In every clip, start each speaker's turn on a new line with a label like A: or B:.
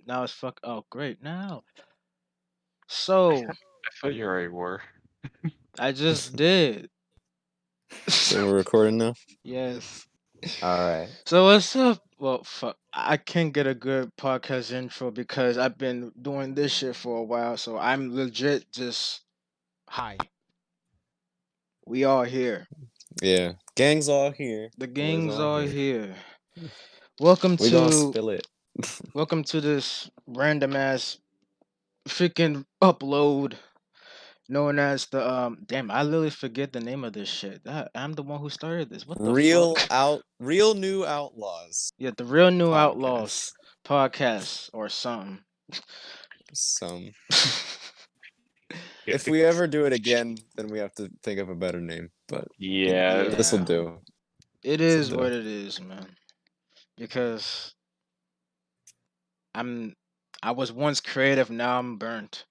A: Now it's fuck. Oh, great. Now. So,
B: I thought you already were.
A: I just did.
C: So we're recording now?
A: Yes.
C: All right.
A: So, what's up? Well, fuck. I can't get a good podcast intro because I've been doing this shit for a while. So, I'm legit just. Hi. We all here.
C: Yeah. Gang's all here.
A: The
C: Boys
A: gang's
C: all
A: all
C: here.
A: here. Welcome
C: We gonna
A: to.
C: spill it.
A: Welcome to this random ass freaking upload known as the damn, I literally forget the name of this shit. I'm the one who started this. What the fuck?
C: Real new outlaws
A: Yeah, the real new outlaws
C: podcast.
A: podcast or something.
C: Some.
B: Yeah,
C: If we ever do it again, then we have to think of a better name. But
B: yeah,
C: this'll
A: Yeah.
C: do.
A: It
C: This'll
A: is
C: do.
A: what it is, man. Because I'm I was once creative, now I'm burnt.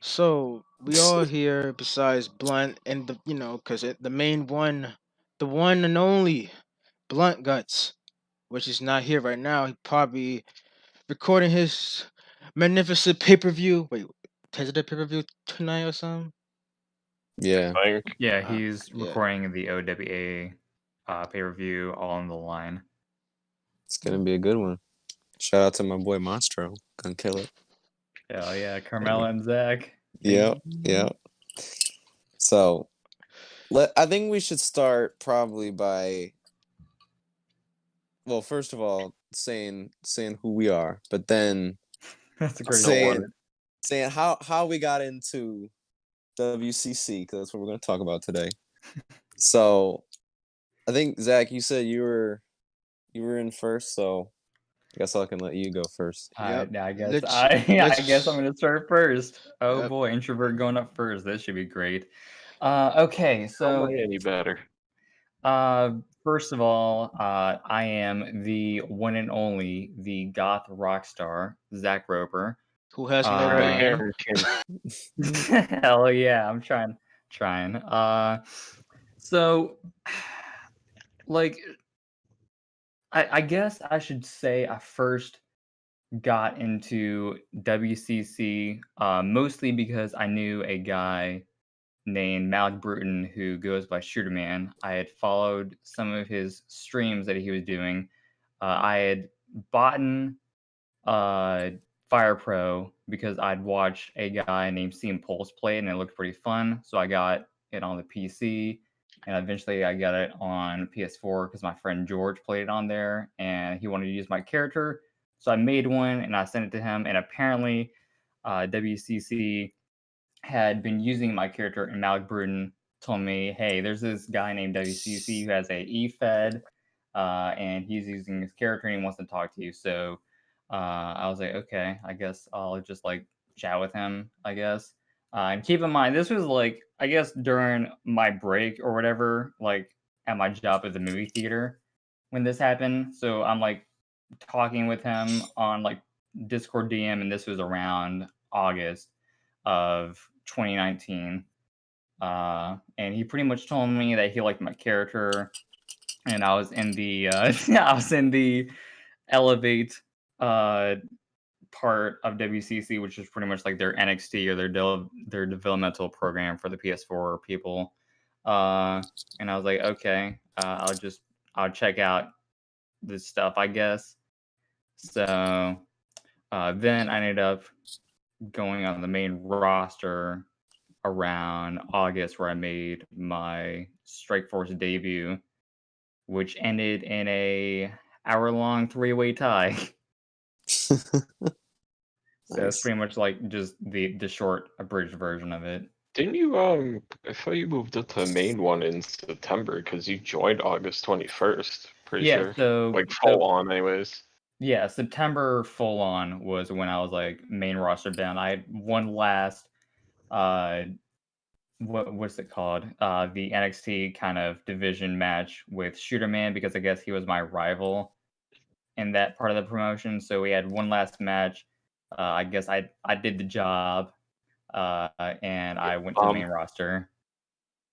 A: So we all here besides Blunt and cause the main one, the one and only Blunt Guts, which is not here right now. He probably recording his magnificent pay per view. Wait, is it a pay per view tonight or something?
C: Yeah.
B: I think.
D: Yeah, he's
A: Yeah.
D: recording the OWA pay-per-view all on the line.
C: It's gonna be a good one. Shout out to my boy Monstro. Gonna kill it.
D: Hell yeah, Carmella and Zach.
C: Yep. Yep. So I think we should start probably by, well, first of all, saying who we are, but then
D: That's a great
C: saying
D: start.
C: saying how we got into WCC, because that's what we're going to talk about today. So I think, Zach, you said you were in first, so I guess I can let you go first.
A: Yep.
D: I guess
A: Let's-
D: I guess I'm gonna start first. Oh
A: Yep.
D: boy, introvert going up first. This should be great. Okay,
B: How
D: so
B: am I any better?
D: first of all, I am the one and only the goth rock star Zach Roper.
A: Who has no
D: Uh,
A: brain?
B: Aaron King.
D: Hell yeah, I'm trying. So like I guess I should say I first got into WCC mostly because I knew a guy named Malik Bruton who goes by Shooterman. I had followed some of his streams that he was doing. I had bought Fire Pro because I'd watched a guy named CM Pulse play it and it looked pretty fun. So I got it on the PC and eventually I got it on PS4 because my friend George played it on there and he wanted to use my character. So I made one and I sent it to him. And apparently, WCC had been using my character, and Malik Bruton told me, "Hey, there's this guy named WCC who has a eFed, and he's using his character and he wants to talk to you." So I was like, "Okay, I guess I'll just like chat with him, I guess." And keep in mind, this was like I guess during my break or whatever, like at my job at the movie theater when this happened. So I'm like talking with him on like Discord DM, and this was around August of 2019. And he pretty much told me that he liked my character, and I was in the I was in the Elevate part of WCC, which is pretty much like their NXT or their developmental program for the PS4 people. And I was like, okay, I'll check out this stuff, I guess. So then I ended up going on the main roster around August, where I made my Strike Force debut, which ended in a hour-long three-way tie. So it's pretty much like just the short abridged version of it.
B: Didn't you I thought you moved up to the main one in September because you joined August 21st. Pretty
D: Yeah,
B: sure. Like full on, anyways.
D: Yeah, September full on was when I was like main roster down. I had one last what's it called? The NXT kind of division match with Shooterman because I guess he was my rival in that part of the promotion. So we had one last match. I guess I did the job, and I went to the main roster.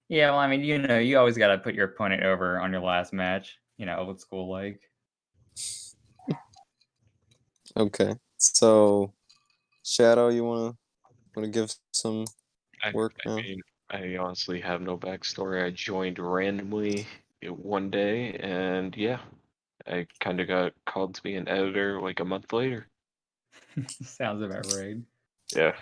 D: Yeah, well, I mean, you always got to put your opponent over on your last match. Old school like.
C: Okay. So, Shadow, you wanna give some
B: I
C: work now?
B: mean, I honestly have no backstory. I joined randomly one day, and yeah, I kind of got called to be an editor like a month later.
D: Sounds about right.
B: Yeah.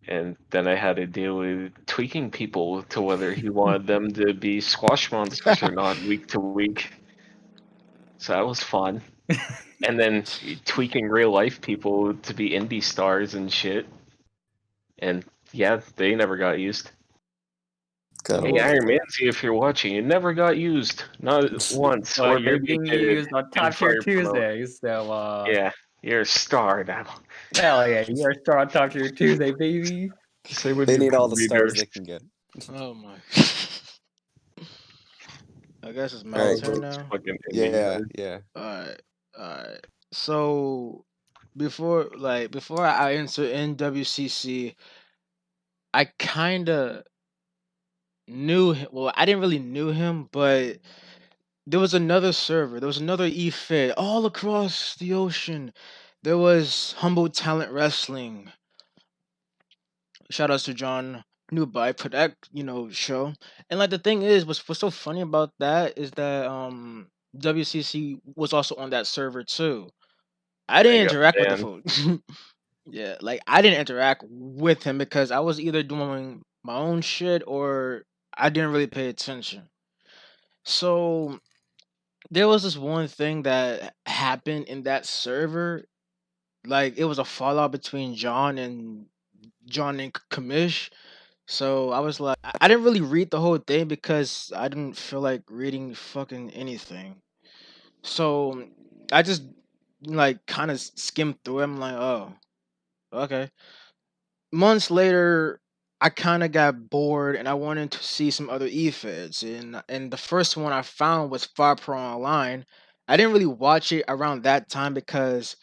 B: And then I had to deal with tweaking people to whether he wanted them to be squash monsters or not week to week. So that was fun. And then tweaking real life people to be indie stars and shit. And yeah, they never got used.
C: Got
B: Hey,
C: him.
A: Well,
B: Iron Man, see if you're watching, it never got used. Not once.
D: Well,
B: Or
D: you're
B: maybe
D: being
B: it did
D: used on
B: in
D: Top Tier
B: Fire Promote.
D: Tuesdays, so
B: Yeah, you're a star now.
D: hell yeah, you're a star on Top Tier Tuesday, baby.
B: Same with
C: They
B: your
C: need all the stars
B: co-leaders.
C: they can get.
A: oh my. I guess it's
C: All
A: my
C: right.
B: All
A: turn
B: those
A: now.
B: fucking indie
C: Yeah,
B: nerds.
C: yeah.
A: Alright, alright. So before I enter NWCC, I kinda knew him. Well, I didn't really knew him, but there was another server. There was another eFed all across the ocean. There was Humble Talent Wrestling. Shout outs to John Newby for that, show. And like the thing is, what's so funny about that is that WCC was also on that server too. I
B: I
A: didn't
B: got
A: interact with the
B: banned.
A: fool. Yeah, like I didn't interact with him because I was either doing my own shit or I didn't really pay attention. So there was this one thing that happened in that server. Like it was a fallout between John and Kamish. So I was like, I didn't really read the whole thing because I didn't feel like reading fucking anything. So I just like kind of skimmed through it. I'm like, oh, okay. Months later, I kind of got bored and I wanted to see some other e-feds. And the first one I found was Far Pro Online. I didn't really watch it around that time because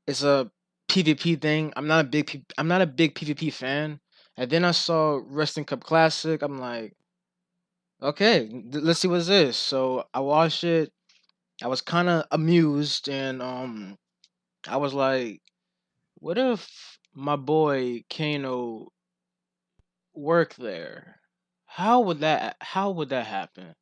A: it's a PvP thing. I'm not a big PvP fan. And then I saw Wrestling Cup Classic. I'm like, okay, let's see what's this. So I watched it. I was kind of amused and I was like, what if my boy Kano work there? How would that happen?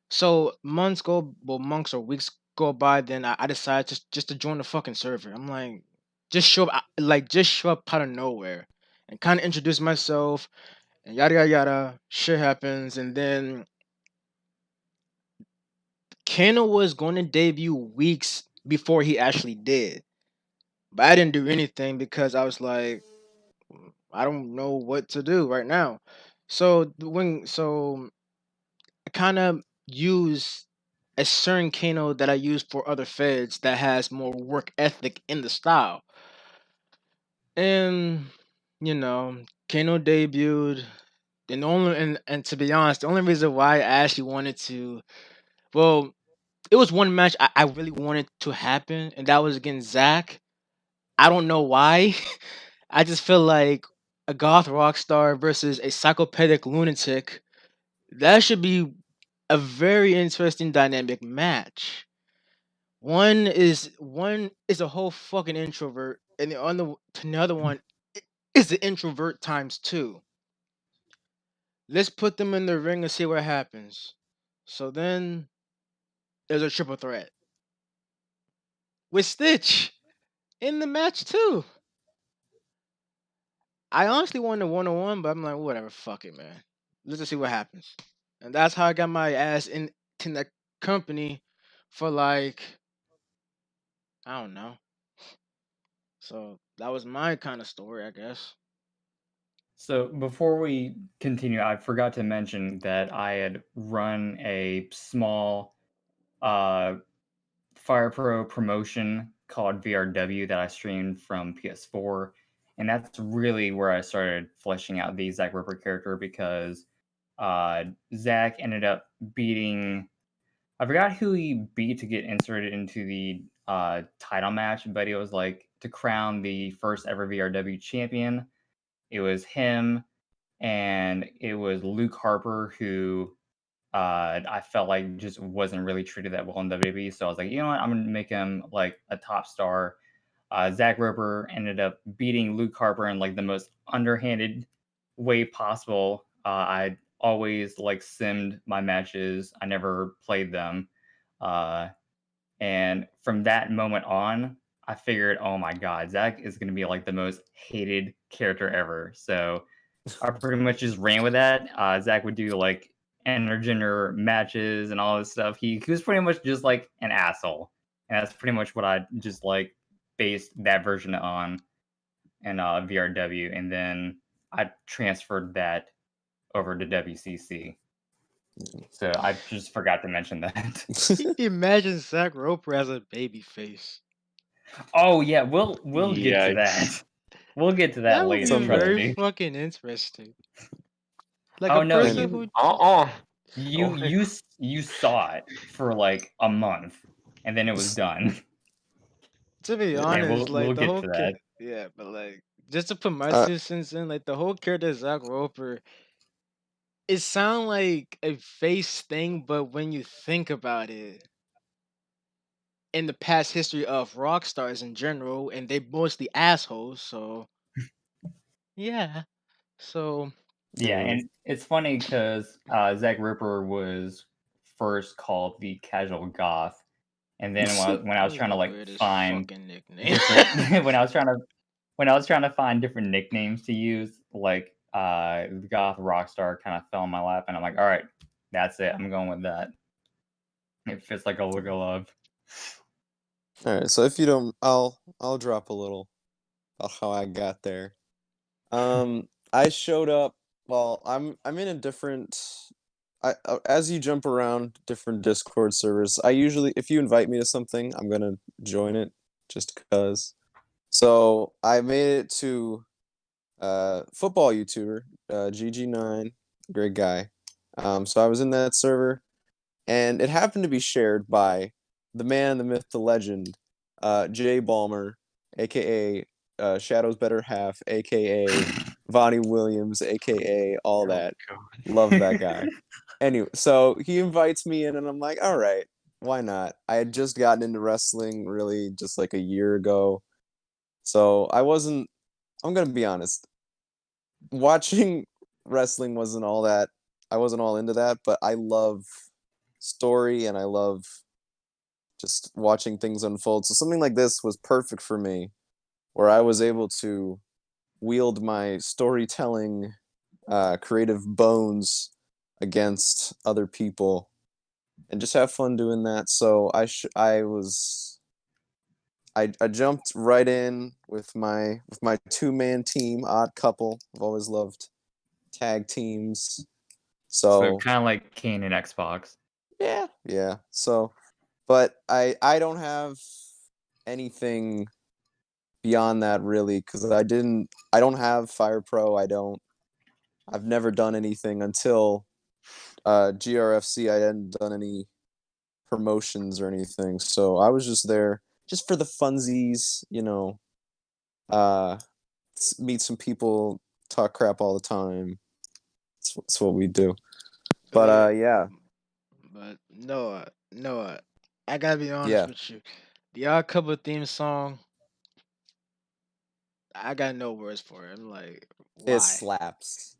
A: So months or weeks go by, then I decide just to join the fucking server. I'm like, just show up out of nowhere and kind of introduce myself and yada yada yada. Shit happens, and then Kano was going to debut weeks before he actually did, but I didn't do anything because I was like, I don't know what to do right now. So I kind of use a certain Kano that I use for other feds that has more work ethic in the style. And Kano debuted. And to be honest, the only reason why I actually wanted to, well, it was one match I really wanted to happen, and that was against Zach. I don't know why. I just feel like a goth rock star versus a psychopathic lunatic. That should be a very interesting dynamic match. One is a whole fucking introvert, and the other one is the introvert times two. Let's put them in the ring and see what happens. So then there's a triple threat with Stitch in the match too. I honestly wanted a 1-on-1, but I'm like, whatever, fuck it, man. Let's just see what happens. And that's how I got my ass in that company for like, I don't know. So that was my kind of story, I guess.
D: So before we continue, I forgot to mention that I had run a small uh, Fire Pro promotion called VRW that I streamed from PS4, and that's really where I started fleshing out the Zach Ripper character because Zach ended up beating. I forgot who he beat to get inserted into the title match, but it was like to crown the first ever VRW champion. It was him, and it was Luke Harper who I felt like just wasn't really treated that well in WWE. So I was like, you know what, I'm gonna make him like a top star. Zach Roper ended up beating Luke Harper in like the most underhanded way possible. I always like simmed my matches. I never played them. And from that moment on, I figured, oh my god, Zach is going to be like the most hated character ever. So I pretty much just ran with that. Zach would do like intergender matches and all this stuff. He was pretty much just like an asshole, and that's pretty much what I just like based that version on in VRW, and then I transferred that over to WCC. So I just forgot to mention that.
A: Imagine Zach Roper as a baby face.
D: Oh yeah, we'll get to
B: Yikes.
D: that. We'll get to
A: That
D: that
A: would be
D: later. Trust
C: Someday.
A: very
D: me.
A: fucking interesting. Like
D: Oh
A: a
D: no,
A: person
C: And
A: who,
D: you saw it for like a month, and then it was done.
A: to be
C: yeah.
D: And
A: honest,
D: we'll
A: like the
D: get
A: whole
D: to that.
A: yeah, but like just to put my
C: Uh,
A: 2 cents in, like the whole character of Zach Roper, it sounds like a face thing, but when you think about it, in the past history of rock stars in general, and they mostly assholes, so yeah. So
D: Yeah,
C: yeah.
D: and it's funny because Zach Roper was first called the Casual Goth, and then when I
A: that
D: was
A: was
D: trying to
A: the
D: like
A: weirdest
D: find
A: fucking nickname.
D: different when I was trying to find different nicknames to use, like the Goth Rockstar kind of fell in my lap, and I'm like, all right, that's it. I'm going with that. It fits like a look of love.
C: All right. So if you don't, I'll drop a little about how I got there. I showed up. Well, I'm in a different. As you jump around different Discord servers, I usually, if you invite me to something, I'm gonna join it just cause. So I made it to football YouTuber GG9, great guy. So I was in that server, and it happened to be shared by the man, the myth, the legend, Jay Balmer, aka Shadow's better half, aka Vonnie Williams, aka all
B: Oh
C: that.
B: god.
C: Love that guy. Anyway, so he invites me in, and I'm like, all right, why not? I had just gotten into wrestling really just like a year ago. So I wasn't, I'm going to be honest, watching wrestling wasn't all that, I wasn't all into that, but I love story and I love just watching things unfold. So something like this was perfect for me, where I was able to wield my storytelling, creative bones against other people, and just have fun doing that. So I jumped right in with my 2-man team, Odd Couple. I've always loved tag teams.
D: So
C: So
D: kind of like Kane and Xbox.
C: yeah. So, but I don't have anything beyond that really, because I don't have Fire Pro. I've never done anything until GRFC. I hadn't done any promotions or anything, so I was just there just for the funsies, uh meet some people, talk crap all the time. That's what we do.
A: But
C: But
A: yeah,
C: yeah.
A: but Noah, I gotta be honest
C: Yeah,
A: with you. The Odd Couple theme song, I got no words for it. I'm like,
C: it
A: why?
C: slaps.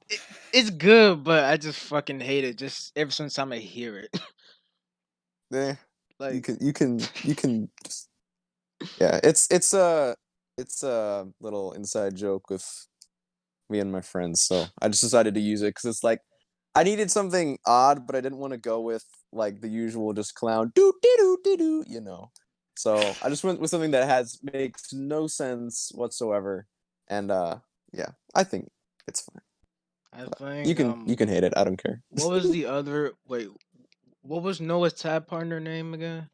A: It, it's good, but I just fucking hate it. Just every single time I hear it,
C: Eh,
A: like,
C: you can just, yeah, it's a little inside joke with me and my friends, so I just decided to use it because it's like I needed something odd, but I didn't want to go with like the usual just clown doo doo doo doo doo, So I just went with something that makes no sense whatsoever, and yeah, I think it's fine.
A: I
C: You
A: think
C: can hate it. I don't care.
A: what was the other wait? What was Noah's tag partner name again?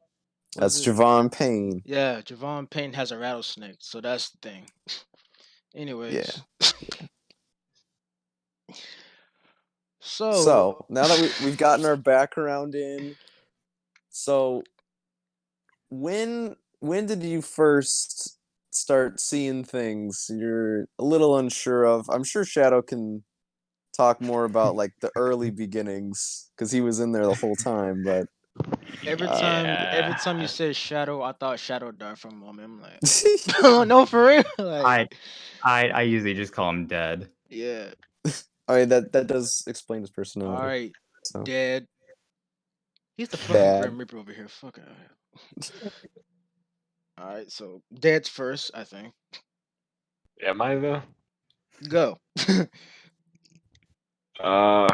A: Was
C: That's
A: it?
C: Javon Payne.
A: Yeah, Javon Payne has a rattlesnake, so that's the thing.
C: Yeah.
A: Anyways, so
C: So now that we've gotten our background in, so when did you first start seeing things you're a little unsure of? I'm sure Shadow can talk more about like the early beginnings because he was in there the whole time, but
A: Every
B: Yeah.
A: time you said Shadow, I thought Shadow died for a moment. I'm like, oh no, for real. Like,
D: I I usually just call him dead.
A: yeah.
C: All right, that does explain his
A: All
C: personality.
A: right,
C: So
A: dead. He's the fucking
C: bad.
A: Grim Reaper over here. Fuck out here. All right, so dead's first, I think.
B: Am I though?
A: Go.
B: Uh,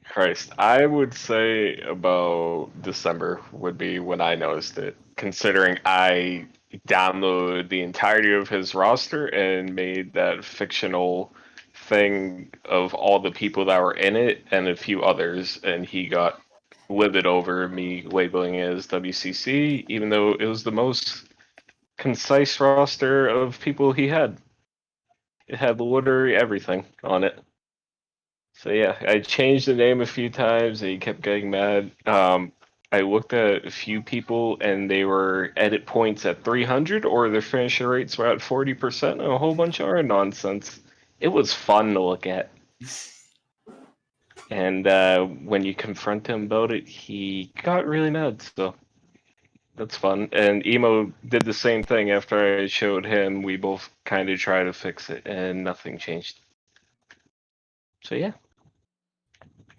B: Christ. I would say about December would be when I noticed it, considering I downloaded the entirety of his roster and made that fictional thing of all the people that were in it and a few others, and he got livid over me labeling it as WCC, even though it was the most concise roster of people he had. It had literally everything on it. So yeah, I changed the name a few times and he kept getting mad. I looked at a few people and they were edit points at 300 or their finisher rates were at 40% and a whole bunch of other nonsense. It was fun to look at. And when you confront him about it, he got really mad. So that's fun. And Emo did the same thing after I showed him. We both kind of tried to fix it and nothing changed. So yeah.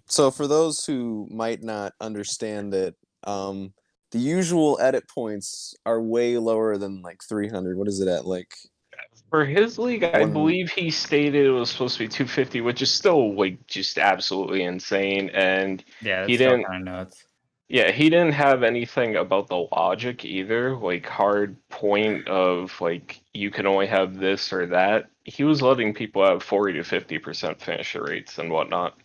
C: So for those who might not understand it, the usual edit points are way lower than like 300. What is it at? Like
B: For his league, I
C: one.
B: believe he stated it was supposed to be 250, which is still like just absolutely insane. And
D: Yeah,
B: he
D: it's still
B: didn't,
D: kind of nuts.
B: yeah, he didn't have anything about the logic either, like hard point of like you can only have this or that. He was letting people have 40 to 50% finisher rates and whatnot.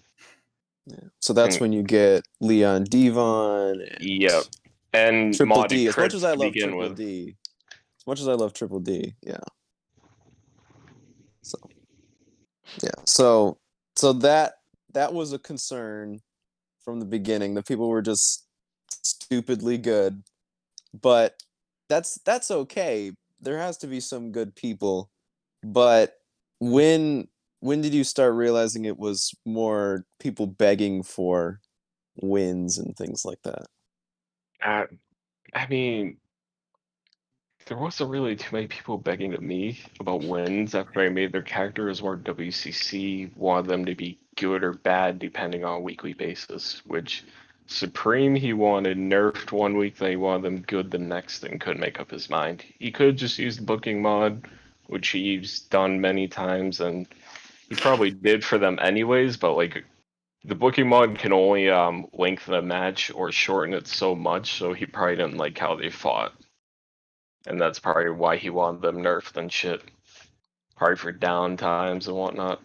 C: So that's
B: And
C: when you get Leon Devon and
B: yeah, and
C: Triple
B: modded
C: D. As much as
B: crits
C: I
B: to
C: love
B: begin
C: Triple
B: with.
C: D, as much as I love Triple D, yeah. So yeah, so that was a concern from the beginning. The people were just stupidly good, but that's okay. There has to be some good people, but when when did you start realizing it was more people begging for wins and things like that?
B: Uh, I mean, there wasn't really too many people begging to me about wins after I made their characters more WCC, wanted them to be good or bad depending on a weekly basis, which Supreme he wanted nerfed one week, then he wanted them good the next and couldn't make up his mind. He could have just used the booking mod, which he's done many times and he probably did for them anyways, but like the booking mod can only lengthen a match or shorten it so much, so he probably didn't like how they fought. And that's probably why he wanted them nerfed and shit. Probably for down times and whatnot.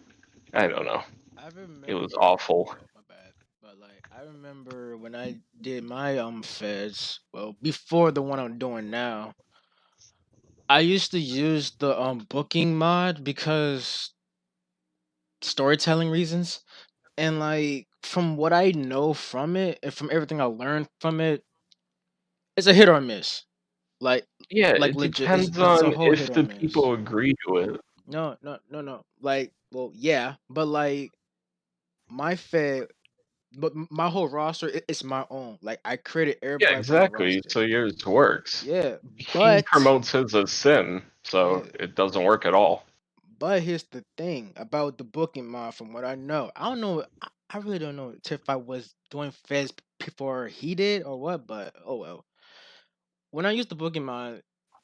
B: I don't know.
A: I
B: It was
A: remember.
B: awful.
A: Oh my bad. But like, I remember when I did my feds. Well, before the one I'm doing now, I used to use the booking mod because storytelling reasons. And like, from what I know from it, and from everything I learned from it, it's a hit or miss. Like,
B: Yeah,
A: like
B: it
A: legit,
B: depends
A: it's a
B: on
A: whole hit
B: if
A: or
B: the
A: miss.
B: people agree to it.
A: No, no, no, no. Like, well, yeah, but like my fed, but my whole roster is my own. Like, I created
B: Yeah,
A: everybody for my
B: exactly.
A: roster.
B: So yours works.
A: Yeah,
B: He
A: but
B: promotes his as sim, so
A: yeah,
B: it doesn't work at all.
A: but here's the thing about the booking mod. From what I know, I don't know. I really don't know if I was doing feds before he did or what. But oh well. When I used the booking mod,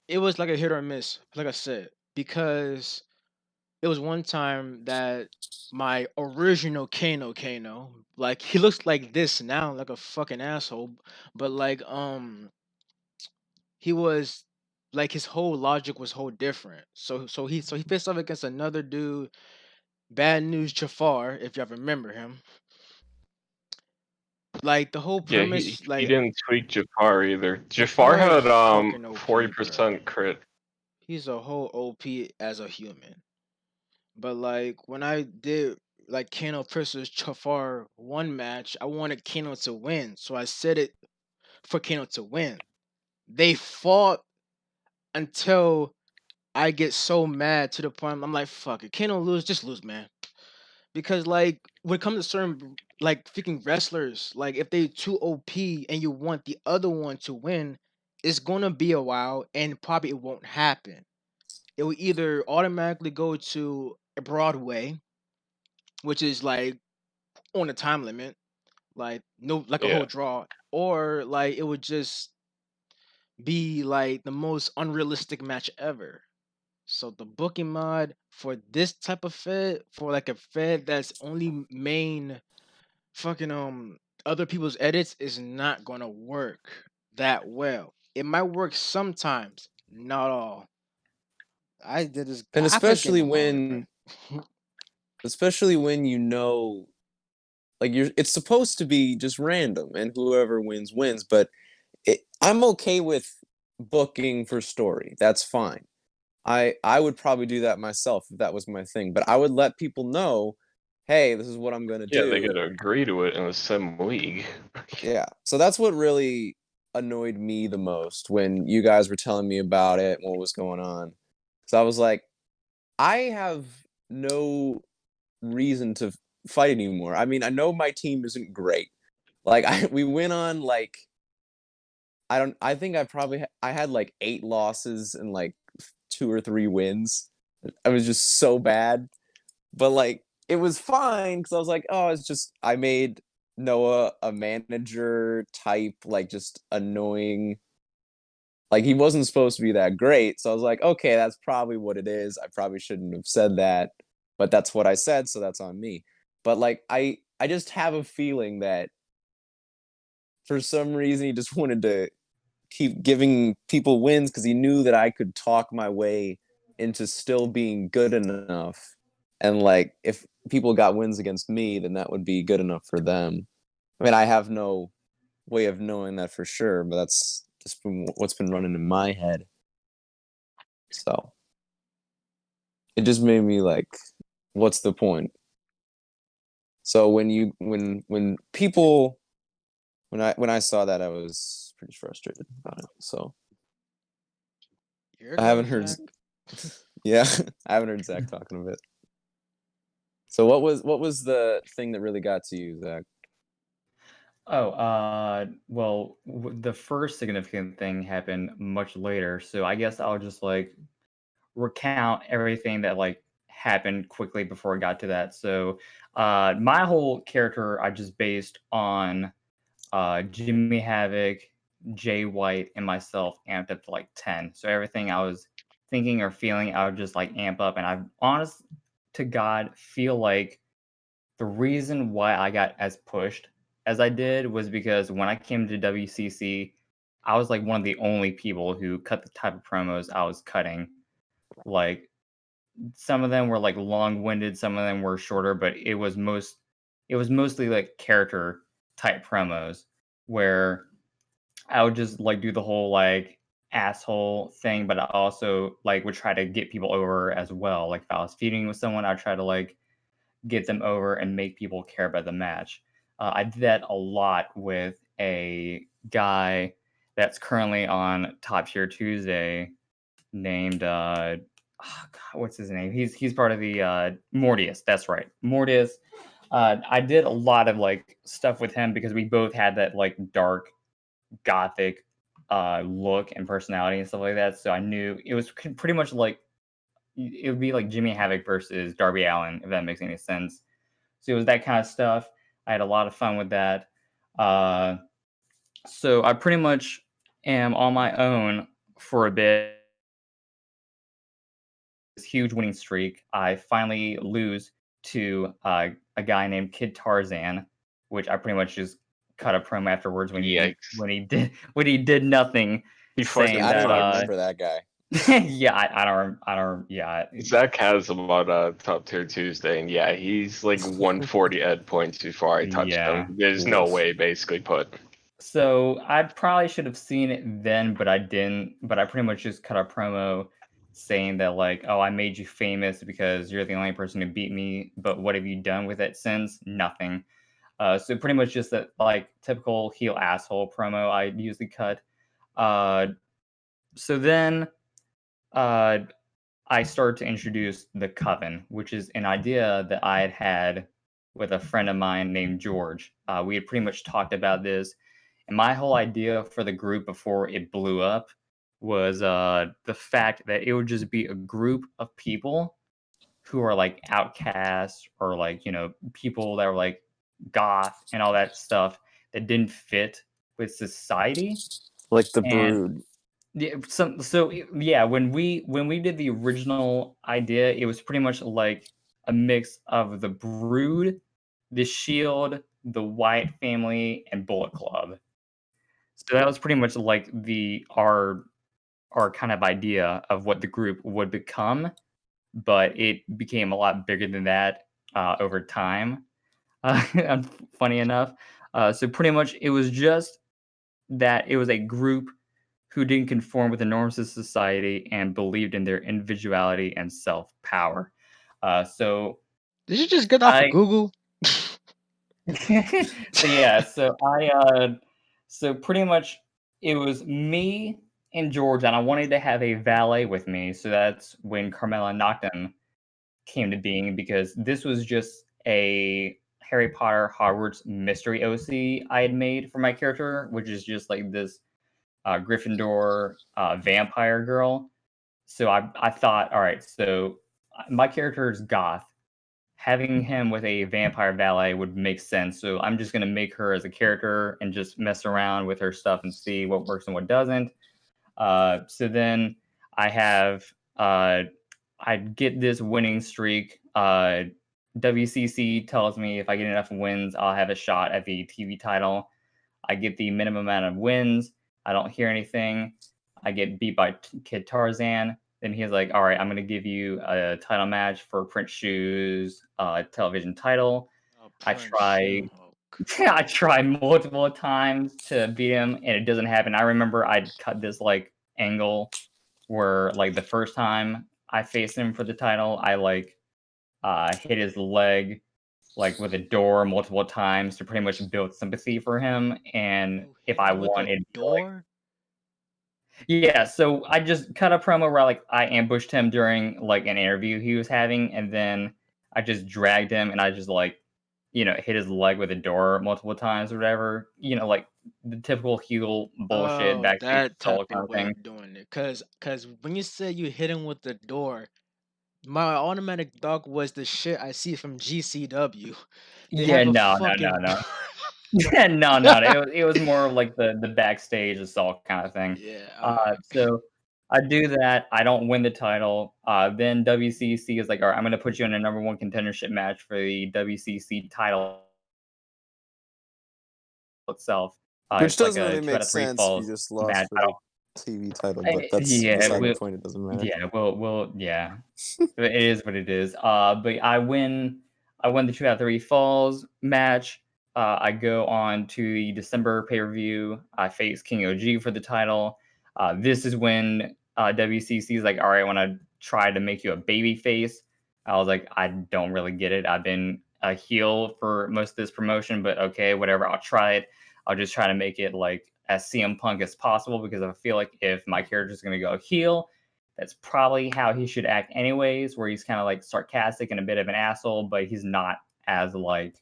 A: it was like a hit or miss. Like I said, because it was one time that my original Kano, like he looks like this now, like a fucking asshole, but like he was like his whole logic was whole different. So he faced off against another dude, Bad News Jafar, if y'all remember him. Like the whole
B: Yeah, he
A: premise,
B: he
A: like
B: didn't tweak Jafar either. Jafar
A: Jafar is
B: had
A: fucking OP, bro.
B: 40% crit.
A: He's a whole OP as a human. But like when I did like Kano versus Jafar one match, I wanted Kano to win, so I set it for Kano to win. They fought until I get so mad to the point I'm like, fuck it, Kano lose, just lose, man. Because like when it comes to certain like freaking wrestlers. Like if they too OP and you want the other one to win, it's gonna be a while and probably it won't happen. It will either automatically go to a Broadway, which is like on a time limit, like no like a whole
B: Yeah.
A: draw, or like it would just be like the most unrealistic match ever. So the booking mod for this type of fed, for like a fed that's only main fucking other people's edits, is not gonna work that well. It might work sometimes, not all. I did this.
C: And
A: I played this game a long way, bro.
C: especially when you know, like it's supposed to be just random and whoever wins wins, but I'm okay with booking for story. That's fine. I would probably do that myself if that was my thing, but I would let people know, hey, this is what I'm gonna
B: Yeah, they
C: do.
B: gotta agree to it in the same league.
C: Yeah. So that's what really annoyed me the most when you guys were telling me about it, what was going on. So I was like, I have no reason to fight anymore. I mean, I know my team isn't great. Like we went on like I think I had like 8 losses and like 2 or 3 wins. I was just so bad. But like it was fine cuz I was like, "Oh, it's just I made Noah a manager type like just annoying. Like he wasn't supposed to be that great." So I was like, "Okay, that's probably what it is. I probably shouldn't have said that, but that's what I said, so that's on me." But like I just have a feeling that for some reason he just wanted to keep giving people wins because he knew that I could talk my way into still being good enough. And like, if people got wins against me, then that would be good enough for them. I mean, I have no way of knowing that for sure, but that's just what's been running in my head. So it just made me like, what's the point? So when people when I saw that, I was pretty frustrated about it. So
A: Here
C: I haven't
A: goes
C: heard.
A: Zach.
C: Yeah, I haven't heard Zach talking of it. So what was the thing that really got to you, Zach?
D: Oh, well, the first significant thing happened much later, so I guess I'll just like recount everything that like happened quickly before I got to that. So, my whole character I just based on Jimmy Havoc, Jay White, and myself amped up to like 10. So everything I was thinking or feeling, I would just like amp up, and I honest to God feel like the reason why I got as pushed as I did was because when I came to WCC, I was like one of the only people who cut the type of promos I was cutting. Like some of them were like long-winded, some of them were shorter, but it was mostly like character type promos where I would just like do the whole like asshole thing, but I also like would try to get people over as well. Like if I was feuding with someone, I'd try to like get them over and make people care about the match. I did that a lot with a guy that's currently on Top Tier Tuesday named what's his name? He's part of the Mortius. That's right, Mortius. I did a lot of like stuff with him because we both had that like dark gothic look and personality and stuff like that. So I knew it was pretty much like it would be like Jimmy Havoc versus Darby Allin, if that makes any sense. So it was that kind of stuff. I had a lot of fun with that. Uh, so I pretty much am on my own for a bit. This huge winning streak. I finally lose to a guy named Kid Tarzan, which I pretty much just cut a promo afterwards
B: Yikes.
D: when he did nothing,
B: He fucking
D: saying
C: I don't
D: that
C: even
B: sucks.
C: remember that guy.
D: yeah, I don't yeah.
B: Zach has him on Top Tier Tuesday, and yeah, he's like 140 ed points before I touched him.
D: Yeah.
B: There's no
C: Oof.
B: way, basically put.
D: So I probably should have seen it then, but I didn't. But I pretty much just cut a promo saying that like, oh, I made you famous because you're the only person who beat me. But what have you done with it since? Nothing. So pretty much just that like typical heel asshole promo I usually cut. Uh, so then uh, I started to introduce the Coven, which is an idea that I had with a friend of mine named George. We had pretty much talked about this, and my whole idea for the group before it blew up was the fact that it would just be a group of people who are like outcasts or like people that were like goth and all that stuff that didn't fit with society.
C: Like the
D: And
C: Brood.
D: yeah, yeah, when we did the original idea, it was pretty much like a mix of the Brood, the Shield, the White Family, and Bullet Club. So that was pretty much like our kind of idea of what the group would become, but it became a lot bigger than that over time. Funny enough, so pretty much it was just that it was a group who didn't conform with the norms of society and believed in their individuality and self power. So
A: Did you just get off of
D: I
A: Google?
D: so yeah, so pretty much it was me and George, and I wanted to have a valet with me. So that's when Carmela Noctem came to being, because this was just a Harry Potter Hogwarts mystery OC I had made for my character, which is just like this Gryffindor vampire girl. So I thought, all right, so my character is goth. Having him with a vampire valet would make sense. So I'm just gonna make her as a character and just mess around with her stuff and see what works and what doesn't. So then I have I get this winning streak. WCC tells me if I get enough wins, I'll have a shot at the TV title. I get the minimum amount of wins. I don't hear anything. I get beat by Kid Tarzan. Then he's like, all right, I'm going to give you a title match for Prince Shoes television title.
A: Oh,
D: I
A: Prince
D: try
A: Shoe. Oh,
D: I try multiple times to beat him and it doesn't happen. I remember I'd cut this like angle where like the first time I faced him for the title, I like hit his leg like with a door multiple times to pretty much build sympathy for him. And
A: you
D: if
A: hit
D: I
A: him with
D: won,
A: a
D: it'd be like,
A: door?
D: yeah. So I just cut a promo where like I ambushed him during like an interview he was having, and then I just dragged him and I just like, hit his leg with a door multiple times or whatever. Like the typical heel bullshit
A: Oh,
D: backstage
A: that type
D: assault kind
A: of
D: of
A: way
D: thing.
A: of doing it. Cause when you said you hit him with the door, my automatic thought was the shit I see from GCW. They
D: Yeah,
A: have a
D: no, no,
A: fucking
D: no, no. Yeah, no, no. It was more of like the backstage assault kind of thing.
A: yeah. All right.
D: So I do that. I don't win the title. Then WCC is like, all right, I'm going to put you in a number one contendership match for the WCC title itself.
C: Which
D: It's like
C: doesn't
D: a
C: really
D: two out
C: make
D: of three
C: sense if you
D: falls
C: just
D: match.
C: lost for the TV title, but
D: I,
C: that's
D: yeah,
C: beside the
D: we,
C: point. It doesn't matter.
D: yeah, yeah. It is what it is. But I win. I win the 2 out of 3 falls match. I go on to the December pay per view. I face King OG for the title. This is when WCC is like, all right, I want to try to make you a baby face. I was like, I don't really get it. I've been a heel for most of this promotion, but okay, whatever. I'll try it. I'll just try to make it like as CM Punk as possible, because I feel like if my character is going to go heel, that's probably how he should act anyways, where he's kind of like sarcastic and a bit of an asshole, but he's not as like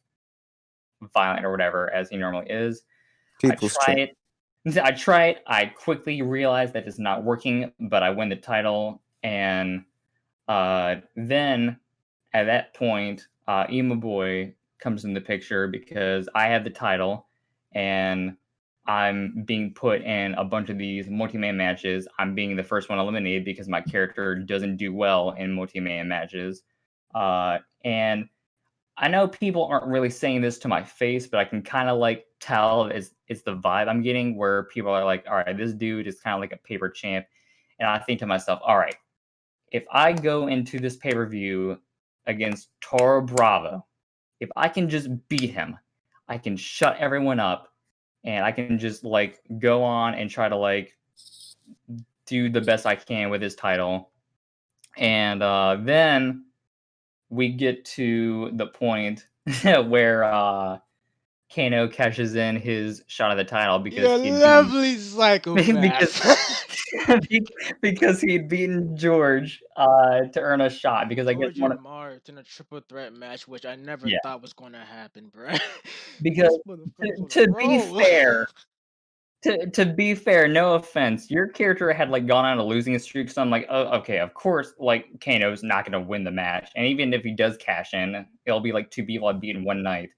D: violent or whatever as he normally is. I
C: People's
D: try
C: champ.
D: it. I try it. I quickly realize that it's not working, but I win the title. And then at that point, Emo Boy comes in the picture because I have the title and I'm being put in a bunch of these multi-man matches. I'm being the first one eliminated because my character doesn't do well in multi-man matches. And I know people aren't really saying this to my face, but I can kind of like tell it's the vibe I'm getting, where people are like, all right, this dude is kind of like a paper champ. And I think to myself, all right, if I go into this pay-per-view against Toro Bravo, if I can just beat him, I can shut everyone up and I can just like go on and try to like do the best I can with his title. And then we get to the point where Kano cashes in his shot of the title because
A: You're a
D: he had beaten
A: lovely
D: because
A: psychopath.
D: because he'd beaten George to earn a shot. Because I guess
A: George
D: one
A: and
D: of
A: Mart in a triple threat match, which I never
D: yeah.
A: thought was gonna happen, bruh.
D: Because
A: These motherfuckers on a
D: to be
A: roll.
D: fair, to be fair, no offense, your character had like gone on a losing streak, so I'm like, oh, okay, of course, like Kano's not gonna win the match, and even if he does cash in, it'll be like 2 people I've beaten one night.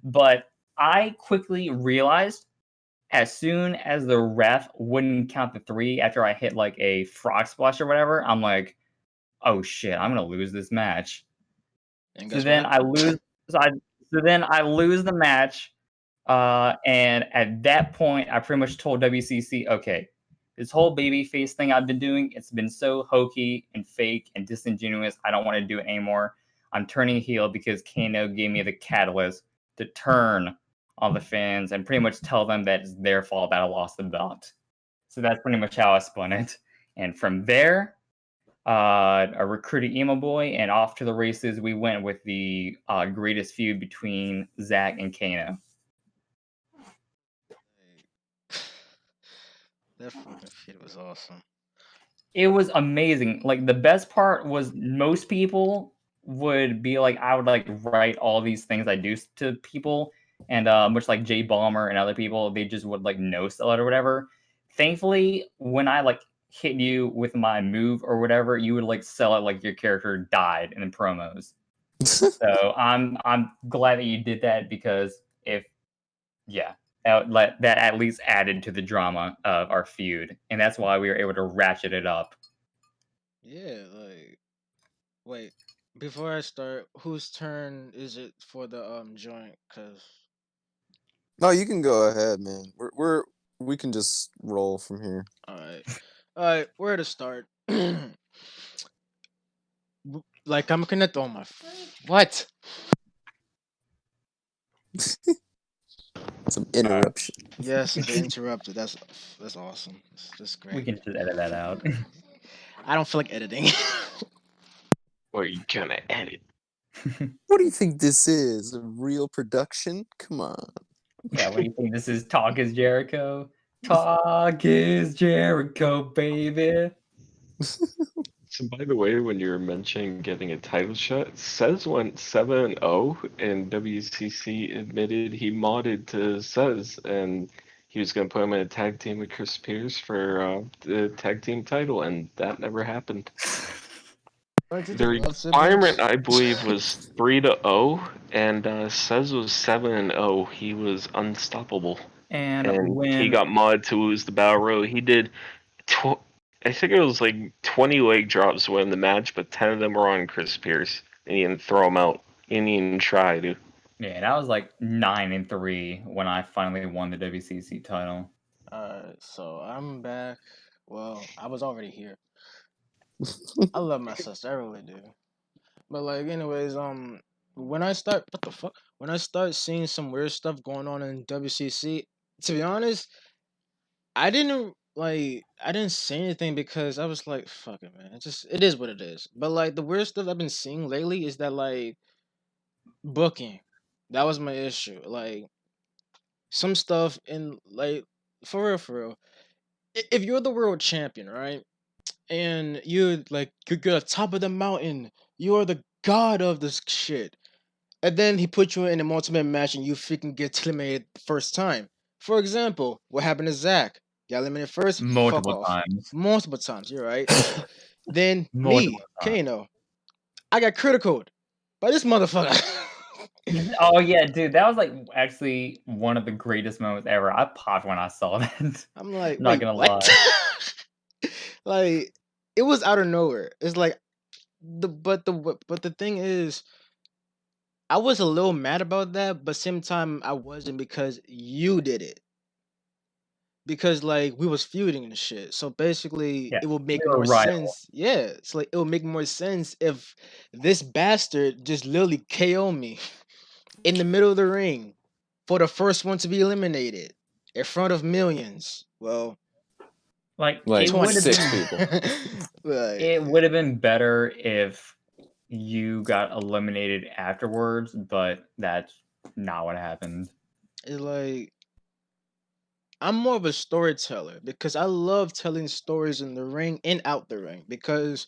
D: But I quickly realized as soon as the ref wouldn't count the 3 after I hit like a frog splash or whatever, I'm like, oh shit, I'm gonna lose this match.
A: And
D: So
A: guess what
D: then I
A: happened?
D: lose. So then I lose the match, and at that point, I pretty much told WCC, okay, this whole babyface thing I've been doing, it's been so hokey and fake and disingenuous. I don't want to do it anymore. I'm turning heel because Kano gave me the catalyst to turn on the fans and pretty much tell them that it's their fault that I lost the belt. So that's pretty much how I spun it. And from there, I recruited Emo Boy, and off to the races we went with the greatest feud between Zach and Kano.
A: That fucking shit was awesome.
D: It was amazing. Like the best part was most people would be like, I would like write all these things I do to people, and much like Jay Balmer and other people, they just would like no sell it or whatever. Thankfully, when I like hit you with my move or whatever, you would like sell it like your character died in the promos. So I'm glad that you did that because if yeah, that at least added to the drama of our feud, and that's why we were able to ratchet it up.
A: Yeah, like wait. Before I start, whose turn is it for the joint? Cause
C: No, you can go ahead, man. We can just roll from here.
A: alright, where to start? Like I'm gonna throw my what?
C: Some interruption.
A: Yes, the interrupted. That's awesome. That's
D: We
A: great.
D: can just edit that out.
A: I don't feel like editing.
B: Or you gonna edit?
C: What do you think this is? A real production? Come on.
D: Yeah, what do you think this is? Talk is Jericho. Talk is Jericho, baby.
B: So by the way, when you were mentioning getting a title shot, Sez went 7-0, and WCC admitted he modded to Sez, and he was going to put him in a tag team with Chris Pierce for the tag team title, and that never happened.
A: Aren't you
B: The
A: just love siblings?
B: requirement, I believe, was 3-0, and Sez was 7-0. He was unstoppable,
D: And
B: and he
D: when
B: got modded to lose the Battle Royal. He did I think it was like 20 leg drops to win the match, but 10 of them were on Chris Pierce, and he didn't throw him out. He didn't even try to.
D: yeah, that was like 9-3 when I finally won the WCC title.
A: Alright, so I'm back. Well, I was already here. I love my sister, I really do. But like, anyways, when I start, what the fuck? When I start seeing some weird stuff going on in WCC, to be honest, I didn't say anything because I was like, fuck it, man. It is what it is. But like the weird stuff I've been seeing lately is that like booking. That was my issue. Like some stuff in like for real. If you're the world champion, right? And you're at top of the mountain. You're the god of this shit. And then he put you in a ultimate match and you freaking get eliminated the first time. For example, what happened to Zach? Got eliminated first, fuck
D: Multiple
A: off.
D: times.
A: Multiple times, you're right. Then
D: Multiple
A: me,
D: times.
A: Kano, I got critical by this motherfucker.
D: Oh yeah, dude, that was like actually one of the greatest moments ever. I popped when I saw that.
A: I'm like,
D: Not
A: wait,
D: gonna
A: what?
D: lie.
A: Like, it was out of nowhere. It's like but the thing is, I was a little mad about that, but same time I wasn't because you did it. Because like we was feuding and shit. So basically
D: Yeah,
A: it would make
D: we were
A: more
D: rival.
A: sense. Yeah. It's like it would make more sense if this bastard just literally KO me in the middle of the ring for the first one to be eliminated in front of millions. Well,
D: Like
C: Like
D: it would have
C: 6
D: been
C: people.
A: like
D: it would have been better if you got eliminated afterwards, but that's not what happened.
A: it's like I'm more of a storyteller because I love telling stories in the ring and out the ring because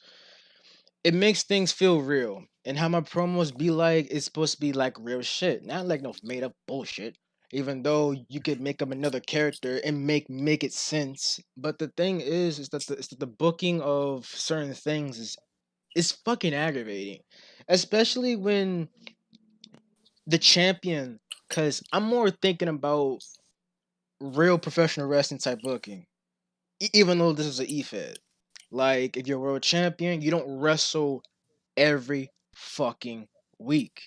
A: it makes things feel real. And how my promos be like, it's supposed to be like real shit, not like no made up bullshit. Even though you could make up another character and make it sense, but the thing is that the booking of certain things is fucking aggravating, especially when the champion. Cause I'm more thinking about real professional wrestling type booking, even though this is a E-Fed. Like if you're world champion, you don't wrestle every fucking week.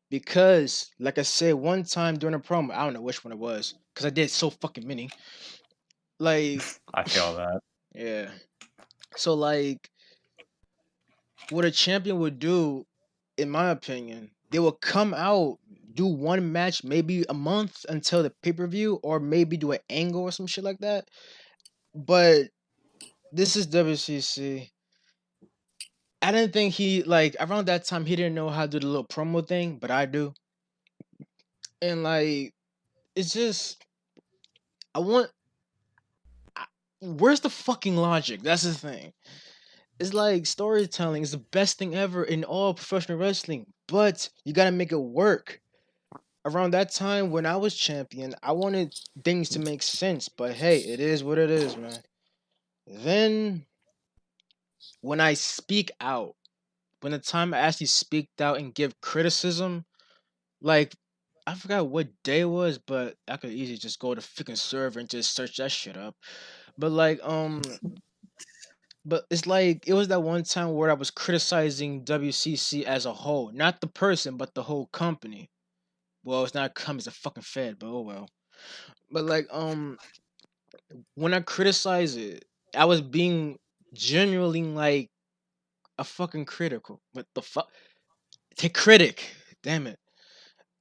A: Because, like I said, one time during a promo, I don't know which one it was, because I did so fucking many. Like,
D: I feel that.
A: yeah. So, like, what a champion would do, in my opinion, they will come out, do one match, maybe a month until the pay per view, or maybe do an angle or some shit like that. But this is WCC. I didn't think he, like, around that time, he didn't know how to do the little promo thing, but I do. And, like, it's just, I want I- where's the fucking logic? That's the thing. It's like storytelling is the best thing ever in all professional wrestling, but you gotta make it work. Around that time when I was champion, I wanted things to make sense, but hey, it is what it is, man. Then when I speak out, when the time I actually speak out and give criticism, like I forgot what day it was, but I could easily just go to freaking server and just search that shit up. But like But it's like it was that one time where I was criticizing WCC as a whole, not the person, but the whole company. Well, it's not a company, it's a fucking Fed, but oh well. But like when I criticize it, I was being genuinely like a fucking critical. What the fuck? Take critic. Damn it.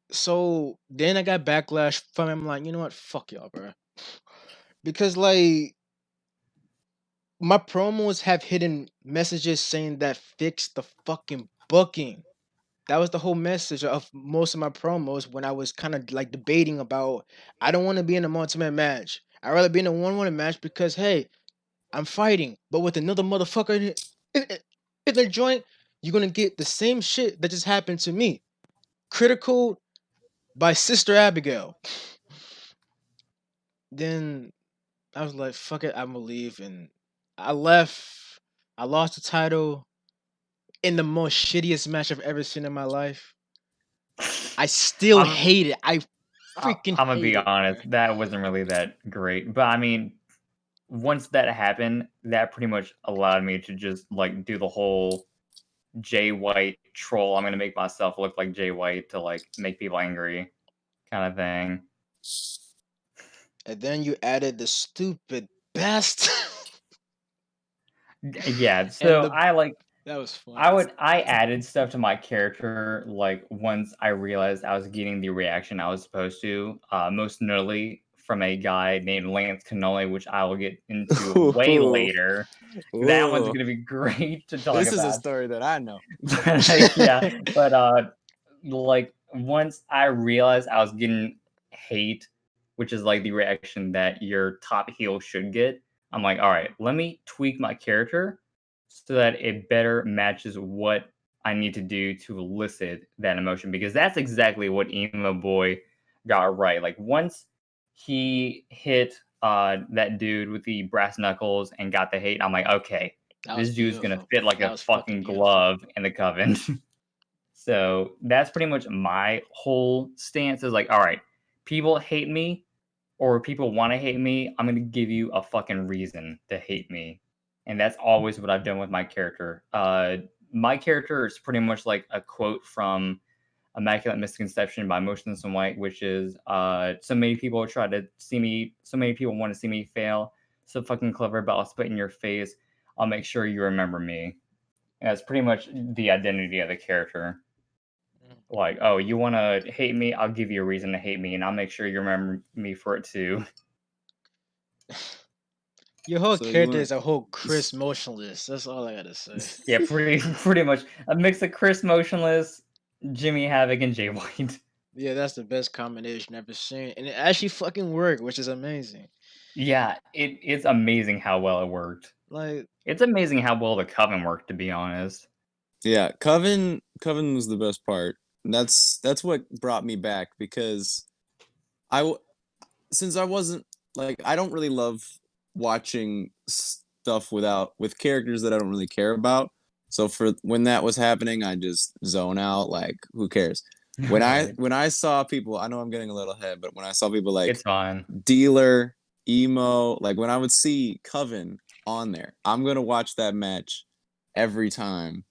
A: So then I got backlash from him like, you know what? Fuck y'all, bro. Because like my promos have hidden messages saying that fix the fucking booking. That was the whole message of most of my promos when I was kind of like debating about I don't want to be in a multi-man match. I'd rather be in a one-on-one match because hey, I'm fighting, but with another motherfucker in the joint, you're gonna get the same shit that just happened to me. Critical by Sister Abigail. Then I was like, fuck it, I'm gonna leave, and I left. I lost the title in the most shittiest match I've ever seen in my life. I still
D: I'm
A: hate it. I freaking
D: I'm gonna
A: hate
D: be
A: it,
D: honest,
A: man.
D: that wasn't really that great. But I mean, once that happened, that pretty much allowed me to just like do the whole Jay White troll. I'm gonna make myself look like Jay White to like make people angry kind of thing.
A: And then you added the stupid best.
D: Yeah,
A: and
D: so
A: the that was funny.
D: I added stuff to my character like once I realized I was getting the reaction I was supposed to. Most notably from a guy named Lance Cannoli, which I will get into way
C: Ooh,
D: later. That one's
C: ooh.
D: gonna be great to talk
C: This is a
D: about.
C: story that I know.
D: Yeah, but like once I realized I was getting hate, which is like the reaction that your top heel should get, I'm like, all right, let me tweak my character so that it better matches what I need to do to elicit that emotion because that's exactly what Emo Boy got right. Like once he hit that dude with the brass knuckles and got the hate, I'm like, okay,
A: That was
D: this dude's gonna
A: beautiful.
D: fit like
A: That
D: a
A: was fucking
D: fucking
A: beautiful.
D: glove in the coven. So that's pretty much my whole stance is like, all right, people hate me or people want to hate me. I'm going to give you a fucking reason to hate me. And that's always what I've done with my character. My character is pretty much like a quote from Immaculate Misconception by Motionless in White, which is so many people try to see me, so many people want to see me fail. So fucking clever, but I'll spit in your face. I'll make sure you remember me. And that's pretty much the identity of the character. Like, oh, you want to hate me? I'll give you a reason to hate me, and I'll make sure you remember me for it too.
A: Your whole
C: So you
A: character
C: want
A: is a whole Chris motionless. That's all I gotta say.
C: to?
D: Yeah, pretty much a mix of Chris Motionless, Jimmy Havoc, and Jay White.
A: Yeah, that's the best combination I've ever seen, and it actually fucking worked, which is amazing.
D: Yeah, it's amazing how well it worked.
A: Like,
D: It's amazing how well the Coven worked, to be honest.
C: Yeah, Coven was the best part. And that's what brought me back because I w- since I wasn't like I don't really love watching stuff with characters that I don't really care about. So for when that was happening, I just zone out. Like, who cares?
D: Right.
C: When I saw people, I know I'm getting a little ahead, but when I saw people like
D: It's fine.
C: Dealer, Emo, like when I would see Coven on there, I'm gonna watch that match every time,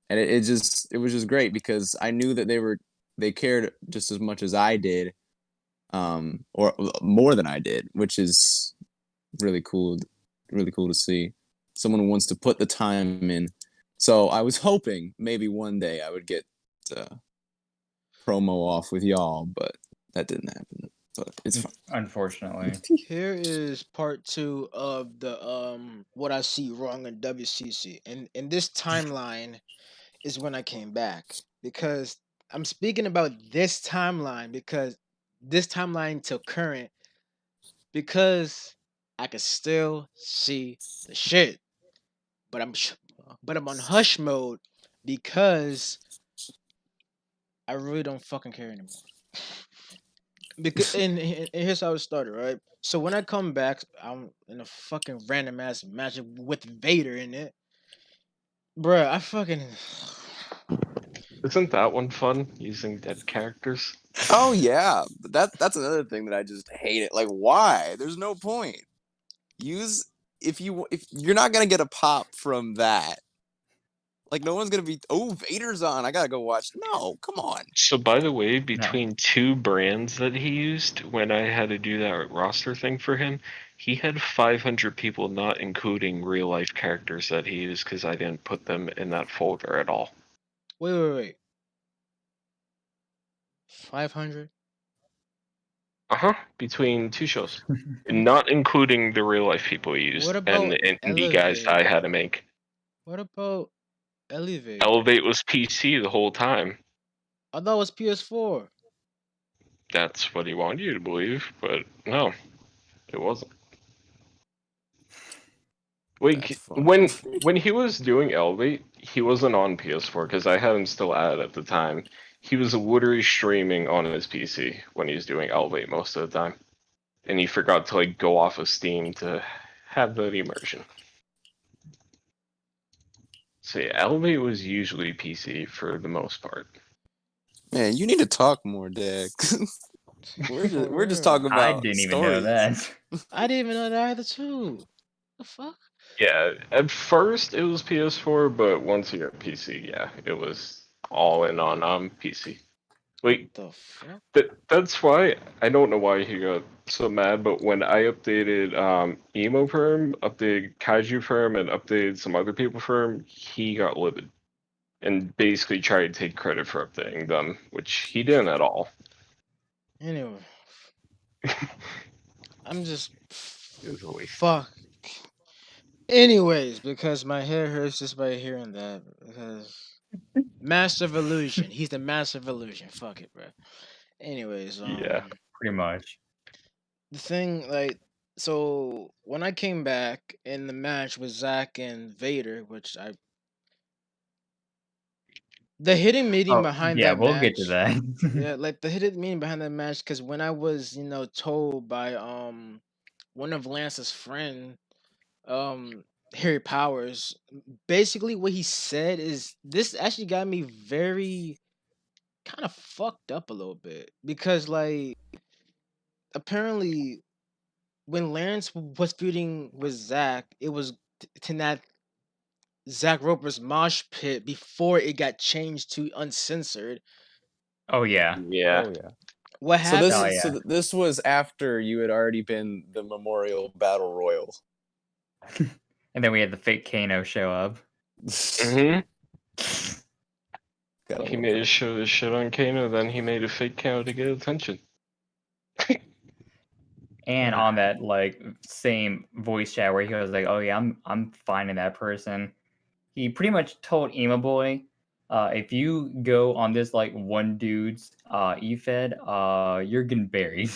C: and it was just great because I knew that they cared just as much as I did, or more than I did, which is really cool, really cool to see. Someone who wants to put the time in. So I was hoping maybe one day I would get uh, promo off with y'all, but that didn't happen. But it's fine.
D: Unfortunately.
A: here is part two of the what I see wrong in WCC, and in this timeline is when I came back because I'm speaking about this timeline because this timeline till current because I can still see the shit, but but I'm on hush mode because I really don't fucking care anymore. Because and here's how it started, right? So when I come back, I'm in a fucking random ass match with Vader in it, bruh. I fucking
B: Isn't that one fun? Using dead characters.
C: Oh yeah, but that's another thing that I just hate it. Like, why? There's no point. Use if you're not gonna get a pop from that. Like, no one's gonna be. Oh, Vader's on. I gotta go watch. No, come on.
B: So, by the way,
D: No.
B: between two brands that he used when I had to do that roster thing for him, he had 500 people, not including real life characters that he used because I didn't put them in that folder at all.
A: wait. 500.
B: Between two shows, not including the real life people he
A: What
B: used and
A: about
B: the indie guys that
A: Elevate?
B: I had to make.
A: What about Elevate?
B: Elevate was PC the whole time.
A: I thought it was PS4.
B: That's what he wanted you to believe, but no, it wasn't.
C: That's
B: Like
C: funny.
B: when he was doing Elevate, he wasn't on PS4 because I had him still at it at the time. He was literally streaming on his PC when he was doing Elevate most of the time, and he forgot to like go off of Steam to have that immersion. So yeah, Elevate was usually PC for the most part.
C: Man, you need to talk more, Dick.
A: For
C: We're just
A: real.
C: talking
D: I
C: about
D: didn't even know
C: stories.
D: that.
A: I didn't even know that either too. The fuck?
B: Yeah, at first it was PS4, but once you got PC, yeah, it was all in on PC.
A: What
B: Like
A: the fuck?
B: that's why I don't know why he got so mad, but when I updated Emo Firm, updated Kaiju Firm, and updated some other people firm, he got livid and basically tried to take credit for updating them, which he didn't at all.
A: Anyway, I'm just
B: It was a waste.
A: fuck. Anyways, because my hair hurts just by hearing that. Because Master of Illusion, he's the Master of Illusion. Fuck it, bro. Anyways,
B: Yeah.
D: Pretty much.
A: the thing like so when I came back in the match with Zack and Vader, which I the hidden meaning
D: Oh,
A: behind
D: yeah,
A: that
D: we'll get to
A: match,
D: that.
A: yeah, like the hidden meaning behind that match, because when I was told by one of Lance's friend, um Harry Powers, basically what he said is this actually got me very kind of fucked up a little bit because like apparently when Lance was feuding with Zack, it was to that Zack Roper's mosh pit before it got changed to uncensored.
D: Oh, yeah.
B: Yeah.
C: Oh yeah.
A: What
D: Oh,
A: happened?
D: yeah.
C: This was after you had already been the Memorial Battle Royal.
D: And then we had the fake Kano show up.
B: hmm
C: Gotta
B: He
C: love
B: made a
C: that.
B: show this shit on Kano, then he made a fake Kano to get attention.
D: And on that like same voice chat where he was like, "Oh yeah, I'm finding that person." He pretty much told Emo Boy if you go on this like one dude's e-fed, you're getting buried.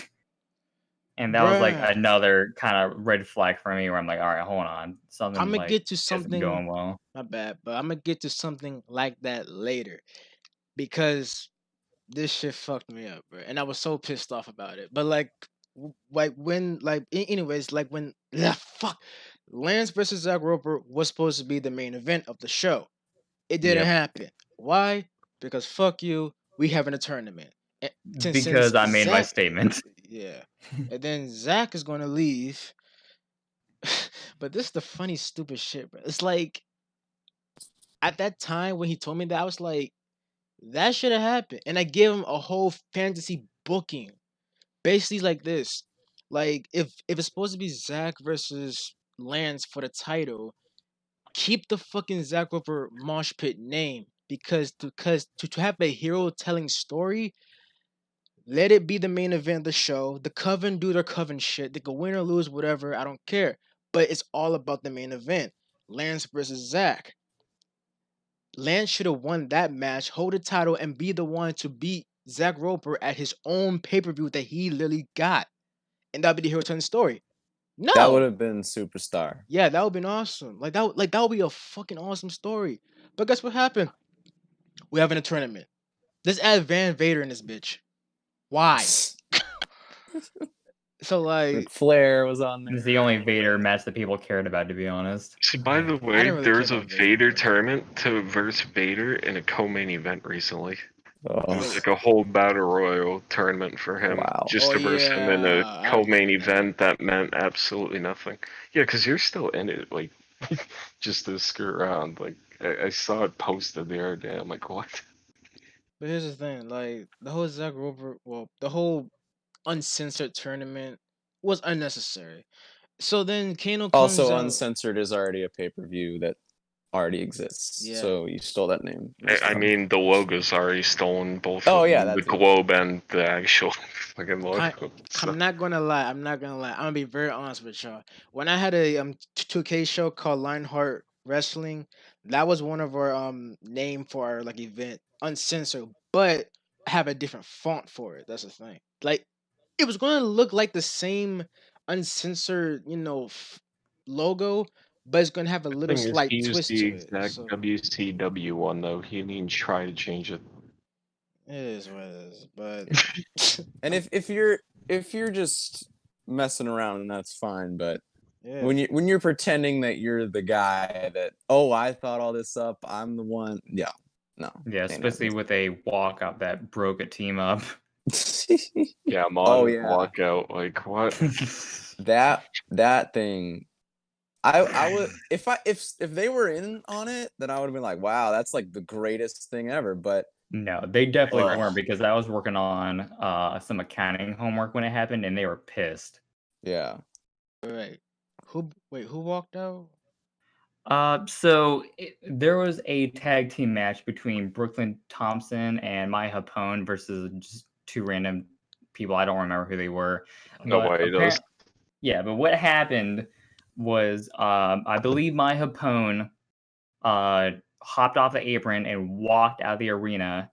D: And that was like
A: Bruh.
D: another kind of red flag for me where I'm like, all right, hold on. Something
A: I'm gonna
D: like
A: get to
D: isn't
A: something.
D: going well.
A: My bad, but I'm gonna get to something like that later because this shit fucked me up, bro, and I was so pissed off about it. But like, like when, like, anyways, like when, fuck, Lance versus Zach Roper was supposed to be the main event of the show. It didn't
D: Yep.
A: happen. Why? Because fuck you. We having a tournament. And since
D: Because I made my
A: Zach,
D: statement.
A: yeah, and then Zach is gonna leave. But this is the funny, stupid shit, bro. It's like at that time when he told me that, I was like, that should have happened. And I gave him a whole fantasy booking. Basically like this. Like if it's supposed to be Zach versus Lance for the title, keep the fucking Zach Roper Mosh Pit name. Because to have a hero telling story, let it be the main event of the show. The Coven do their Coven shit. They can win or lose, whatever. I don't care. But it's all about the main event. Lance versus Zach. Lance should have won that match, hold the title, and be the one to beat Zach Roper at his own pay per view that he literally got, and that'd be the hero telling story.
C: That would
A: No,
C: have been superstar.
A: yeah, that would been awesome. Like that would be a fucking awesome story. But guess what happened? We having a tournament. Let's add Van Vader in this bitch. Why? So
C: Ric
A: like,
C: Flair was on
D: It's
C: there.
D: the only Vader match that people cared about, to be honest.
B: So, by the
A: I
B: way,
A: didn't really
B: there
A: care
B: was a
A: about Vader.
B: Vader
A: But
B: tournament to verse Vader in a co-main event recently. It
C: Oh,
B: was
A: wait,
B: like a whole battle royal tournament for him,
C: wow.
B: just
A: oh
B: to verse him in a
A: yeah, I
B: co-main
A: remember that.
B: event that meant absolutely nothing. Yeah, because you're still in it, like, just to screw around. Like, I saw it posted the other day. I'm like, what?
A: But here's the thing, like the whole Zach Roper, well, the whole uncensored tournament was unnecessary. So then Kano comes
C: Also,
A: out.
C: Uncensored is already a pay per view that already exists.
A: Yeah,
C: So you stole that name.
B: I,
C: Nice
B: I
C: job.
B: mean, the logo's already stolen, both
C: Oh
B: of
C: yeah,
B: them, the
C: that too.
B: globe and the actual fucking
A: I,
B: logo. So,
A: I'm not gonna lie. I'm not gonna lie. I'm gonna be very honest with y'all. When I had a 2K show called Lionheart Wrestling, that was one of our name for our like event, uncensored, but have a different font for it. That's the thing. Like it was gonna look like the same uncensored, logo, but it's gonna have a little
B: thing is,
A: slight
B: he used
A: twist
B: the
A: to it.
B: exact
A: So
B: WCW one, though. He didn't even try to change it.
A: it is what it is. But
C: And if you're just messing around, and that's fine. But
A: yeah.
C: when you're pretending that you're the guy that, oh, I thought all this up, I'm the one. Yeah, no,
D: Yeah,
C: ain't
D: especially with a walkout that broke a team up.
C: happening.
B: Yeah,
C: Oh
B: modern
C: yeah,
B: walkout. Like, what?
C: that thing. I would if they were in on it, then I would have been like, wow, that's like the greatest thing ever. But
D: No, they definitely
C: ugh,
D: weren't because I was working on some accounting homework when it happened, and they were pissed.
C: yeah,
A: Right. Who walked out?
D: There was a tag team match between Brooklyn Thompson and Mai Hapone versus just two random people. I don't remember who they were, but
B: Nobody does.
D: apparently, yeah. But what happened was, I believe Mai Hapone hopped off the apron and walked out of the arena,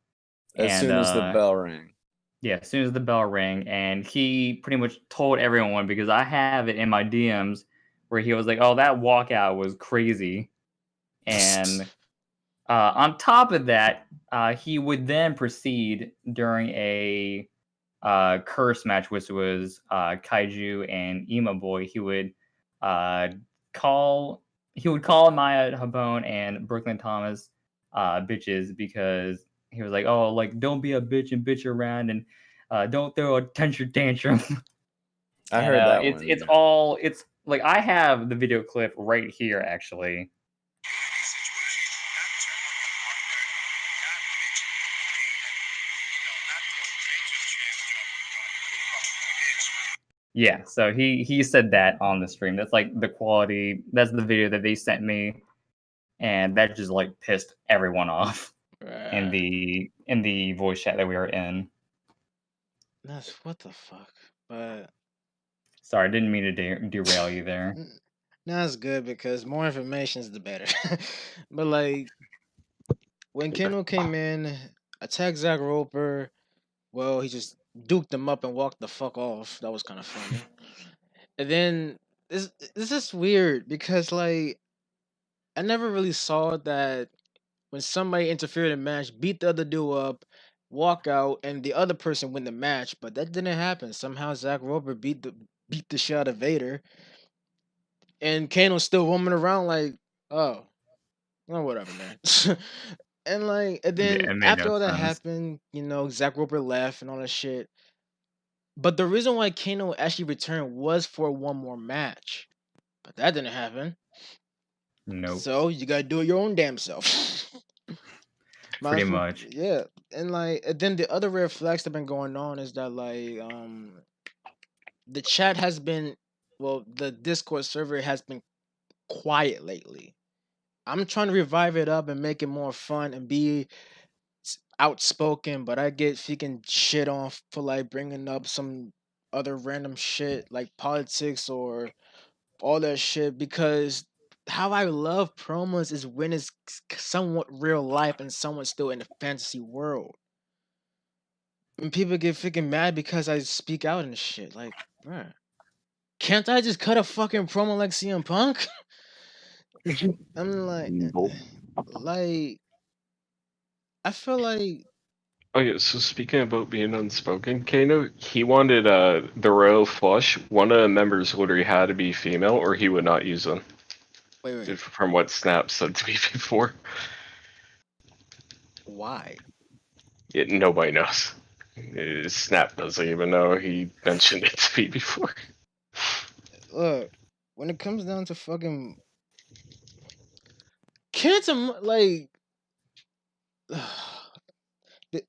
C: as
D: and
C: soon as the bell rang.
D: yeah, as soon as the bell rang, and he pretty much told everyone because I have it in my DMs where he was like, "Oh, that walkout was crazy," and on top of that, he would then proceed during a curse match, which was Kaiju and Emo Boy. Uh, call he would call Maya Habone and Brooklyn Thomas bitches because he was like, "Oh, like don't be a bitch and bitch around and don't throw a tantrum."
C: I
D: And
C: heard that
D: it's
C: one.
D: all it's like I have the video clip right here actually. Yeah, so he said that on the stream. That's like the quality. That's the video that they sent me, and that just like pissed everyone off in
A: Right.
D: the voice chat that we were in.
A: That's what the fuck. But
D: Sorry, I didn't mean to derail you there.
A: that's good because more information is the better. But like, when Kano came in, attacked Zack Roper. Well, he just duked him up and walked the fuck off. That was kind of funny. And then this is weird because like I never really saw that when somebody interfered in a match, beat the other dude up, walk out, and the other person win the match. But that didn't happen. Somehow Zack Roper beat the shit out of Vader, and Kano's still roaming around like, oh, well, whatever, man. And like, and
D: Yeah,
A: then
D: it made
A: after
D: no
A: all that
D: sense.
A: happened, Zack Roper left and all that shit. But the reason why Kano actually returned was for one more match. But that didn't happen.
D: Nope.
A: So you gotta do it your own damn self. Might
D: Pretty
A: as well,
D: much.
A: yeah. And like, and then the other red flags that been going on is that like, the chat has been, well, the Discord server has been quiet lately. I'm trying to revive it up and make it more fun and be outspoken, but I get freaking shit on for like bringing up some other random shit like politics or all that shit because how I love promos is when it's somewhat real life and somewhat still in the fantasy world. And people get freaking mad because I speak out and shit. Like, bruh, can't I just cut a fucking promo like CM Punk? I'm
B: Nope.
A: like, I feel like,
B: Oh yeah, so speaking about being unspoken, Kano, he wanted the royal flush. One of the members literally had to be female, or he would not use them.
A: wait,
B: From what Snap said to me before,
A: why?
B: nobody knows. Snap doesn't even know. He mentioned it to me before.
A: Look, when it comes down to fucking, can't like,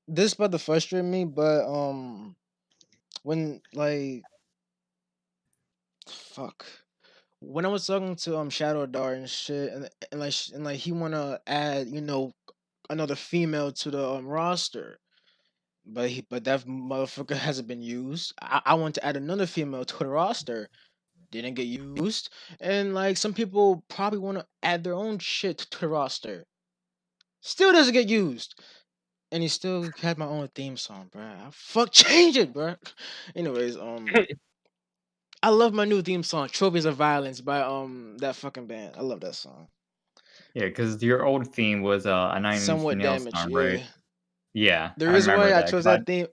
A: this about to frustrate me, but when like, fuck. When I was talking to Shadow Dart and shit, and like he wanna add another female to the roster, but that motherfucker hasn't been used. I want to add another female to the roster, didn't get used, and like some people probably want to add their own shit to the roster, still doesn't get used. And he still had my own theme song, bruh. Fuck, change it, bruh. Anyways, I love my new theme song, "Trophies of Violence" by that fucking band. I love that song.
D: Yeah, because your old theme was a 9 Inch
A: Somewhat
D: Nail
A: damaged,
D: song, right?
A: yeah.
D: Yeah,
A: The
D: I
A: reason
D: remember
A: why I
D: that.
A: chose
D: 'Cause I,
A: that theme,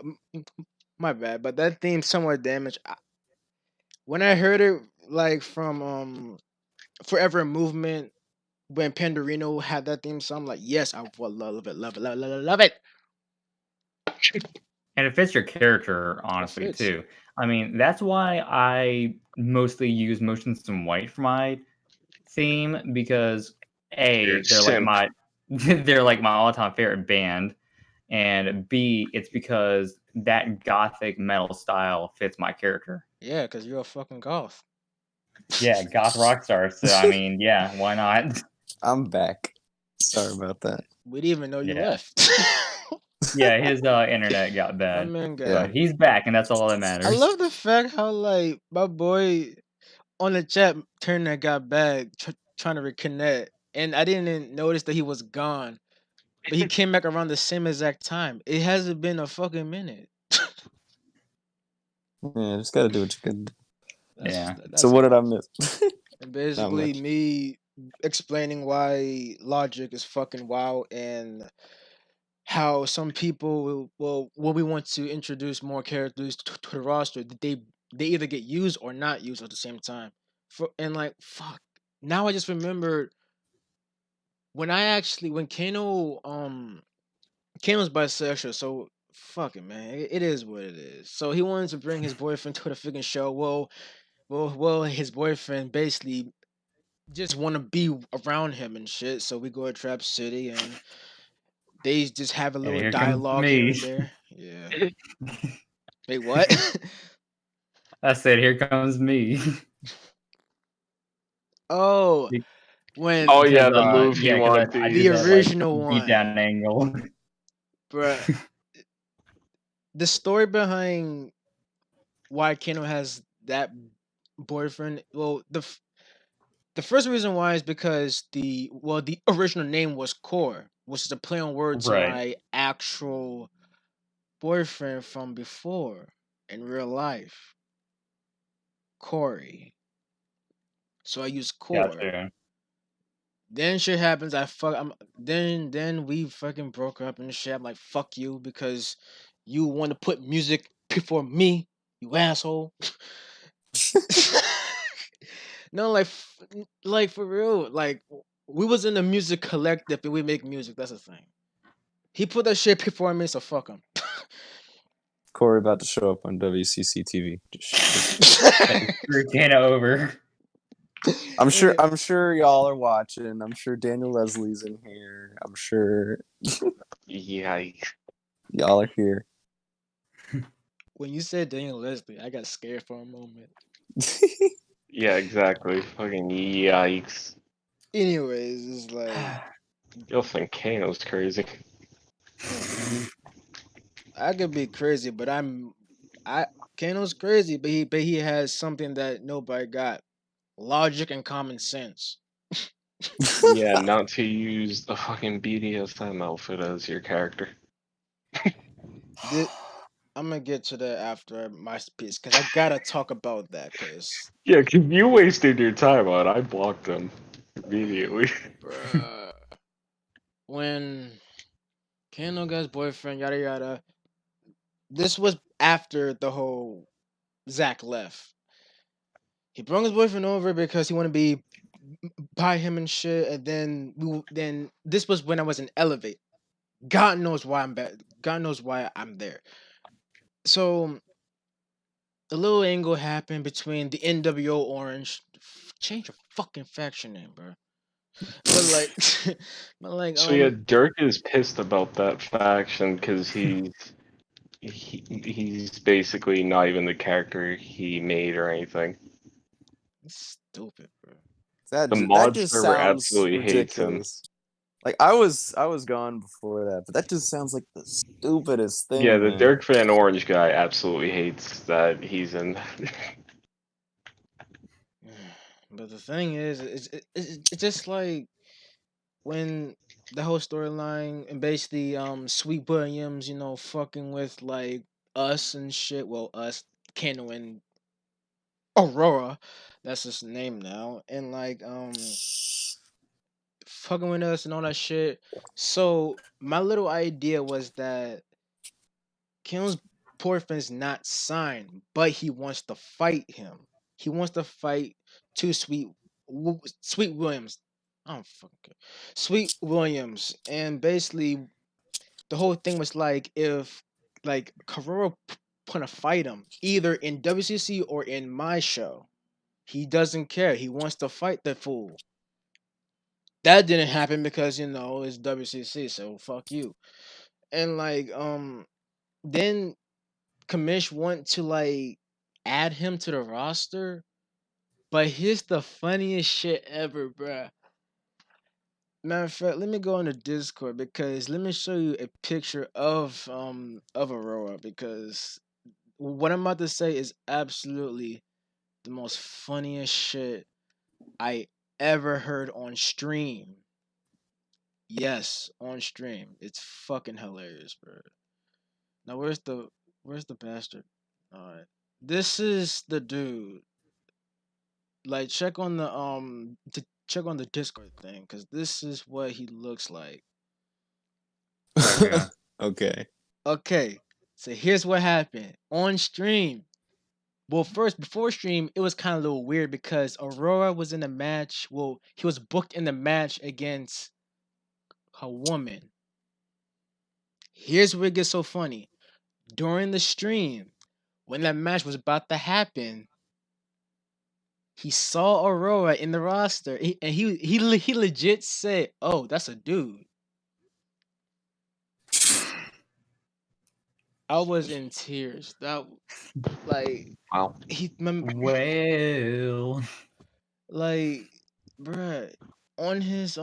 A: my bad, but that theme somewhat damaged. When I heard it, like from Forever Movement, when Pandorino had that theme song, I'm like, yes, I will love it, love it, love it, love it, love it.
D: and it fits your character,
A: It
D: honestly,
A: fits.
D: too. I mean, that's why I mostly use Motions in White for my theme because
B: You're a
D: A, they're like
B: simp.
D: my they're like my all-time favorite band, and B, it's because that gothic metal style fits my character.
A: Yeah, because you're a fucking goth.
D: Yeah, goth rock star. So I mean, yeah, why not?
C: I'm back. Sorry about that.
A: We didn't even know you
D: Yeah.
A: left.
D: Yeah, his internet got
A: My
D: bad.
A: man
C: Yeah.
A: got.
D: But he's back and that's all that
A: I
D: matters.
A: love the fact how like my boy on the chat turned that got back, trying to reconnect, and I didn't notice that he was gone. But he came back around the same exact time. It hasn't been a fucking minute.
C: Yeah, just gotta do what you can do.
D: Yeah.
C: So
A: That's
C: what did I
A: all.
C: miss?
A: And
C: Not
A: basically
C: much.
A: me explaining why Logic is fucking wow and how some people will when we want to introduce more characters to the roster, that they either get used or not used at the same time. And like fuck. Now I just remembered when Kano's bisexual, so fuck it, man. It is what it is. So he wanted to bring his boyfriend to the freaking show. His boyfriend basically just want to be around him and shit. So we go to Trap City and they just have a
D: And
A: little
D: here comes
A: dialogue here
D: me.
A: and there. Yeah. Wait, what?
D: I said, here comes me.
A: Oh,
D: Be-
A: when
B: Oh
D: because
B: yeah, the move he
D: yeah, because
B: wanted to
D: I
A: the
D: did that
B: use.
D: like
A: original
D: beat
A: one,
D: down angle.
A: bruh. The story behind why Kano has that boyfriend. Well, the first reason why is because the original name was Core. which is a play on word to
D: Right.
A: my actual boyfriend from before in real life, Corey. So I use Core.
D: Gotcha.
A: Then shit happens. Then we fucking broke up and shit. I'm like, fuck you because you want to put music before me, you asshole. No, like for real. Like we was in a music collective and we make music. That's the thing. He put that shit before me, so fuck him.
C: Corey about to show up on WCC TV.
D: Screw Tana over.
C: I'm sure y'all are watching. I'm sure Daniel Leslie's in here. I'm sure
B: Yikes.
C: y'all are here.
A: When you said Daniel Leslie, I got scared for a moment.
B: Yeah, exactly. Fucking yikes.
A: Anyways, it's like
B: You'll think Kano's crazy.
A: I could be crazy, but I Kano's crazy, but he has something that nobody got. Logic and common sense.
B: Yeah, not to use a fucking BDSM outfit as your character.
A: Thi- I'm gonna get to that after my piece because I gotta talk about that because
B: Yeah, 'cause you wasted your time on. I blocked them immediately.
A: bruh, when Kano got his boyfriend, yada yada. This was after the whole Zach left. He brought his boyfriend over because he wanted to be by him and shit, and then this was when I was in Elevate. God knows why I'm bad. God knows why I'm there. So a little angle happened between the NWO Orange. Change your fucking faction name, bro. But like, but like,
B: So yeah, Dirk is pissed about that faction because he's basically not even the character he made or anything.
A: stupid, bro.
B: The
C: That
B: mod
C: just
B: server
C: sounds
B: absolutely hates him.
C: ridiculous. Like I was gone before that, but that just sounds like the stupidest
B: Yeah,
C: thing,
B: the
C: man.
B: Dirk Van Orange guy absolutely hates that he's in.
A: But the thing is, it's just like when the whole storyline and basically Sweet Williams, fucking with like us and shit. Well, us, Kano and Aurora, that's his name now, and like fucking with us and all that shit. So my little idea was that Kano's boyfriend's not signed, but he wants to fight him. He wants to fight two Sweet Williams. I don't fucking care. Sweet Williams, and basically the whole thing was like if like Carrera want to fight him either in WCC or in my show. He doesn't care. He wants to fight the fool. That didn't happen because it's WCC, so fuck you. And like then Kamish want to like add him to the roster, but here's the funniest shit ever, bruh. Matter of fact, let me go on the Discord because let me show you a picture of Aurora because what I'm about to say is absolutely the most funniest shit I ever heard on stream. Yes, on stream. It's fucking hilarious, bro. Now where's the bastard? Alright. This is the dude. Like check on the Discord thing, because this is what he looks like.
D: Okay.
C: Okay.
A: Okay. So here's what happened. On stream. Well, first, before stream, it was kind of a little weird because Aurora was in a match. Well, he was booked in the match against a woman. Here's where it gets so funny. During the stream, when that match was about to happen, he saw Aurora in the roster, he legit said, "Oh, that's a dude." I was in tears. That like
B: Wow.
A: he
D: Well.
A: like, bruh, on his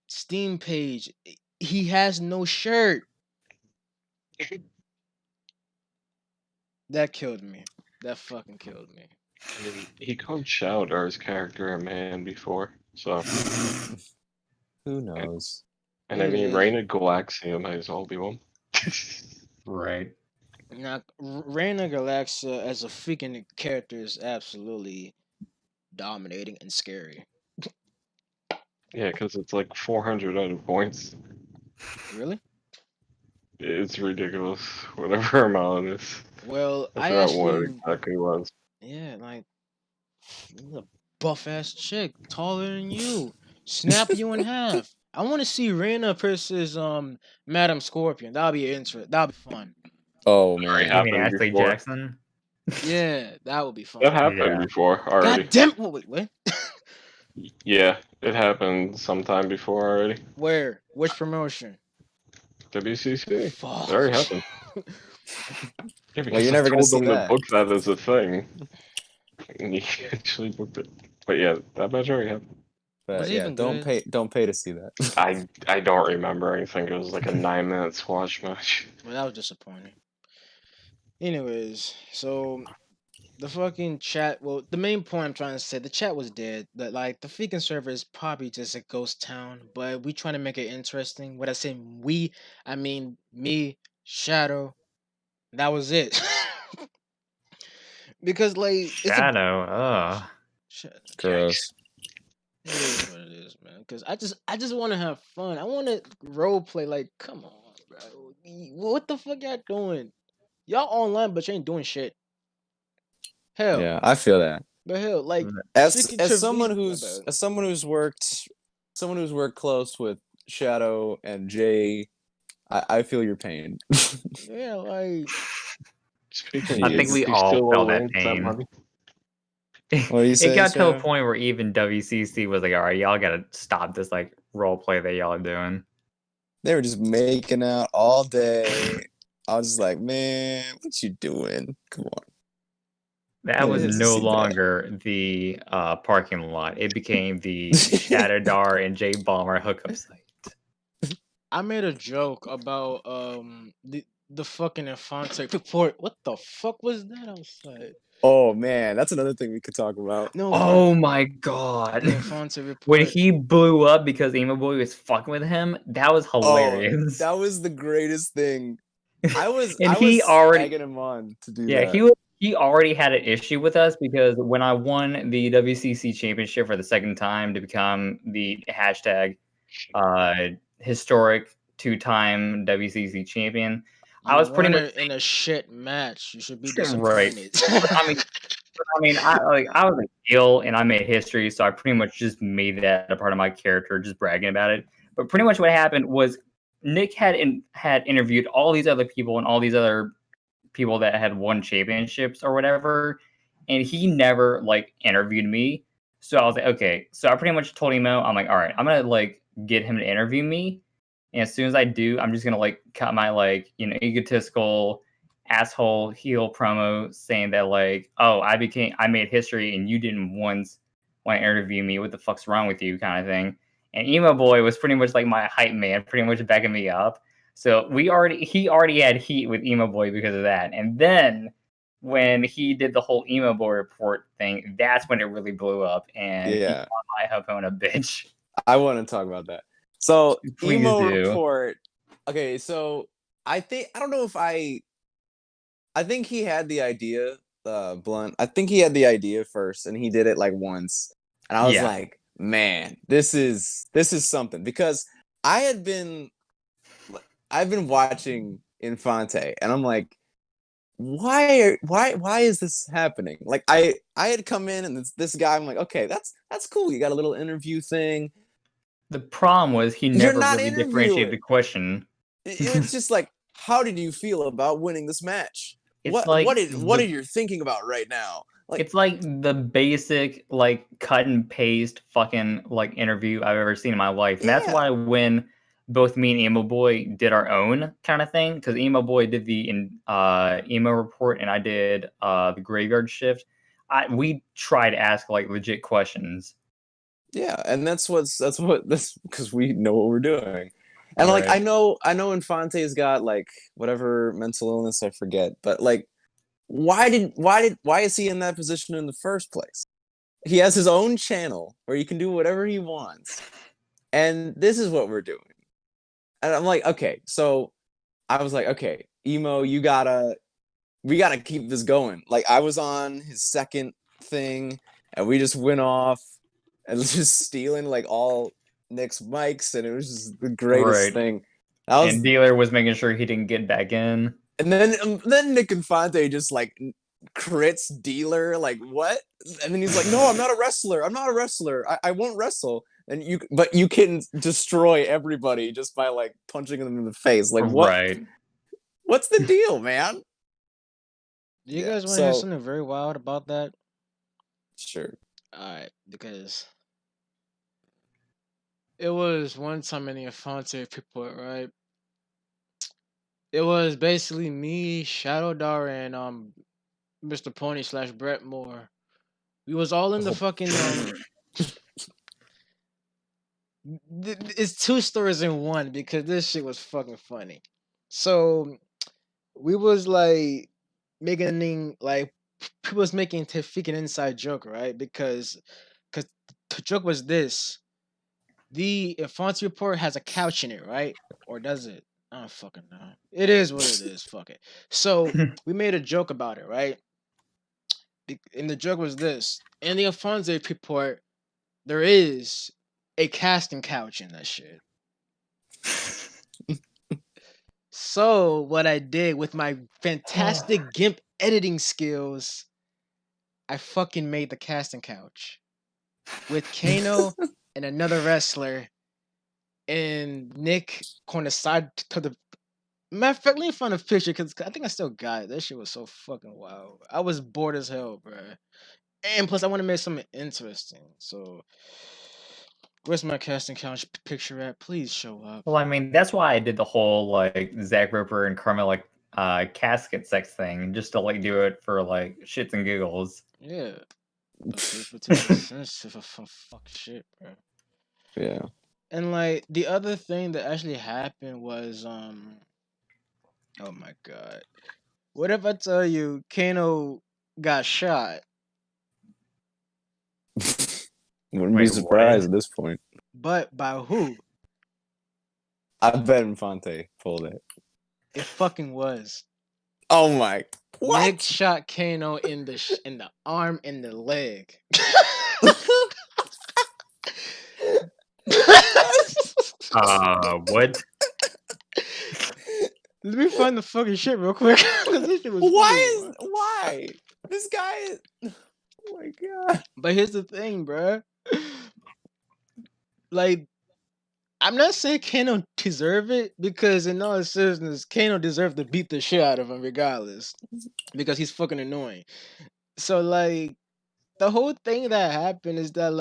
A: Steam page, he has no shirt. That killed me. That fucking killed me.
B: I mean, he called Shoudar's character a man before, so
C: Who knows?
B: And I mean,
A: Anyways,
B: Reign of Galaxia might as well be one.
D: Right.
A: now Reina Galaxia as a freaking character is absolutely dominating and scary.
B: Yeah, because it's like 400 out of points.
A: Really?
B: It's ridiculous, whatever amount it is.
A: Well,
B: I
A: I
B: forgot what it
A: actually,
B: exactly was.
A: yeah, like a buff ass chick, taller than you, snap you in half. I want to see Reina versus Madam Scorpion. That'll be interesting. That'll be fun.
C: Oh
B: It already
C: man.
D: You mean
B: happened
D: Ashley
B: before.
D: Jackson?
A: Yeah, that would be
B: That
A: fun.
B: happened
D: Yeah.
B: before
A: God
B: already.
A: damn! Oh, wait, what?
B: Yeah, it happened sometime before already.
A: Where? Which promotion?
B: WCC. It
A: Fuck.
B: already happened. Yeah,
C: Well,
B: because
C: you're
B: I
C: never gonna
B: told
C: see
B: them to
C: that.
B: book that as a thing, and he actually booked it. But yeah, that match already happened.
A: Was
C: But
A: it
C: yeah,
A: even good?
C: don't pay to see that.
B: I don't remember anything. It was like a 9-minute squash match.
A: Well, that was disappointing. Anyways, so the fucking chat. Well, the main point I'm trying to say, the chat was dead. That like the freaking server is probably just a ghost town. But we trying to make it interesting. When I say we, I mean me, Shadow. That was it. Because like it's a
D: Shadow.
A: sh-
C: Gross.
A: it is what it is, man. Because I just want to have fun. I want to role play. Like, come on, bro. What the fuck y'all doing? Y'all online, but you ain't doing shit. Hell,
C: Yeah, I feel that.
A: but hell, like
C: As
A: freaking
C: as
A: Travis.
C: someone who's as someone who's worked close with Shadow and Jay, I feel your pain.
A: Yeah, like
B: Speaking
D: I
B: of,
D: think
C: Jeez.
D: we
B: he
D: all
B: still
D: felt that
B: owns that
D: pain.
B: money.
C: What do you
D: It
C: say,
D: got to a
C: Shadow?
D: point where even WCC was like, all right, y'all gotta stop this like role play that y'all are doing.
C: They were just making out all day. I was just like, man, what you doing? Come on.
D: That was
C: Nobody has to
D: no
C: see that.
D: longer the parking lot. It became the Shadow Dar and J Bomber hookup site.
A: I made a joke about the fucking Infante report. What the fuck was that? I was like,
C: Oh man, that's another thing we could talk about.
A: no fun.
D: Oh my
A: The
D: god.
A: Infante
D: When
A: report.
D: he blew up because Emo Boy was fucking with him, that was
C: Oh,
D: hilarious.
C: that was the greatest thing.
D: And
C: I
D: he
C: was
D: already
C: egging him on to do
D: Yeah,
C: that.
D: he already had an issue with us because when I won the WCC championship for the second time to become the hashtag historic two-time WCC champion, I
A: You
D: was pretty
A: won
D: much
A: it in a shit match. You should be
D: right.
A: disappointed.
D: But, I was a heel and I made history, so I pretty much just made that a part of my character, just bragging about it. But pretty much what happened was Nick had interviewed all these other people and all these other people that had won championships or whatever, and he never like interviewed me. So I was like, okay. So I pretty much told him, I'm like, all right, I'm gonna like get him to interview me, and as soon as I do, I'm just gonna like cut my like egotistical asshole heel promo saying that like, oh, I made history and you didn't once want to interview me. What the fuck's wrong with you, kind of thing. And Emo Boy was pretty much like my hype man, pretty much backing me up. So he already had heat with Emo Boy because of that. And then when he did the whole Emo Boy report thing, that's when it really blew up and he
C: Yeah,
D: called my opponent a bitch.
C: I want to talk about that. So,
D: Please
C: emo
D: do.
C: report. Okay, so I don't know if I think he had the idea, Blunt. I think he had the idea first, and he did it like once, and I was
D: Yeah.
C: like, man, this is something because I had been I've been watching Infante, and I'm like, why is this happening? Like I had come in and this guy, I'm like, okay, that's cool. You got a little interview thing.
D: The problem was he
C: You're
D: never
C: not
D: really differentiated the
C: interviewing.
D: question.
C: It's just like, how did you feel about winning this match?
D: It's
C: What
D: like
C: what is what are
D: the
C: you thinking about right now? Like,
D: it's like the basic like cut and paste fucking like interview I've ever seen in my life. And that's
C: yeah,
D: why when both me and Emo Boy did our own kind of thing, because Emo Boy did the emo report and I did the graveyard shift. We try to ask like legit questions.
C: yeah, and that's because we know what we're doing. And like
D: Right.
C: I know Infante's got like whatever mental illness I forget, but like why is he in that position in the first place? He has his own channel where he can do whatever he wants. And this is what we're doing. And I'm like, okay, so I was like, okay, emo, we gotta keep this going. Like I was on his second thing, and we just went off and just stealing like all Nick's mics, and it was just the greatest
D: Right.
C: thing. That
D: And
C: was,
D: Dealer was making sure he didn't get back in.
C: and then Nick Infante just like crits Dealer, like what? And then he's like, no, I'm not a wrestler. I'm not a wrestler. I won't wrestle. And but you can destroy everybody just by like punching them in the face. Like what?
D: Right.
C: What's the deal, man?
A: Do you
C: Yeah.
A: guys want to hear
C: So
A: something very wild about that?
C: sure.
A: Alright, because it was one time in the Infante report, right? It was basically me, Shadow Dara, and Mr. Pony slash Brett Moore. We was all in the fucking it's two stories in one because this shit was fucking funny. So we was like making like people was making Tafik an inside joke, right? Because the joke was this: the Infante report has a couch in it, right? Or does it? I don't fucking know. It is what it is. Fuck it. So we made a joke about it, right? And the joke was this: in the Infante report, there is a casting couch in that shit. So what I did with my fantastic GIMP editing skills, I fucking made the casting couch with Kano and another wrestler, and Nick coincided to the. Matter of fact, let me find a picture because I think I still got it. That shit was so fucking wild. I was bored as hell, bro. And plus, I want to make something interesting. So, where's my casting couch picture at? Please show up.
D: Well, I mean, that's why I did the whole like Zach Ripper and Carmel like casket sex thing, just to like do it for like shits and giggles.
A: Yeah. Okay, for to be sensitive for fuck shit, bro.
C: Yeah.
A: And like the other thing that actually happened was oh my god. What if I tell you Kano got shot,
C: Wouldn't be
D: Wait,
C: surprised
D: what?
C: at this point.
A: but by who?
C: I bet Infante pulled it.
A: It fucking was.
C: Oh my!
A: Nick
C: What?
A: shot Kano in the in the arm and the leg.
D: What?
A: Let me find the fucking shit real quick. 'Cause this shit was
C: Why
A: fucking
C: is why this guy? Oh my god!
A: But here's the thing, bruh. Like, I'm not saying Kano deserve it because, in all seriousness, Kano deserved to beat the shit out of him regardless because he's fucking annoying. So, like, the whole thing that happened is that,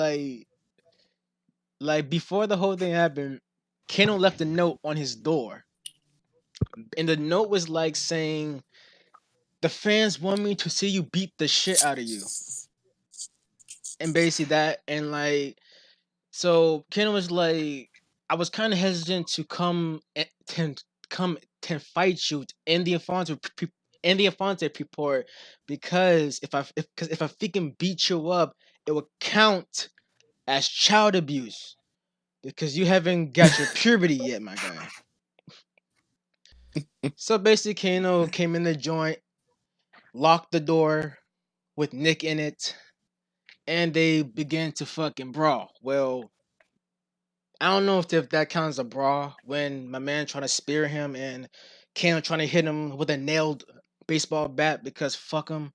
A: like before the whole thing happened, Kano left a note on his door, and the note was like saying, "The fans want me to see you beat the shit out of you," and basically that, and like. So Ken was like, I was kind of hesitant to come to fight you in the Infante report because if I freaking beat you up, it would count as child abuse because you haven't got your puberty yet, my guy. So basically, Kano came in the joint, locked the door with Nick in it, and they began to fucking brawl. Well, I don't know if that counts as a brawl when my man trying to spear him and Kano trying to hit him with a nailed baseball bat because fuck him.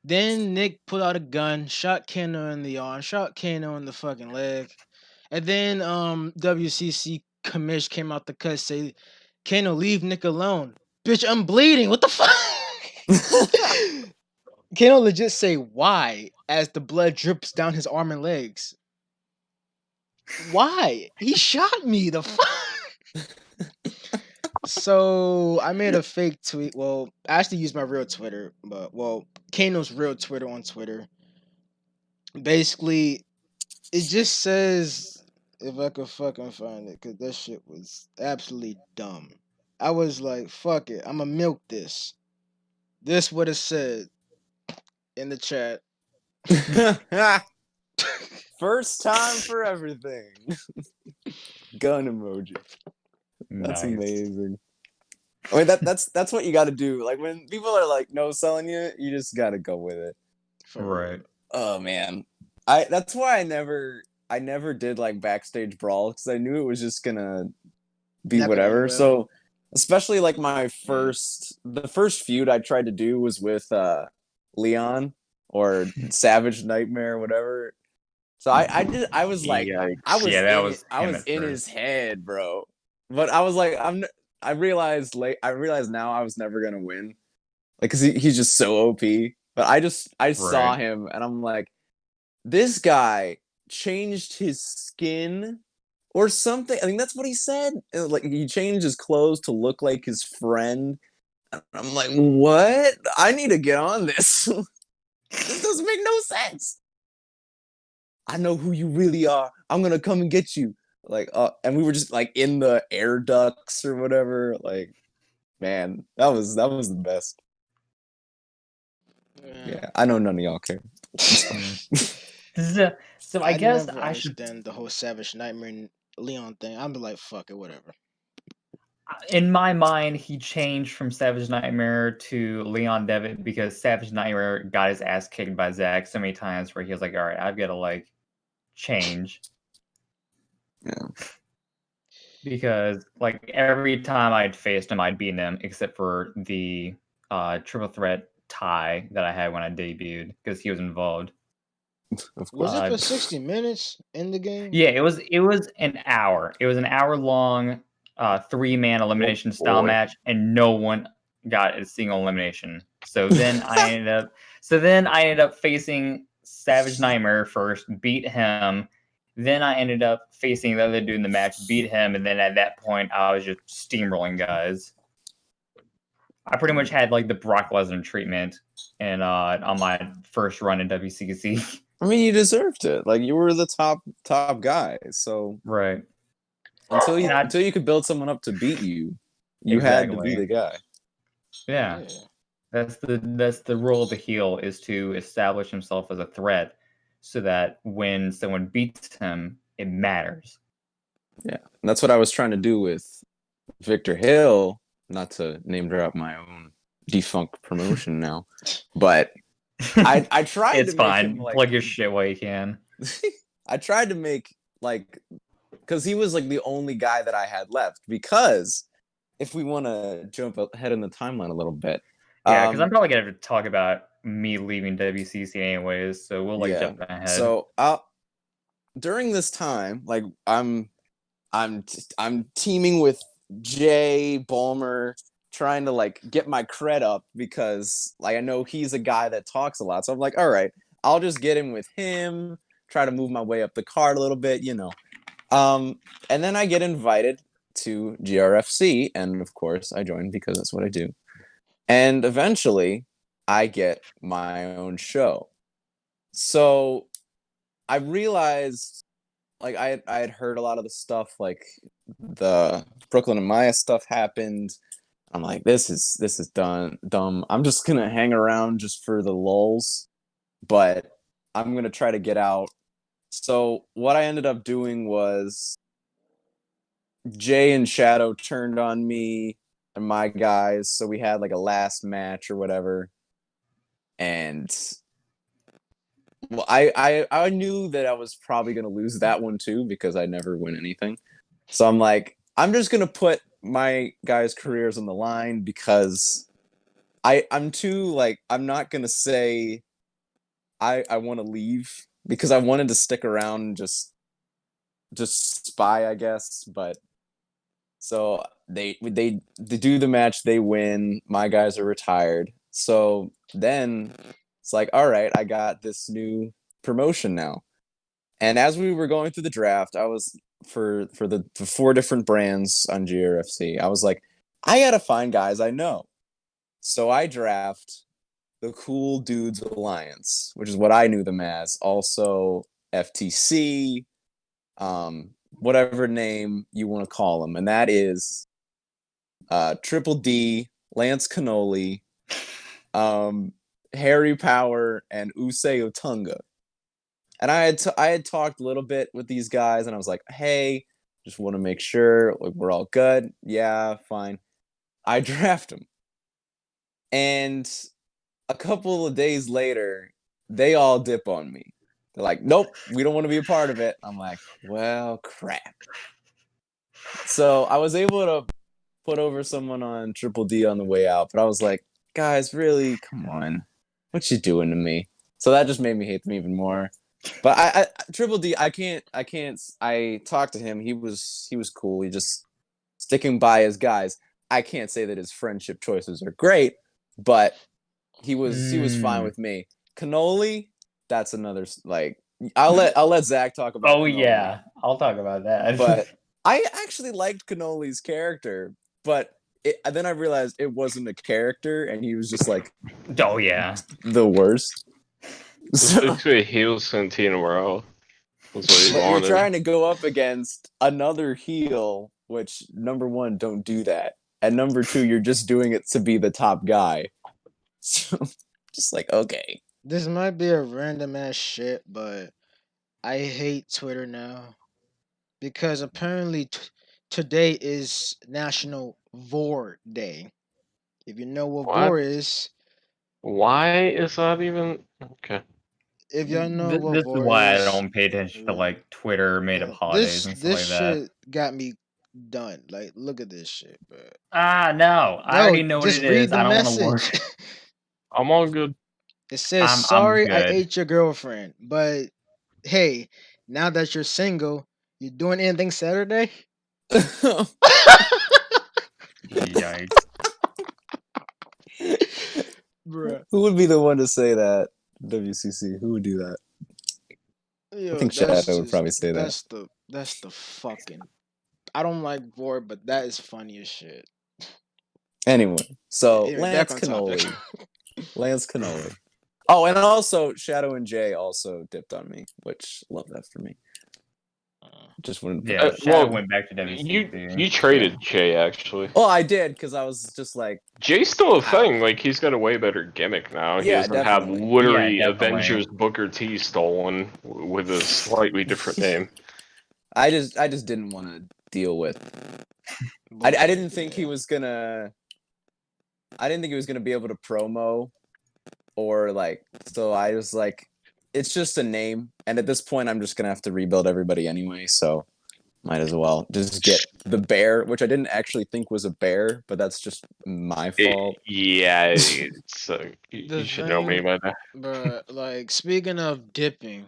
A: Then Nick pulled out a gun, shot Kano in the arm, shot Kano in the fucking leg, and then WCC commish came out the cut say, Kano, leave Nick alone. Bitch, I'm bleeding. What the fuck? Kano legit say why as the blood drips down his arm and legs. Why? He shot me. The fuck? So I made a fake tweet. Well, I actually used my real Twitter, but Kano's real Twitter on Twitter. Basically, it just says if I could fucking find it, cause that shit was absolutely dumb. I was like, fuck it, I'ma milk this. This would have said in the chat.
C: First time for everything. Gun emoji. That's
D: Nice.
C: amazing. I mean, that's what you got to do. Like when people are like no selling you, you just got to go with it.
A: For
D: Right.
A: real.
C: Oh man, that's why I never did like backstage brawl because I knew it was just gonna be
A: Not gonna end
C: whatever.
A: well.
C: So especially like my
A: Yeah.
C: the first feud I tried to do was with Leon or Savage Nightmare or whatever. So I was like
B: Yikes.
D: Yeah, that was
C: I
D: him
C: was
D: at
C: in his
D: first.
C: head, bro. But I was like I realized now I was never gonna win, like because he's just so OP. But I saw
D: Right.
C: him and I'm like, this guy changed his skin or something. I think that's what he said. Like he changed his clothes to look like his friend. And I'm like, what? I need to get on this. This doesn't make no sense. I know who you really are. I'm gonna come and get you. Like, and we were just like in the air ducts or whatever. Like, man, that was the best.
A: Yeah.
C: Yeah, I know none of y'all care.
D: So I
A: I
D: guess
A: never
D: I should,
A: understand the whole Savage Nightmare and Leon thing. I'm like, fuck it, whatever.
D: in my mind, he changed from Savage Nightmare to Leon Devitt because Savage Nightmare got his ass kicked by Zack so many times where he was like, all right, I've got to like change.
C: Yeah.
D: Because like every time I'd faced him, I'd beaten him except for the triple threat tie that I had when I debuted because he was involved.
C: Of
A: Was
C: course.
A: it for
D: Uh,
A: 60 minutes in the game?
D: Yeah, it was an hour. It was an hour long 3-man elimination style
B: boy.
D: match, and no one got a single elimination. So then I ended up facing Savage Nightmare first, beat him. Then I ended up facing the other dude in the match, beat him, and then at that point I was just steamrolling guys. I pretty much had like the Brock Lesnar treatment and on my first run in WCC.
C: I mean, you deserved it. Like you were the top guy. So
D: Right.
C: until
D: And I
C: you could build someone up to beat you, you had to be
D: exactly.
C: the guy.
D: Yeah.
A: Yeah.
D: That's the role of the heel is to establish himself as a threat so that when someone beats him, it matters.
C: Yeah, and that's what I was trying to do with Victor Hill. Not to name drop my own defunct promotion now, but I tried to
D: It's
C: make him
D: fine.
C: like
D: Plug your shit while you can.
C: I tried to make like because he was like the only guy that I had left. Because if we want to jump ahead in the timeline a little bit,
D: Yeah, because I'm
C: um,
D: probably gonna have to talk about me leaving WCC anyways, so we'll like
C: yeah.
D: jump ahead.
C: So during this time, like I'm teaming with Jay Ballmer, trying to like get my cred up because like I know he's a guy that talks a lot. So I'm like, all right, I'll just get in with him, try to move my way up the card a little bit, you know. And then I get invited to GRFC, and of course I join because that's what I do. And eventually I get my own show. So I realized like I had heard a lot of the stuff, like the Brooklyn and Maya stuff happened. I'm like, this is dumb. I'm just gonna hang around just for the lulz, but I'm gonna try to get out. So what I ended up doing was Jay and Shadow turned on me and my guys, so we had like a last match or whatever. And well, I knew that I was probably gonna lose that one too because I never win anything. So I'm like, I'm just gonna put my guys' careers on the line because I'm too like I'm not gonna say I want to leave because I wanted to stick around and just spy, I guess. But so they do the match, they win. My guys are retired. So then it's like, all right, I got this new promotion now. And as we were going through the draft, I was for the 4 different brands on GRFC. I was like, I gotta find guys I know. So I draft the Cool Dudes Alliance, which is what I knew them as. Also FTC, whatever name you want to call them, and that is Triple D, Lance Cannoli, Harry Power, and Usei Otunga. And I had talked a little bit with these guys, and I was like, hey, Just want to make sure like we're all good. Yeah, fine. I draft him. And a couple of days later, they all dip on me. They're like, nope, we don't want to be a part of it. I'm like, well, crap. So I was able to put over someone on Triple D on the way out, but I was like, guys, really, come on, what you doing to me? So that just made me hate them even more. But I Triple D, I can't. I talked to him. He was cool. He just sticking by his guys. I can't say that his friendship choices are great, but he was fine with me. Cannoli, that's another like. I'll let Zach talk about.
D: Oh
C: Cannoli.
D: yeah, I'll talk about that.
C: But I actually liked Cannoli's character, but then I realized it wasn't a character, and he was just like
D: oh yeah.
C: the worst. So,
B: Basically, he was Santino Morale. That's what he
C: but you're
B: wanted.
C: trying to go up against another heel, which number one, don't do that, and number two, you're just doing it to be the top guy. So, just like okay,
A: This might be a random ass shit, but I hate Twitter now because apparently today is National Vor Day. If you know what
B: What?
A: Vor is,
B: Why is that even okay?
A: if y'all know what
D: This is
A: Vor
D: why I
A: is,
D: don't pay attention to like Twitter made up holidays and stuff
A: this
D: like that.
A: shit got me done. Like, look at this shit, bro.
D: Ah, no, I
A: No,
D: already know what
A: just
D: it
A: read
D: is.
A: the
D: I don't want to
A: message.
D: work.
B: I'm all good.
A: It says,
D: I'm
A: "Sorry, I
D: good.
A: ate your girlfriend, but hey, now that you're single, you doing anything Saturday?"
D: Yikes.
A: Bruh.
C: who would be the one to say that? WCC, who would do that? I
A: Yo,
C: think Shadow would probably say that.
A: that's the fucking. I don't like Vor, but that is funny as shit.
C: Anyway, so
A: Anyway, back
C: Lance
A: on topic.
C: Cannoli. Lance Cannoli. Oh, and also Shadow and Jay also dipped on me, which love that for me. Just wouldn't put
D: Yeah,
C: that.
D: Shadow
B: Well,
D: went back to
B: you
D: WCC.
B: traded Jay actually.
C: Oh, I did because I was just like,
B: Jay's still a
C: I-
B: thing. Like he's got a way better gimmick now. He
C: yeah,
B: doesn't have
C: definitely.
D: Yeah,
B: literally
D: definitely.
B: Avengers Booker T stolen with a slightly different name.
C: I just didn't want to deal with. I didn't think he was gonna. I didn't think he was gonna be able to promo, or like. So I was like, it's just a name, and at this point, I'm just gonna have to rebuild everybody anyway. So might as well just get the bear, which I didn't actually think was a bear, but that's just my fault.
B: Yeah, it's
A: The
B: you should know me
A: thing,
B: by now.
A: bruh, like speaking of dipping,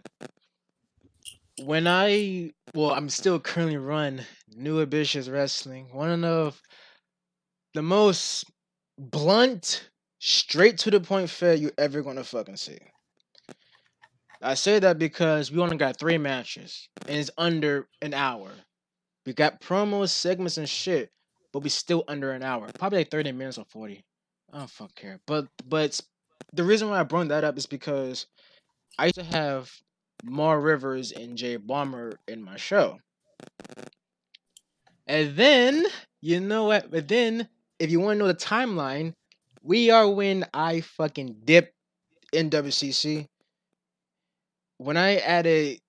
A: I'm still currently run New Ambitious Wrestling. One of the most blunt, straight to the point fair you ever gonna fucking see. I say that because we only got 3 matches and it's under an hour. We got promos, segments, and shit, but we still under an hour. Probably like 30 minutes or 40. I don't fuck care. But the reason why I brought that up is because I used to have Mar Rivers and Jay Bomber in my show. And then, you know what? But then, if you want to know the timeline, we are when I fucking dipped in WCC. When I added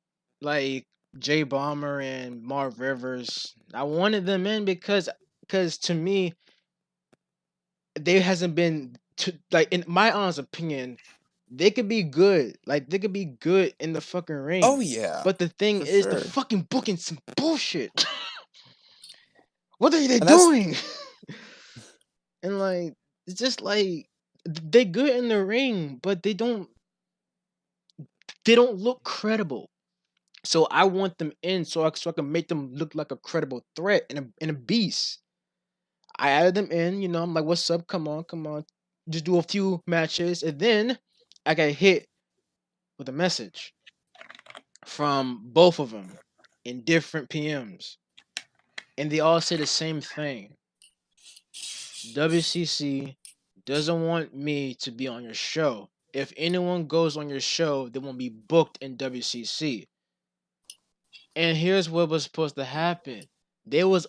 A: like Jay Bomber and Marv Rivers, I wanted them in because to me they hasn't been like in my honest opinion, they could be good. Like they could be good in the fucking ring.
C: Oh yeah,
A: But the thing
C: for
A: is the
C: sure.
A: fucking booking some bullshit. What are they
C: And that's
A: doing? And like it's just like they good in the ring, but they don't look credible. So I want them in so I can make them look like a credible threat and a beast. I added them in, I'm like, what's up? Come on, come on. Just do a few matches. And then I got hit with a message from both of them in different PMs. And they all say the same thing. WCC doesn't want me to be on your show. If anyone goes on your show, they won't be booked in WCC. And here's what was supposed to happen. They was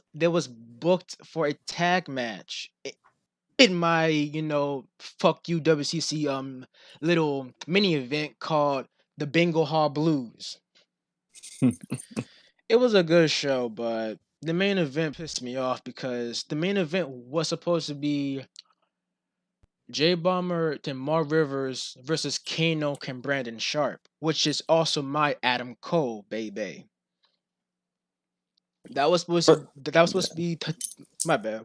A: booked for a tag match in my, fuck you WCC little mini event called the Bingo Hall Blues. It was a good show, but the main event pissed me off because the main event was supposed to be J Bomber to Mark Rivers versus Kano and Brandon Sharp, which is also my Adam Cole, baby. That was supposed to be my bad.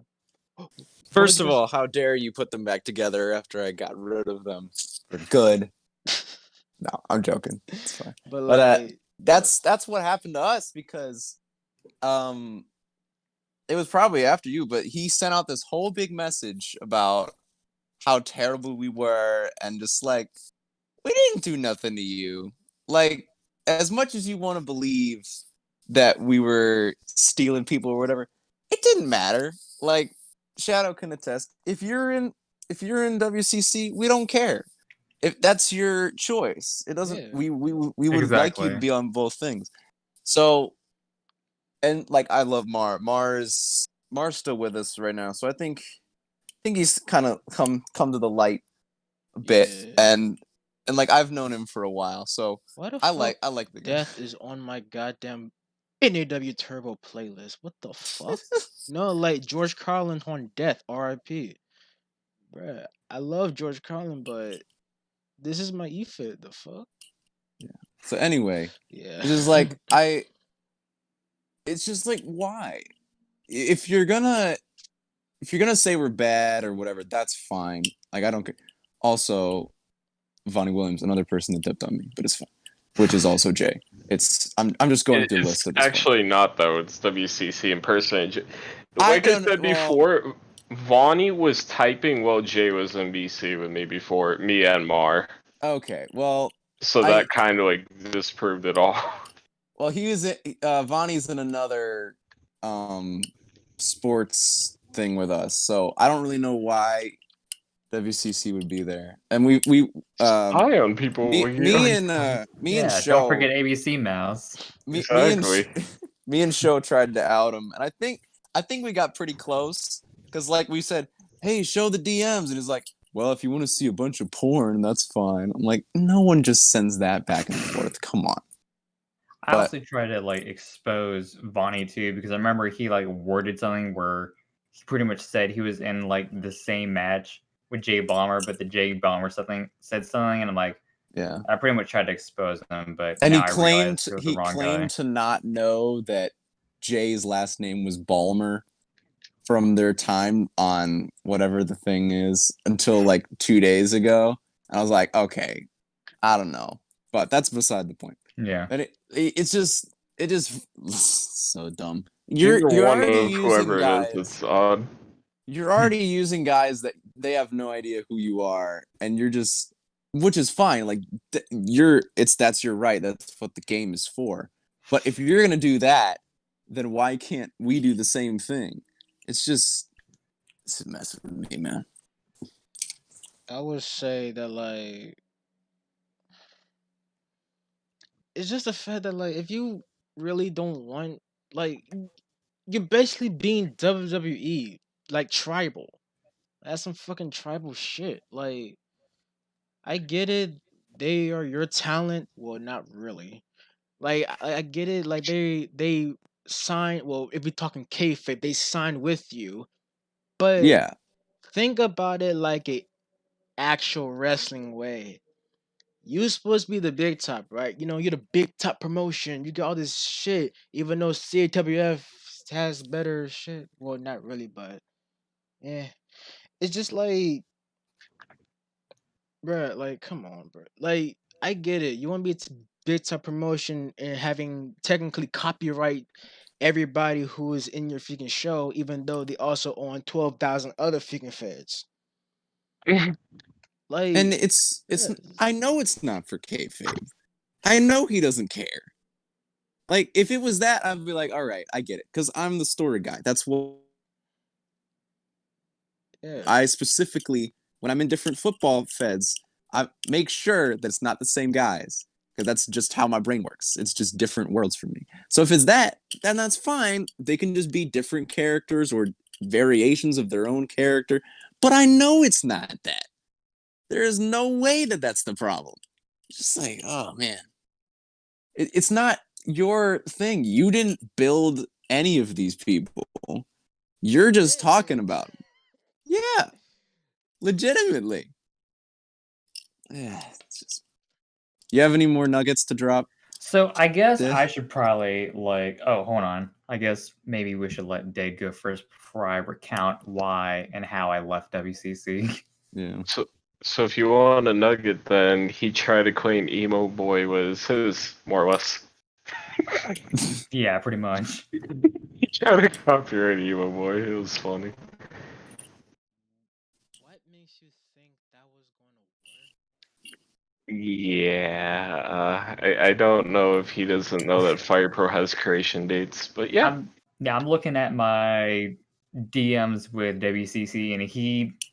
A: What was
C: First
A: you
C: of
A: gonna
C: all, how dare you put them back together after I got rid of them for good? No, I'm joking. It's fine.
A: But
C: But
A: like,
C: that's what happened to us because um it was probably after you, but he sent out this whole big message about how terrible we were and just like we didn't do nothing to you. Like as much as you want to believe that we were stealing people or whatever, it didn't matter. Like Shadow can attest. If you're in WCC, we don't care. If that's your choice, it doesn't.
A: yeah,
C: We would like you to
D: Exactly.
C: be on both things. So and like I love Mar. Mar's still with us right now, so I think he's kind of come to the light a bit,
A: yeah.
C: and like I've known him for a while, so
A: Why the
C: I
A: fuck
C: like I like the guy.
A: Death is on my goddamn NAW Turbo playlist? What the fuck? No, like George Carlin on Death, R.I.P. Bruh, I love George Carlin, but this is my E-fit. The fuck?
C: So anyway,
A: Yeah.
C: it's just like I. It's just like why? If you're gonna say we're bad or whatever, that's fine. Like I don't care. Also, Vonnie Williams, another person that dipped on me, but it's fine. Which is also Jay. I'm just going through a
B: It's
C: list at this point.
B: actually not though. It's WCC impersonation.
C: I
B: Like I
C: don't
B: said
C: well
B: before, Vonnie was typing while Jay was in BC with me before me and Mar.
C: okay. Well
B: So
C: I
B: that kind of like disproved it all.
C: well he was Vonnie's in another um sports thing with us. So I don't really know why WCC would be there. And we
B: Spy on people here.
C: me and
D: Yeah, don't forget
C: Show
D: ABC Mouse.
B: Exactly.
C: me and Show tried to out him, and I think we got pretty close because like we said, hey, show the DMs, and he's like, well, if you want to see a bunch of porn, that's fine. I'm like, no one just sends that back and forth. Come on.
D: I
C: But
D: also try to like expose Vonnie too because I remember he like worded something where he pretty much said he was in like the same match with Jay Bomber, but the Jay Bomber something said something, and I'm like,
C: yeah,
D: I pretty much tried to expose him, but
C: and
D: now I realize it was the
C: he
D: wrong guy.
C: claimed to not know that Jay's last name was Balmer from their time on whatever the thing is until like 2 days ago. And I was like, okay, I don't know, but that's beside the point.
D: Yeah.
C: And it's just so dumb.
B: Either
C: You're
B: one
C: already
B: of
C: using
B: whoever it is,
C: guys.
B: it's odd.
C: You're already using guys that they have no idea who you are, and you're just, which is fine. Like that's your right. That's what the game is for. But if you're gonna do that, then why can't we do the same thing? It's a mess with me, man.
A: I would say that like it's just the fact that like if you really don't want like you're basically being WWE like tribal. That's some fucking tribal shit. Like I get it, they are your talent. Well, not really. Like I get it. Like they sign. Well, if we're talking kayfabe, they sign with you. But
C: Yeah,
A: think about it like a actual wrestling way. You supposed to be the big top, right? You know, you're the big top promotion. You got all this shit, even though CWF has better shit. Well, not really, but yeah, it's just like, bruh, like, come on, bruh. Like, I get it. You want to be a big top promotion and having technically copyright everybody who is in your freaking show, even though they also own 12,000 other freaking feds.
C: and
A: Like,
C: it's.
A: bruh,
C: I know it's not for kayfabe. I know he doesn't care. Like if it was that, I'd be like, all right, I get it, because I'm the story guy. That's what
A: yeah.
C: I specifically, when I'm in different football feds, I make sure that it's not the same guys, because that's just how my brain works. It's just different worlds for me. So if it's that, then that's fine. They can just be different characters or variations of their own character. But I know it's not that. There is no way that that's the problem. It's just like, oh man, it's not your thing. You didn't build any of these people. You're just talking about them. Yeah, legitimately. Yeah, it's just... You have any more nuggets to drop?
D: So I guess
C: Diff?
D: I should probably oh, hold on. I guess maybe we should let Dade go first before I recount why and how I left WCC.
C: Yeah.
B: So if you want a nugget, then he tried to claim Emo Boy was his, more or less.
D: Yeah, pretty much.
B: He tried to copyright Emo Boy. It was funny.
A: What makes you think that was going to work?
B: Yeah, I don't know if he doesn't know that Fire Pro has creation dates, but yeah.
D: I'm looking at my DMs with WCC,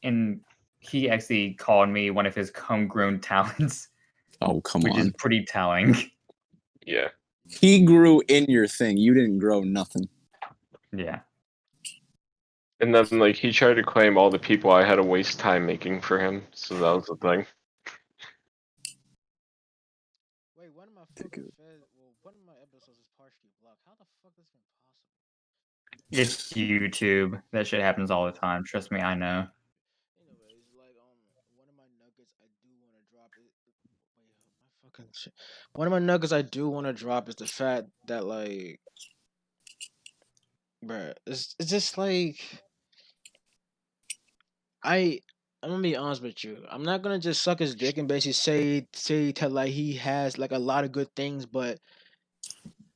D: and he actually called me one of his homegrown talents,
C: Oh, come
D: which is
C: on.
D: pretty telling.
B: Yeah.
C: He grew in your thing. You didn't grow nothing.
D: Yeah.
B: And then, like, he tried to claim all the people I had to waste time making for him, so that was the thing.
A: Wait, one of my fucking fed. Well, one of my episodes is partially blocked. How the fuck is this even possible?
D: It's YouTube. That shit happens all the time. Trust me, I know.
A: Anyways, like one of my nuggets I do want to drop it. Wait, my fucking shit. One of my nuggets I do want to drop is the fact that like, bruh, it's just like I'm gonna be honest with you. I'm not gonna just suck his dick and basically say that like he has like a lot of good things, but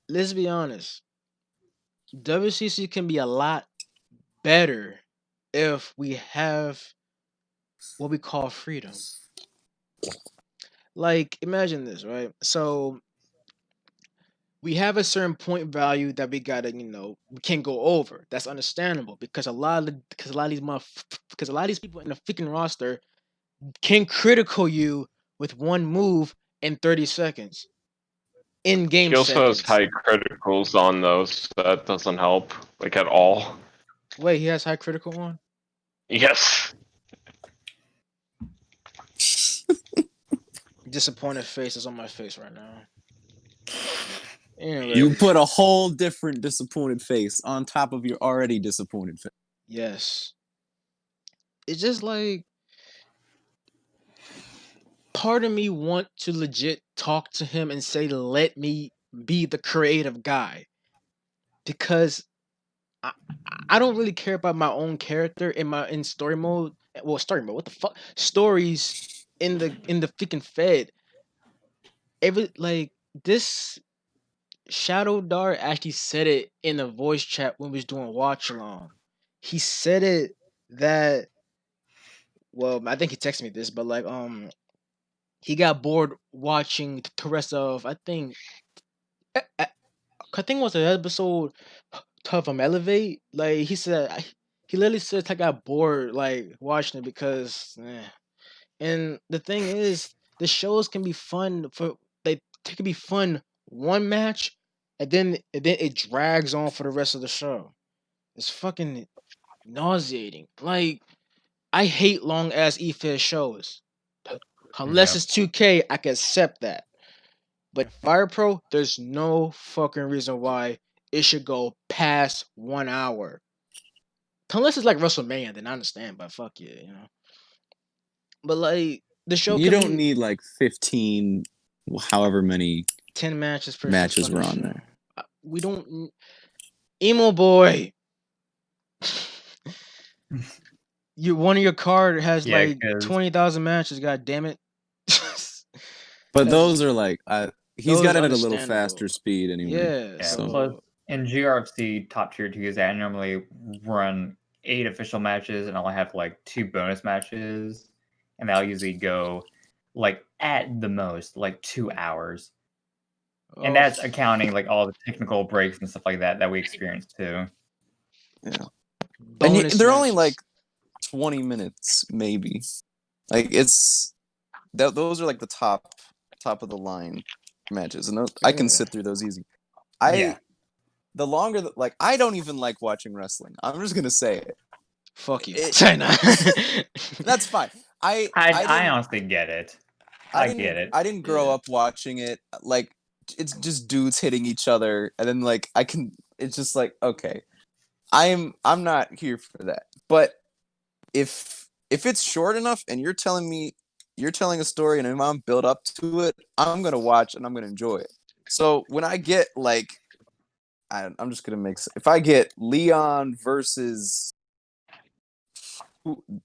A: let's be honest. WCC can be a lot better if we have what we call freedom. Like, imagine this, right? So we have a certain point value that we gotta, we can't go over. That's understandable because because a lot of because a lot of these people in the freaking roster can critical you with one move in 30 seconds, in
B: He
A: game
B: also has
A: seconds.
B: high criticals on those, so that doesn't help, like, at all.
A: Wait, he has high critical on?
B: Yes.
A: Disappointed face is on my face right now.
C: You
A: Anyways,
C: put a whole different disappointed face on top of your already disappointed face.
A: yes. It's just like part of me want to legit talk to him and say, let me be the creative guy. Because I, I don't really care about my own character in story mode. Well, story mode, what the fuck? Stories in the freaking Fed. Every like this Shadow Dart actually said it in a voice chat when we was doing watch along. He said it that well, I think he texted me this, but like he got bored watching the rest of I think it was an episode of Elevate. Like he said, he literally said I got bored like watching it because. And the thing is, the shows can be fun for they can be fun one match, and then it drags on for the rest of the show. It's fucking nauseating. Like I hate long ass E-Fed shows. Unless
D: Yep.
A: it's 2K, I can accept that. But Fire Pro, there's no fucking reason why it should go past 1 hour. Unless it's like WrestleMania, then I understand. But fuck yeah. But like the show
C: You
A: can
C: don't
A: be
C: need like 15, however many
A: 10 matches per
C: matches
A: fucking
C: were on
A: show.
C: there.
A: We don't emo boy. One of your card has
D: Yeah,
A: like
D: because
A: 20,000 matches. God damn it.
C: But
A: That's
C: those are like, he's
A: those
C: got
A: is
C: it at a little
A: understandable.
C: faster speed anyway.
A: Yeah.
D: yeah.
C: So
D: Plus,
A: So
D: in GRFC top tier twos, I normally run 8 official matches, and I'll have like 2 bonus matches, and I'll usually go like at the most like 2 hours, and
A: oh,
D: that's accounting like all the technical breaks and stuff like that we experience too.
C: yeah, and
A: bonus
C: they're only like
A: matches.
C: 20 minutes maybe. Like those are like the top of the line matches, and I can
A: Yeah.
C: sit through those easy.
D: Yeah.
C: The longer that, like, I don't even like watching wrestling. I'm just gonna say it.
A: Fuck you.
C: It
A: China.
C: that's fine.
D: I honestly get it. I get it.
C: I didn't grow
A: Yeah.
C: up watching it. Like, it's just dudes hitting each other, and then like it's just like, okay, I'm not here for that. But if it's short enough and you're telling a story and I'm build up to it, I'm gonna watch and I'm gonna enjoy it. So when I get like, I'm just gonna if I get Leon versus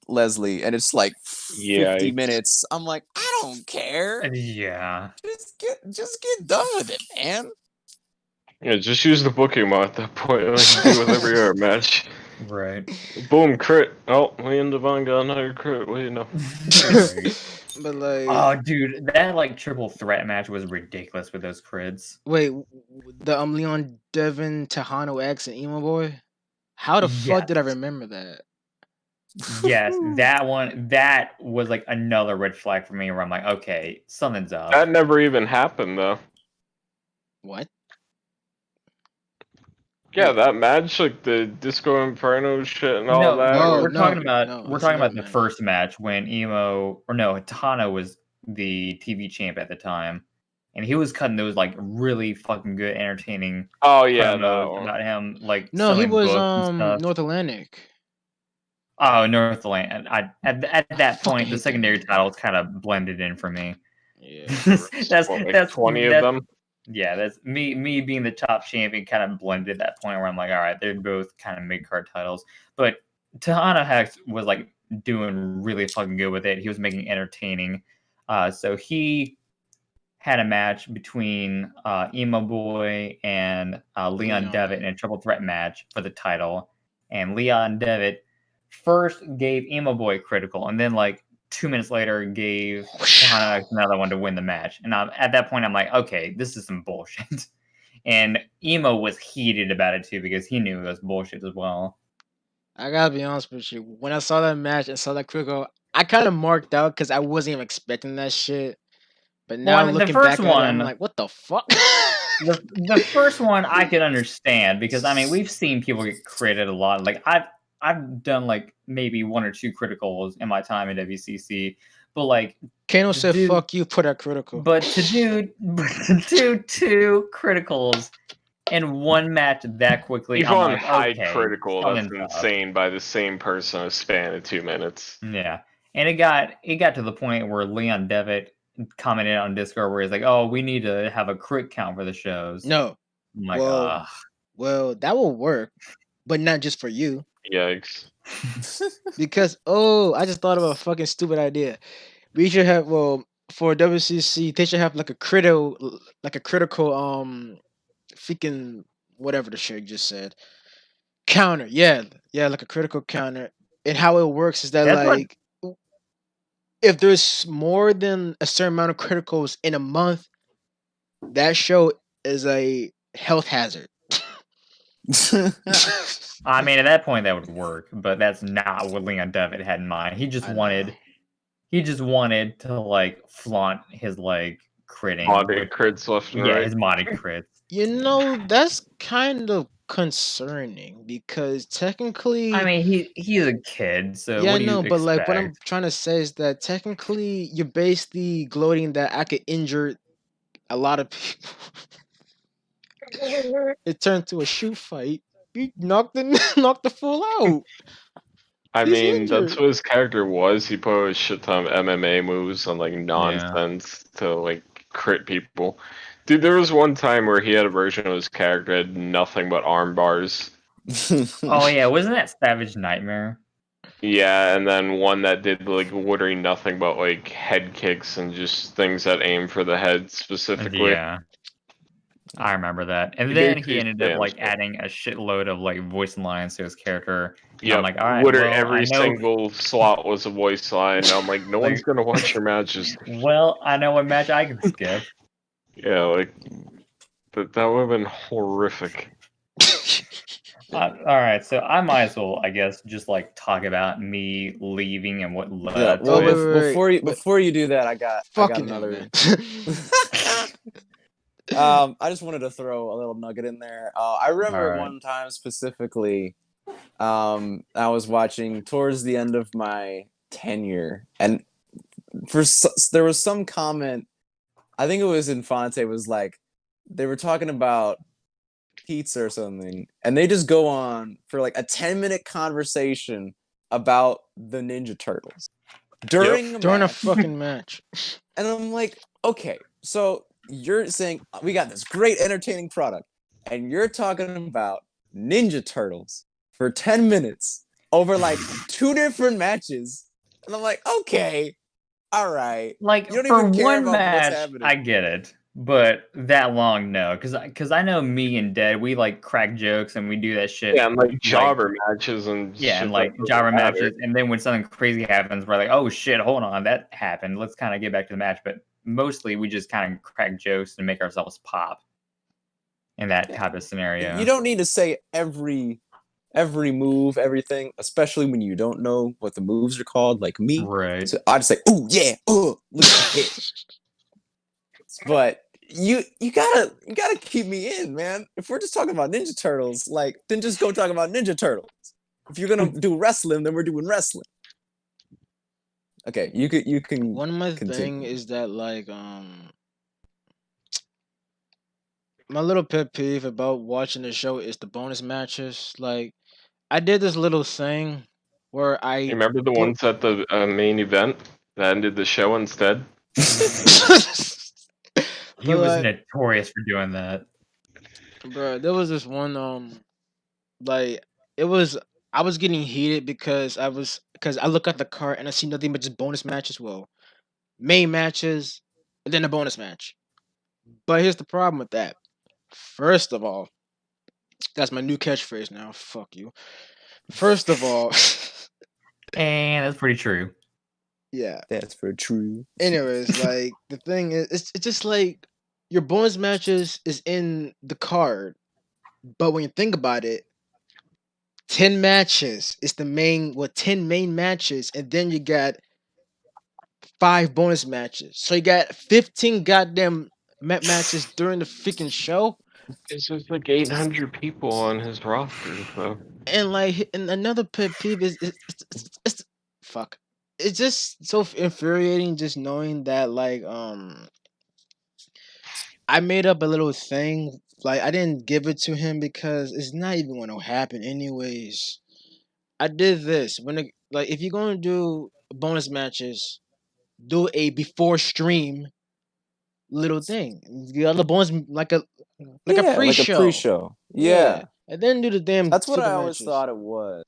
C: Leslie and it's like 50
B: Yikes.
C: minutes, I'm like, I don't care.
D: Yeah.
C: Just get done with it, man.
B: Yeah, just use the booking mod at that point, like you do with every other match.
D: Right.
B: Boom, crit. Oh, me and Devon got another crit. Wait, no.
D: Right.
A: But like,
D: Oh, dude, that like triple threat match was ridiculous with those crits.
A: wait, the Leon Devin Tejano X and Emo Boy. How the fuck
D: Yes.
A: did I remember that?
D: Yes, that one, that was like another red flag for me where I'm like, okay, something's up.
B: That never even happened, though.
A: What?
B: Yeah,
A: Wait.
B: that match, like the Disco Inferno shit and all
D: No,
B: that.
A: Oh,
D: we're
B: where-
D: talking
A: no,
D: about
A: no,
D: we're
A: it's
D: talking
A: never
D: about the
A: been.
D: first match when Tejano was the TV champ at the time, and he was cutting those like really fucking good, entertaining
B: Oh, yeah, that
D: promos
B: one.
D: about him like
A: No, he
D: selling
A: was
D: books and stuff.
A: North Atlantic.
D: Oh, Northland. At that
A: Fucking
D: point, the
A: hate that
D: secondary
A: nigga.
D: titles kind of blended in for me.
A: Yeah.
D: that's
B: What, like
D: that's
B: 20 of
D: that's
B: them?
D: yeah, that's me being the top champion kind of blended at that point where I'm like, all right, they're both kind of mid card titles. But Tahana Hex was like doing really fucking good with it. He was making entertaining. So he had a match between Emo Boy and Leon Devitt in a triple threat match for the title. And Leon Devitt first gave Emo Boy critical, and then like 2 minutes later gave Tahana another one to win the match. And at that point, I'm like, okay, this is some bullshit. And Emo was heated about it too because he knew it was bullshit as well.
A: I gotta be honest with you. When I saw that match and saw that critical, I kind of marked out because I wasn't even expecting that shit. But
D: Well,
A: now
D: I mean, the
A: looking
D: first
A: back at it, I'm
D: one,
A: like, what the fuck?
D: the first one I can understand because I mean we've seen people get critted a lot. Like I've done like maybe one or two criticals in my time at WCC, but like
A: Kano
D: to
A: said,
D: do
A: fuck you, put out critical.
D: to do two criticals in one match that quickly, I'm
B: Even
D: like,
B: high
D: okay,
B: critical, that's
D: something's up.
B: insane by the same person a span of 2 minutes.
D: Yeah, and it got to the point where Leon Devitt commented on Discord where he's like, "Oh, we need to have a crit count for the shows."
A: No.
D: I'm like,
A: Well, that will work, but not just for you.
B: Yikes.
A: Because I just thought of a fucking stupid idea. We should have for WCC they should have like a critical freaking whatever the shit you just said counter. Yeah, like a critical counter. And how it works is that
D: That's what
A: like if there's more than a certain amount of criticals in a month, that show is a health hazard.
D: I mean, at that point that would work, but that's not what Leon Devitt had in mind. He just
A: I know.
D: wanted to like flaunt his like critting,
B: Body crits left and right.
D: his modded crits.
A: You know, that's kind of concerning because technically,
D: I mean, he's a kid, so
A: yeah, I
D: what do you
A: know, but like what I'm
D: expect?
A: trying to say is that technically you're basically gloating that I could injure a lot of people. It turned to a shoot fight. You knocked knocked the fool out.
B: I
A: He's
B: mean, that's
A: injured.
B: what his character was. He put a shit ton of MMA moves on like
D: Yeah.
B: nonsense to like crit people. Dude, there was one time where he had a version of his character that had nothing but arm bars.
D: Oh yeah, wasn't that Savage Nightmare?
B: Yeah, and then one that did like literally nothing but like head kicks and just things that aim for the head specifically.
D: Yeah, I remember that. And
B: He
D: then he
B: basically
D: ended up
B: spams
D: like
B: it.
D: adding a shitload of like voice lines to his character. And I'm
B: Yep,
D: like, all right,
B: literally
D: well, I
B: every
D: know
B: single slot was a voice line. I'm like, no one's
D: like
B: gonna watch your matches.
D: well, I know what match I can skip.
B: Yeah, like that would have been horrific.
D: All right, so I might as well, I guess, just like talk about me leaving and what led
C: Yeah.
D: up
C: Well,
D: to it.
A: Wait.
C: before you do that, I got
A: Fucking hell,
C: another.
A: man.
C: I just wanted to throw a little nugget in there. I remember
D: All right.
C: one time specifically, I was watching towards the end of my tenure, and there was some comment. I think it was Infante was like, they were talking about pizza or something, and they just go on for like a 10-minute conversation about the Ninja Turtles during a
A: During a
C: match.
A: fucking match.
C: And I'm like, okay, so you're saying we got this great entertaining product, and you're talking about Ninja Turtles for 10 minutes over like 2 different matches. And I'm like, okay, all right.
D: Like
C: You don't
D: for
C: even care
D: one
C: about what's
D: match,
C: happening.
D: I get it, but that long, no, because I know me and Dead, we like crack jokes and we do that shit.
B: Yeah, and like jobber matches and
D: Yeah,
B: shit
D: and
B: that
D: like
B: doesn't
D: jobber
B: matter.
D: matches, and then when something crazy happens, we're like, oh shit, hold on, that happened. Let's kind of get back to the match. But mostly, we just kind of crack jokes and make ourselves pop in that type of scenario.
C: You don't need to say every move, everything, especially when you don't know what the moves are called, like me.
D: Right.
C: So I just say, "Ooh, yeah, look at the hit." But you gotta keep me in, man. If we're just talking about Ninja Turtles, like, then just go talk about Ninja Turtles. If you're gonna do wrestling, then we're doing wrestling. Okay, you can
A: One more
C: continue.
A: thing is that my little pet peeve about watching the show is the bonus matches. Like I did this little thing where
B: You
A: I
B: remember the
A: put
B: ones at the main event that ended the show instead?
D: He
A: but
D: was
A: like,
D: notorious for doing that.
A: bro, there was this one like it was I was getting heated because I look at the card and I see nothing but just bonus matches. Well, main matches and then a bonus match. But here's the problem with that. First of all, that's my new catchphrase now. Fuck you. First of all,
D: And that's pretty true.
A: yeah.
C: That's for true.
A: Anyways, like the thing is, it's just like your bonus matches is in the card, but when you think about it, 10 matches is the main. 10 main matches, and then you got 5 bonus matches. So you got 15 goddamn matches during the freaking show.
B: It's just like 800 people on his roster, so.
A: And like, and another pet peeve is fuck. It's just so infuriating just knowing that I made up a little thing. Like I didn't give it to him because it's not even going to happen anyways. I did this like if you're going to do bonus matches, do a before stream little thing. The other bonus like a
C: Yeah, like a
A: pre-show.
C: pre-show.
A: Yeah,
C: Yeah.
A: and then do the damn
C: That's what
A: freaking
C: I always
A: matches.
C: thought it was.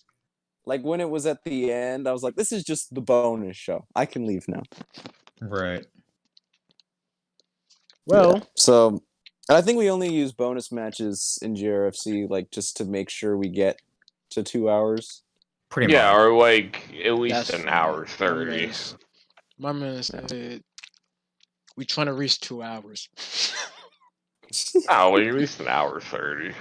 C: Like when it was at the end, I was like, this is just the bonus show. I can leave now.
D: Right.
A: Well,
C: Yeah. So I think we only use bonus matches in GRFC like just to make sure we get to 2 hours.
D: Pretty
B: Yeah,
D: much.
B: or like at least
A: that's
B: an
A: funny.
B: hour 30.
A: My man said we trying to reach 2 hours.
B: Oh, at least an hour 30.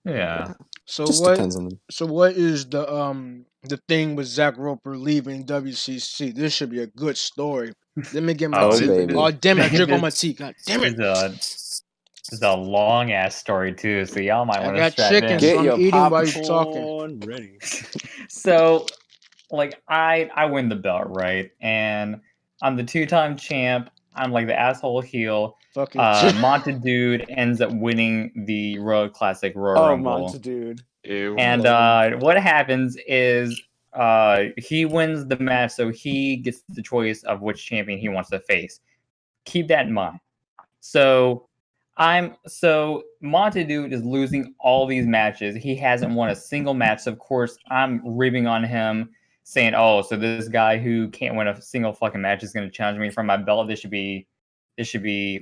D: Yeah.
A: So
C: Just
A: what?
C: depends on them.
A: So what is the thing with Zach Roper leaving WCC? This should be a good story. Let me get my
D: Oh,
C: Oh,
A: tea.
C: baby.
A: Oh damn it! I drink all
D: this
A: my tea. God damn it!
D: is a long ass story too, so y'all might
A: I
D: want to
A: got
D: strap
A: chicken,
D: in.
A: so
C: Get
A: I'm
C: your
A: eating while you're talking.
C: popcorn ready.
D: So, like, I win the belt, right? And I'm the 2-time champ. I'm like the asshole heel.
A: Fuck you.
D: Monta Dude ends up winning the Royal Classic Royal
C: Oh,
D: Rumble.
C: Monta dude.
B: Ew.
D: And what happens is he wins the match, so he gets the choice of which champion he wants to face. Keep that in mind. So Monta Dude is losing all these matches. He hasn't won a single match. So of course, I'm ribbing on him, saying, "Oh, so this guy who can't win a single fucking match is going to challenge me for my belt. This should be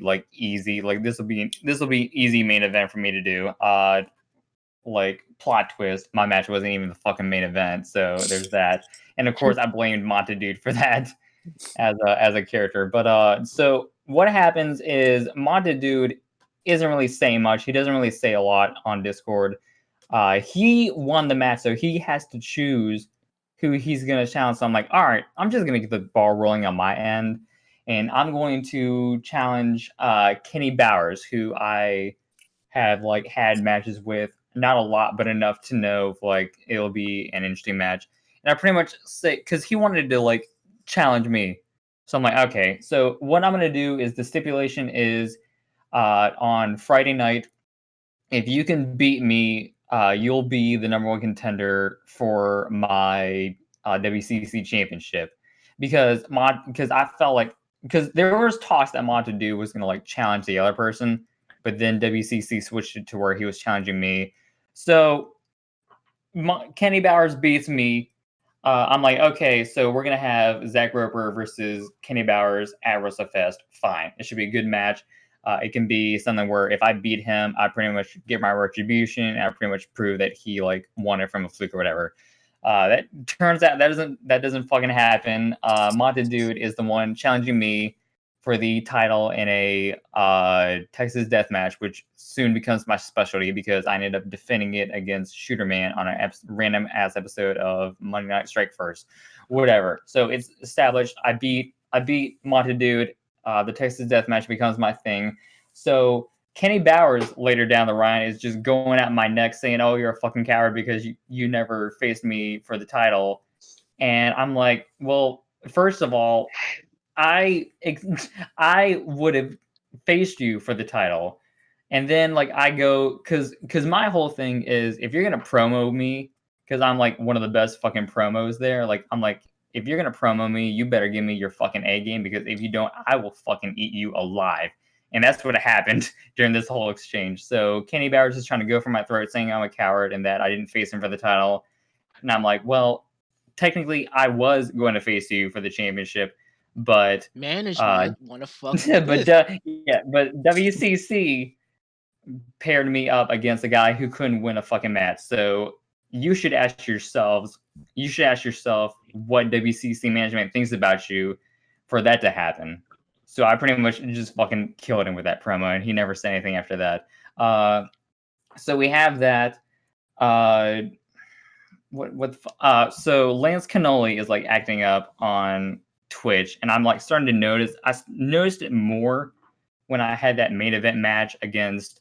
D: like easy. Like this will be easy main event for me to do." Like plot twist, my match wasn't even the fucking main event. So there's that. And of course, I blamed Monta Dude for that as a character. But so what happens is Monta Dude isn't really saying much. He doesn't really say a lot on Discord. He won the match, so he has to choose who he's gonna challenge. So I'm like, all right, I'm just gonna get the ball rolling on my end, and I'm going to challenge Kenny Bowers, who I have like had matches with, not a lot, but enough to know if, like it'll be an interesting match. And I pretty much say because he wanted to like challenge me, so I'm like, okay. So what I'm gonna do is the stipulation is on Friday night if you can beat me, you'll be the number one contender for my WCC championship. Because I felt like, because there was talks that Montadu was gonna like challenge the other person, but then WCC switched it to where he was challenging me. So Kenny Bowers beats me. I'm like, okay, so we're gonna have Zach Roper versus Kenny Bowers at WrestleFest. Fine, it should be a good match. It can be something where if I beat him, I pretty much get my retribution, and I pretty much prove that he like won it from a fluke or whatever. That turns out that doesn't fucking happen. Monte Dude is the one challenging me for the title in a Texas Death Match, which soon becomes my specialty because I ended up defending it against Shooter Man on a random ass episode of Monday Night Strike First, whatever. So it's established. I beat Monte Dude. The Texas Death Match becomes my thing. So Kenny Bowers later down the line is just going at my neck saying, "Oh, you're a fucking coward because you never faced me for the title," and I'm like, well, first of all, I would have faced you for the title, and then like I go because my whole thing is if you're gonna promo me because I'm like one of the best fucking promos there. Like I'm like if you're gonna promo me, you better give me your fucking A game because if you don't, I will fucking eat you alive. And that's what happened during this whole exchange. So Kenny Bowers is trying to go for my throat, saying I'm a coward and that I didn't face him for the title. And I'm like, well, technically, I was going to face you for the championship, but
A: Management want to fuck you with.
D: but WCC paired me up against a guy who couldn't win a fucking match. So you should ask yourselves, what WCC management thinks about you for that to happen. So I pretty much just fucking killed him with that promo, and he never said anything after that. So we have that. So Lance Cannoli is like acting up on Twitch, and I'm like starting to notice. I noticed it more when I had that main event match against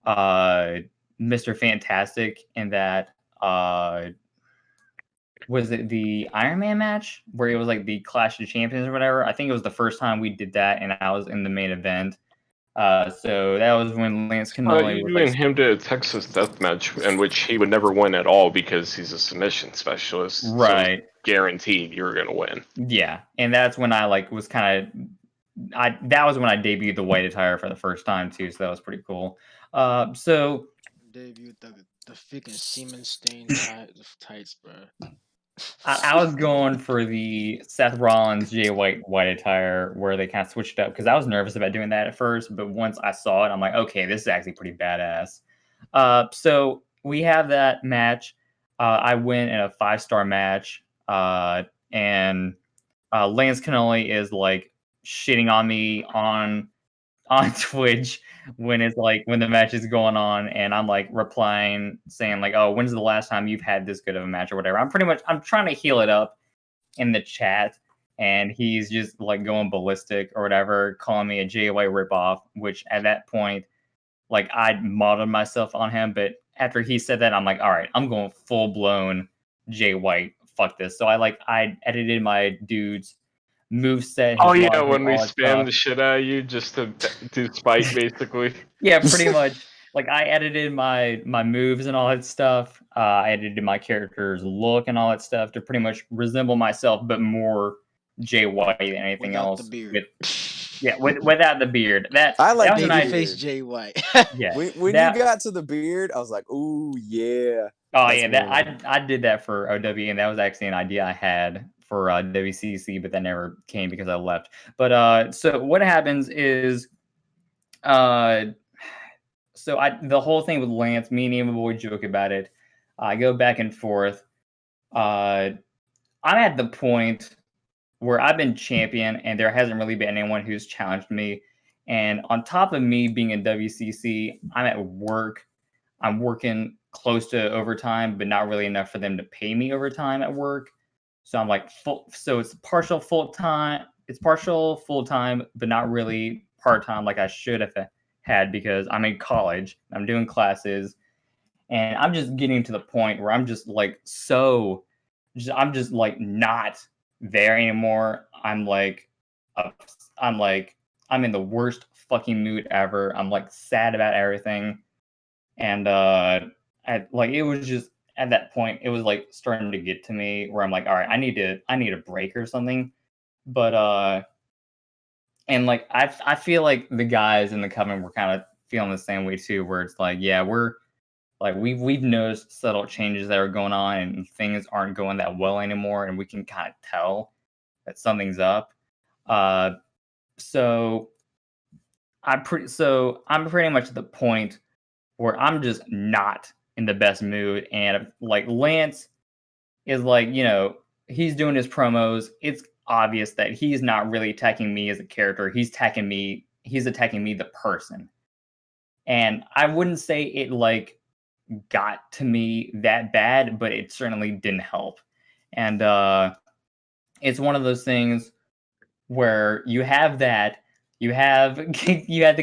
D: uh Mr. Fantastic, and that was it the Iron Man match where it was like the Clash of Champions or whatever. I think it was the first time we did that, and I was in the main event. So that was when Lance Cannoli was
B: You
D: like,
B: and him did a Texas death match in which he would never win at all because he's a submission specialist. So it's
D: right.
B: guaranteed you were going to win.
D: Yeah, and that's when I like was kind of that was when I debuted the white attire for the first time too, so that was pretty cool. So
A: Debut the freaking semen stained tights, bro.
D: I was going for the Seth Rollins Jay white attire where they kind of switched up because I was nervous about doing that at first, but once I saw it, I'm like, okay, this is actually pretty badass. So we have that match. I win in a 5-star match, and Lance Cannoli is like shitting on me on Twitch when it's like when the match is going on, and I'm like replying saying like, "Oh, when's the last time you've had this good of a match or whatever?" I'm trying to heal it up in the chat, and he's just like going ballistic or whatever, calling me a JY ripoff. Which at that point, like I modeled myself on him, but after he said that, I'm like, all right, I'm going full blown Jay White. Fuck this. So I edited my dude's move set,
B: Oh
D: his
B: yeah,
D: logic,
B: when we
D: all that
B: spam
D: stuff.
B: the shit out of you just to do spite, basically.
D: Yeah, pretty much. Like I edited my moves and all that stuff. I edited my character's look and all that stuff to pretty much resemble myself, but more Jay White than anything
A: Without the
D: else.
A: beard.
D: Without the beard.
C: I like
D: Was
C: the
D: an
A: Baby
D: idea.
A: face
C: beard.
A: Jay White.
D: Yeah.
C: When you got to the beard, I was like, "Ooh, yeah."
D: Oh
C: That's
D: yeah,
C: when
D: I did that for OW, and that was actually an idea I had for WCC, but that never came because I left. But so what happens is, uh, the whole thing with Lance, me and Emo Boy joke about it. I go back and forth. I'm at the point where I've been champion, and there hasn't really been anyone who's challenged me. And on top of me being in WCC, I'm at work. I'm working close to overtime, but not really enough for them to pay me overtime at work. So I'm like full. So it's partial full time. It's partial full time, but not really part time like I should have had because I'm in college. I'm doing classes, and I'm just getting to the point where I'm just like I'm just like not there anymore. Uh, I'm in the worst fucking mood ever. I'm like sad about everything. and it was just at that point it was like starting to get to me where I'm like, all right, I need a break or something. But and like I feel like the guys in the Coven were kind of feeling the same way too, where it's like, yeah, we're like we've noticed subtle changes that are going on and things aren't going that well anymore, and we can kind of tell that something's up. So I'm pretty much at the point where I'm just not in the best mood, and like Lance is like, he's doing his promos. It's obvious that he's not really attacking me as a character. He's attacking me the person. And I wouldn't say it like got to me that bad, but it certainly didn't help. And it's one of those things where you have the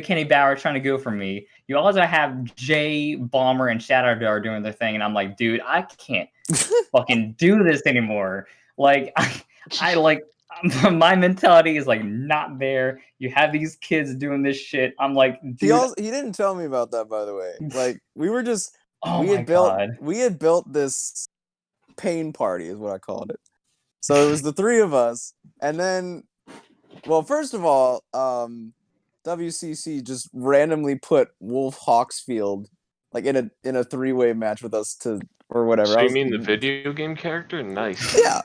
D: Kenny Bauer trying to go for me. You also have Jay Bomber and Shadow Dar doing their thing, and I'm like, dude, I can't fucking do this anymore. Like I like my mentality is like not there. You have these kids doing this shit. I'm like, dude.
C: He didn't tell me about that, by the way. Like we were just
D: Oh
C: we
D: my
C: had built
D: God.
C: we had built this pain party is what I called it. So it was the three of us, and then, well, first of all, WCC just randomly put Wolf Hawksfield like in a three-way match with us or whatever.
B: So you mean the video game character? Nice.
C: Yeah.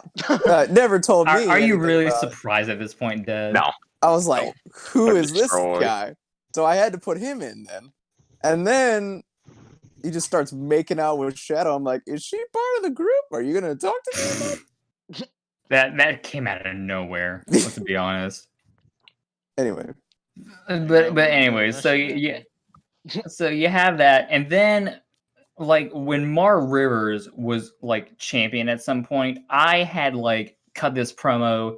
C: Never told me.
D: Are you
C: anything
D: really
C: about it.
D: surprised at this point, Dad?
B: No.
C: I was like, who
B: I'm
C: is this
B: destroyed.
C: guy? So I had to put him in then. And then he just starts making out with Shadow. I'm like, is she part of the group? Are you gonna talk to me?
D: That came out of nowhere. Let's be honest.
C: Anyway.
D: But anyway, so you have that, and then like when Mar Rivers was like champion at some point, I had like cut this promo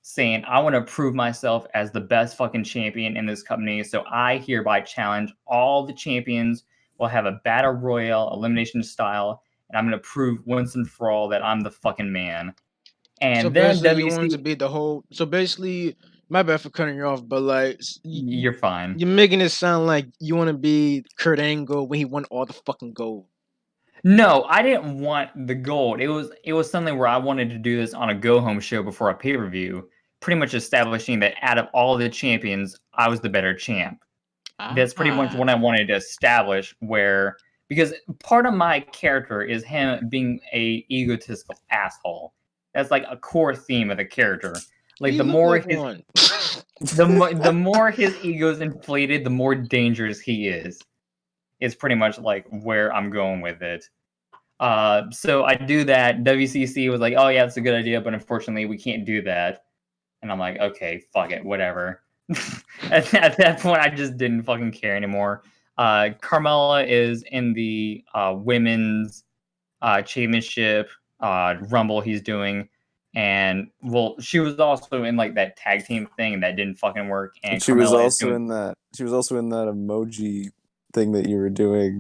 D: saying I want to prove myself as the best fucking champion in this company. So I hereby challenge all the champions. We'll have a battle royale elimination style, and I'm gonna prove once and for all that I'm the fucking man. And
A: So
D: then
A: basically, you wanted to
D: WC,
A: be the whole. So basically, my bad for cutting you off, but like,
D: you're fine.
A: you're making it sound like you want to be Kurt Angle when he won all the fucking gold.
D: No, I didn't want the gold. It was something where I wanted to do this on a go home show before a pay per view, pretty much establishing that out of all the champions, I was the better champ. That's pretty much what I wanted to establish. Because part of my character is him being a egotistical asshole. That's like a core theme of the character. Like
A: He
D: the
A: looked
D: more
A: like
D: his
A: one.
D: the more his ego's inflated, the more dangerous he is. Is pretty much like where I'm going with it. So I do that. WCC was like, "Oh yeah, that's a good idea, but unfortunately, we can't do that." And I'm like, "Okay, fuck it, whatever." at that point, I just didn't fucking care anymore. Carmella is in the women's championship rumble he's doing, and well, she was also in like that tag team thing, and that didn't fucking work. And
C: She was
D: Carmella is
C: also
D: doing.
C: in that. She was also in that emoji thing that you were doing,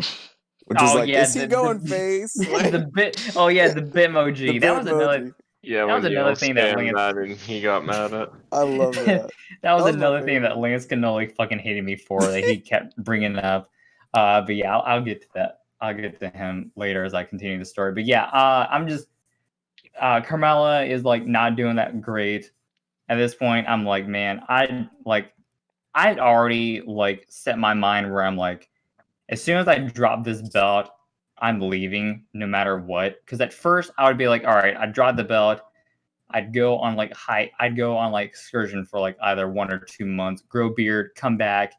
C: which was
D: Oh
C: like,
D: yeah,
C: is he going face? Like,
D: the bit. Oh yeah, the
C: the
D: Bitmoji. That was another.
C: Bitmoji.
B: Yeah,
D: That was
B: when you
D: another
B: all
D: thing that
B: spam
D: Lance.
B: that and he got mad at.
C: I love that.
D: That was
C: That was my
D: another thing
C: favorite.
D: that Lance Canoli fucking hated me for that he kept bringing up. But yeah, I'll get to that. I'll get to him later as I continue the story. But yeah, I'm just Carmella is like not doing that great at this point. I'm like, man, I'd already like set my mind where I'm like, as soon as I drop this belt, I'm leaving no matter what. Because at first I would be like, all right, I dropped the belt. I'd go on like excursion for like either 1 or 2 months, grow beard, come back,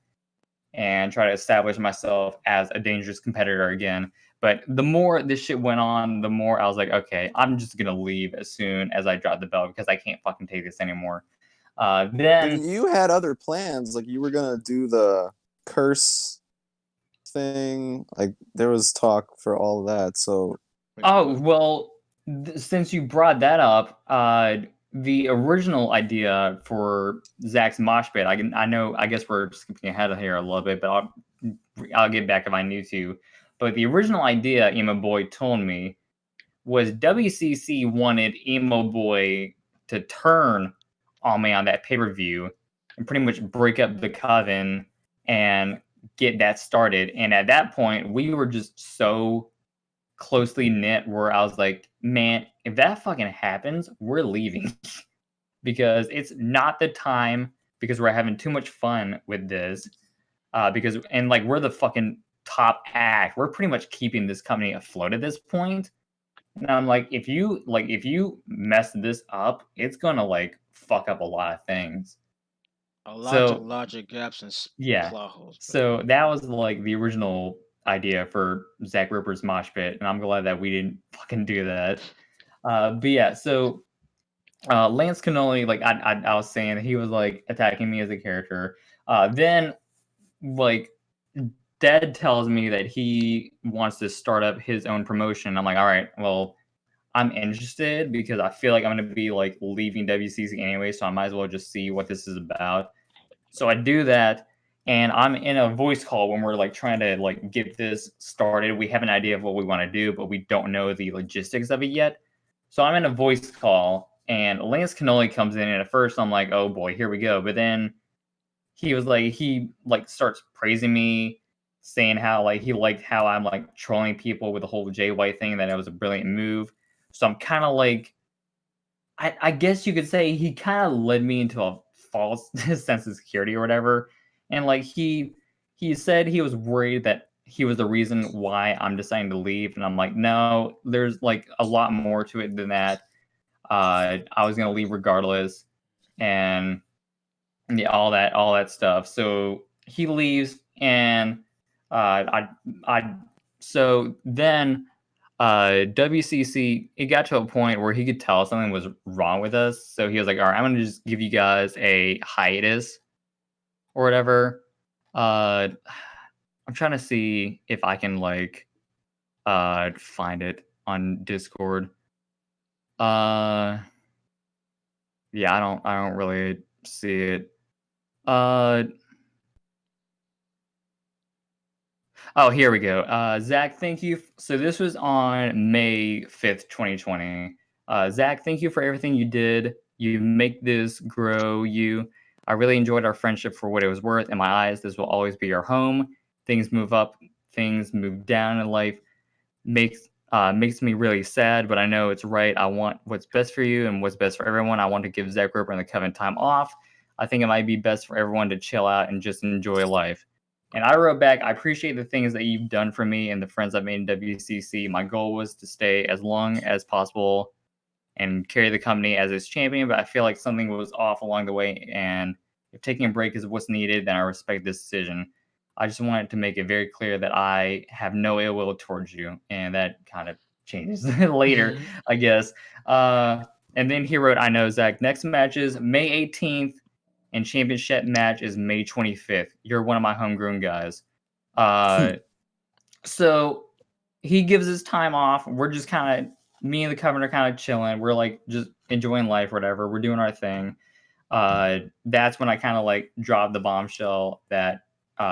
D: and try to establish myself as a dangerous competitor again. But the more this shit went on, the more I was like, okay, I'm just gonna leave as soon as I drop the belt because I can't fucking take this anymore. Then
C: you had other plans, like you were gonna do the curse thing. Like there was talk for all that. So
D: oh well, since you brought that up, the original idea for Zach's mosh pit, I know, I guess we're skipping ahead of here a little bit, but I'll get back if I need to. But the original idea Emo Boy told me was WCC wanted Emo Boy to turn on me on that pay per view and pretty much break up the coven and get that started. And at that point, we were just so closely knit where I was like, man, if that fucking happens, we're leaving. Because it's not the time, because we're having too much fun with this. Because and like we're the fucking top act. We're pretty much keeping this company afloat at this point. And I'm like, if you mess this up, it's gonna like fuck up a lot of things.
A: A lot of
D: So
A: logic gaps and
D: yeah.
A: plot holes, bro.
D: So that was like the original idea for Zach Ripper's mosh pit, and I'm glad that we didn't fucking do that. But yeah, so Lance Cannoli, like I was saying, he was like attacking me as a character. Then like Dad tells me that he wants to start up his own promotion. I'm like, all right, well, I'm interested because I feel like I'm going to be like leaving WCC anyway, so I might as well just see what this is about. So I do that, and I'm in a voice call when we're like trying to like get this started. We have an idea of what we want to do, but we don't know the logistics of it yet. So I'm in a voice call, and Lance Cannoli comes in, and at first I'm like, oh boy, here we go. But then he starts praising me, saying how like he liked how I'm like trolling people with the whole Jay White thing, that it was a brilliant move. So I'm kind of like, I guess you could say he kind of led me into a false sense of security or whatever. And like he said he was worried that he was the reason why I'm deciding to leave, and I'm like, no, there's like a lot more to it than that. I was gonna leave regardless, and yeah, all that stuff. So he leaves, and I so then WCC, it got to a point where he could tell something was wrong with us. So he was like, all right, I'm gonna just give you guys a hiatus or whatever. I'm trying to see if I can like find it on Discord. Yeah, I don't really see it. Oh, here we go. Zach, thank you. So this was on May 5th, 2020. Zach, thank you for everything you did. You make this grow. I really enjoyed our friendship for what it was worth. In my eyes, this will always be your home. Things move up, things move down in life. Makes me really sad, but I know it's right. I want what's best for you and what's best for everyone. I want to give Zach Ripper and the Coven time off. I think it might be best for everyone to chill out and just enjoy life. And I wrote back, I appreciate the things that you've done for me and the friends I've made in WCC. My goal was to stay as long as possible and carry the company as its champion, but I feel like something was off along the way. And if taking a break is what's needed, then I respect this decision. I just wanted to make it very clear that I have no ill will towards you. And that kind of changes later, I guess. And then he wrote, I know, Zach, next match is May 18th and championship match is May 25th. You're one of my homegrown guys. So he gives his time off. We're just kind of, me and the Coven are kind of chilling. We're like just enjoying life, whatever. We're doing our thing. That's when I kind of like dropped the bombshell that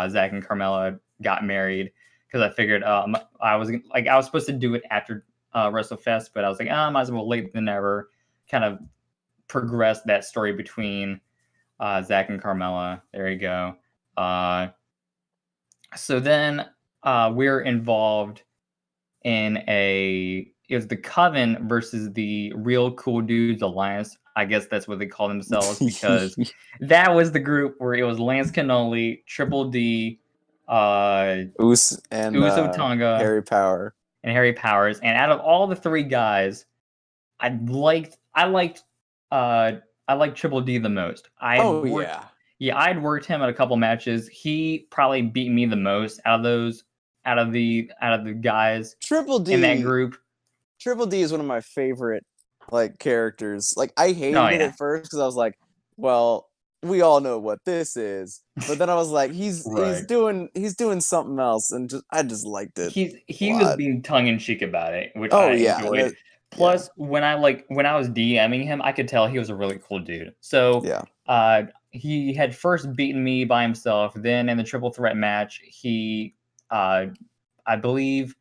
D: Zach and Carmella got married, because I figured I was supposed to do it after WrestleFest, but I was like, I might as well late than never. Kind of progress that story between Zach and Carmella. There you go. So then we're involved in it was the Coven versus the Real Cool Dudes Alliance. I guess that's what they call themselves, because that was the group where it was Lance Cannoli, Triple D, Uso Tonga,
C: Harry Power,
D: and Harry Powers. And out of all the three guys, I liked Triple D the most. I'd worked him at a couple matches. He probably beat me the most out of the guys
C: Triple D
D: in that group.
C: Triple D is one of my favorite like characters. Like I hated it at first because I was like, well, we all know what this is. But then I was like, he's doing something else, and I just liked it.
D: He was being tongue in cheek about it, which I enjoyed. Plus, when I was DMing him, I could tell he was a really cool dude. So he had first beaten me by himself. Then in the triple threat match, he I believe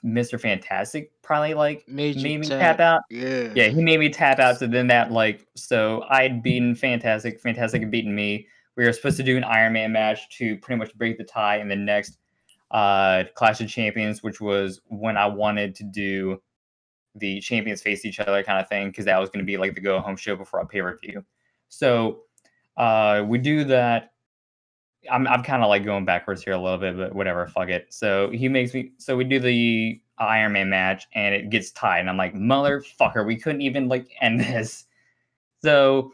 D: Mr. Fantastic probably like made me tap out.
A: Yeah,
D: he made me tap out. So then that so I'd beaten Fantastic. Fantastic had beaten me. we were supposed to do an Iron Man match to pretty much break the tie in the next Clash of Champions, which was when I wanted to do the champions face each other kind of thing, because that was going to be like the go home show before a pay per view. So we do that. I'm kind of like going backwards here a little bit, but whatever, fuck it. So he makes me. So we do the Iron Man match, and it gets tied, and I'm like, motherfucker, we couldn't even like end this. So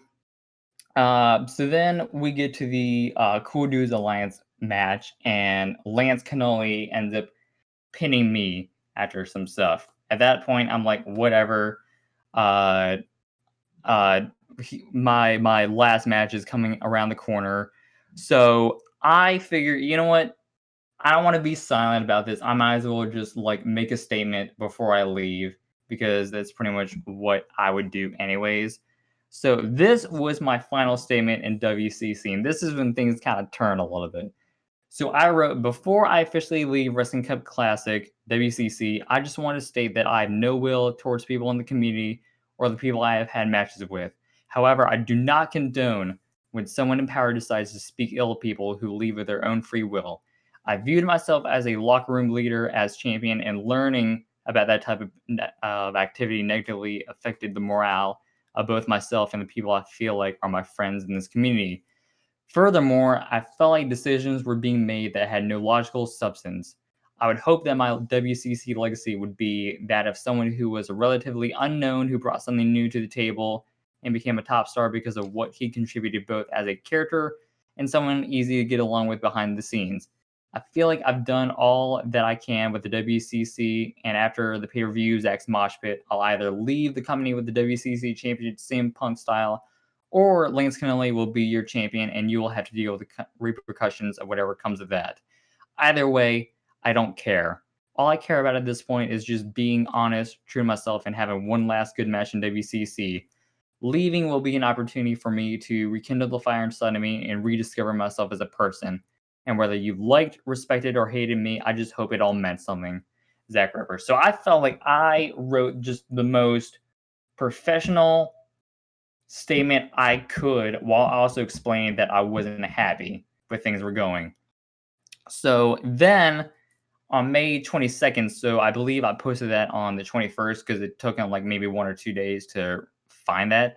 D: so then we get to the Cool Dudes Alliance match, and Lance Cannoli ends up pinning me after some stuff. At that point, I'm like, whatever. Uh, my last match is coming around the corner, so I figure, you know what? I don't want to be silent about this. I might as well just like make a statement before I leave, because that's pretty much what I would do anyways. So this was my final statement in WCC, and this is when things kind of turn a little bit. So I wrote, before I officially leave Wrestling Cup Classic, WCC, I just want to state that I have no will towards people in the community or the people I have had matches with. However, I do not condone when someone in power decides to speak ill of people who leave of their own free will. I viewed myself as a locker room leader, as champion, and learning about that type of activity negatively affected the morale of both myself and the people I feel like are my friends in this community. Furthermore, I felt like decisions were being made that had no logical substance. I would hope that my WCC legacy would be that of someone who was relatively unknown, who brought something new to the table and became a top star because of what he contributed both as a character and someone easy to get along with behind the scenes. I feel like I've done all that I can with the WCC, and after the pay-per-view Zach's Mosh Pit, I'll either leave the company with the WCC Championship CM Punk style, or Lance Cannoli will be your champion, and you will have to deal with the repercussions of whatever comes of that. Either way, I don't care. All I care about at this point is just being honest, true to myself, and having one last good match in WCC. Leaving will be an opportunity for me to rekindle the fire inside of me and rediscover myself as a person. And whether you liked, respected, or hated me, I just hope it all meant something. Zach Ripper. So I felt like I wrote just the most professional statement I could, while also explaining that I wasn't happy with things were going. So then on May 22nd, so I believe I posted that on the 21st because it took him like maybe 1 or 2 days to find that.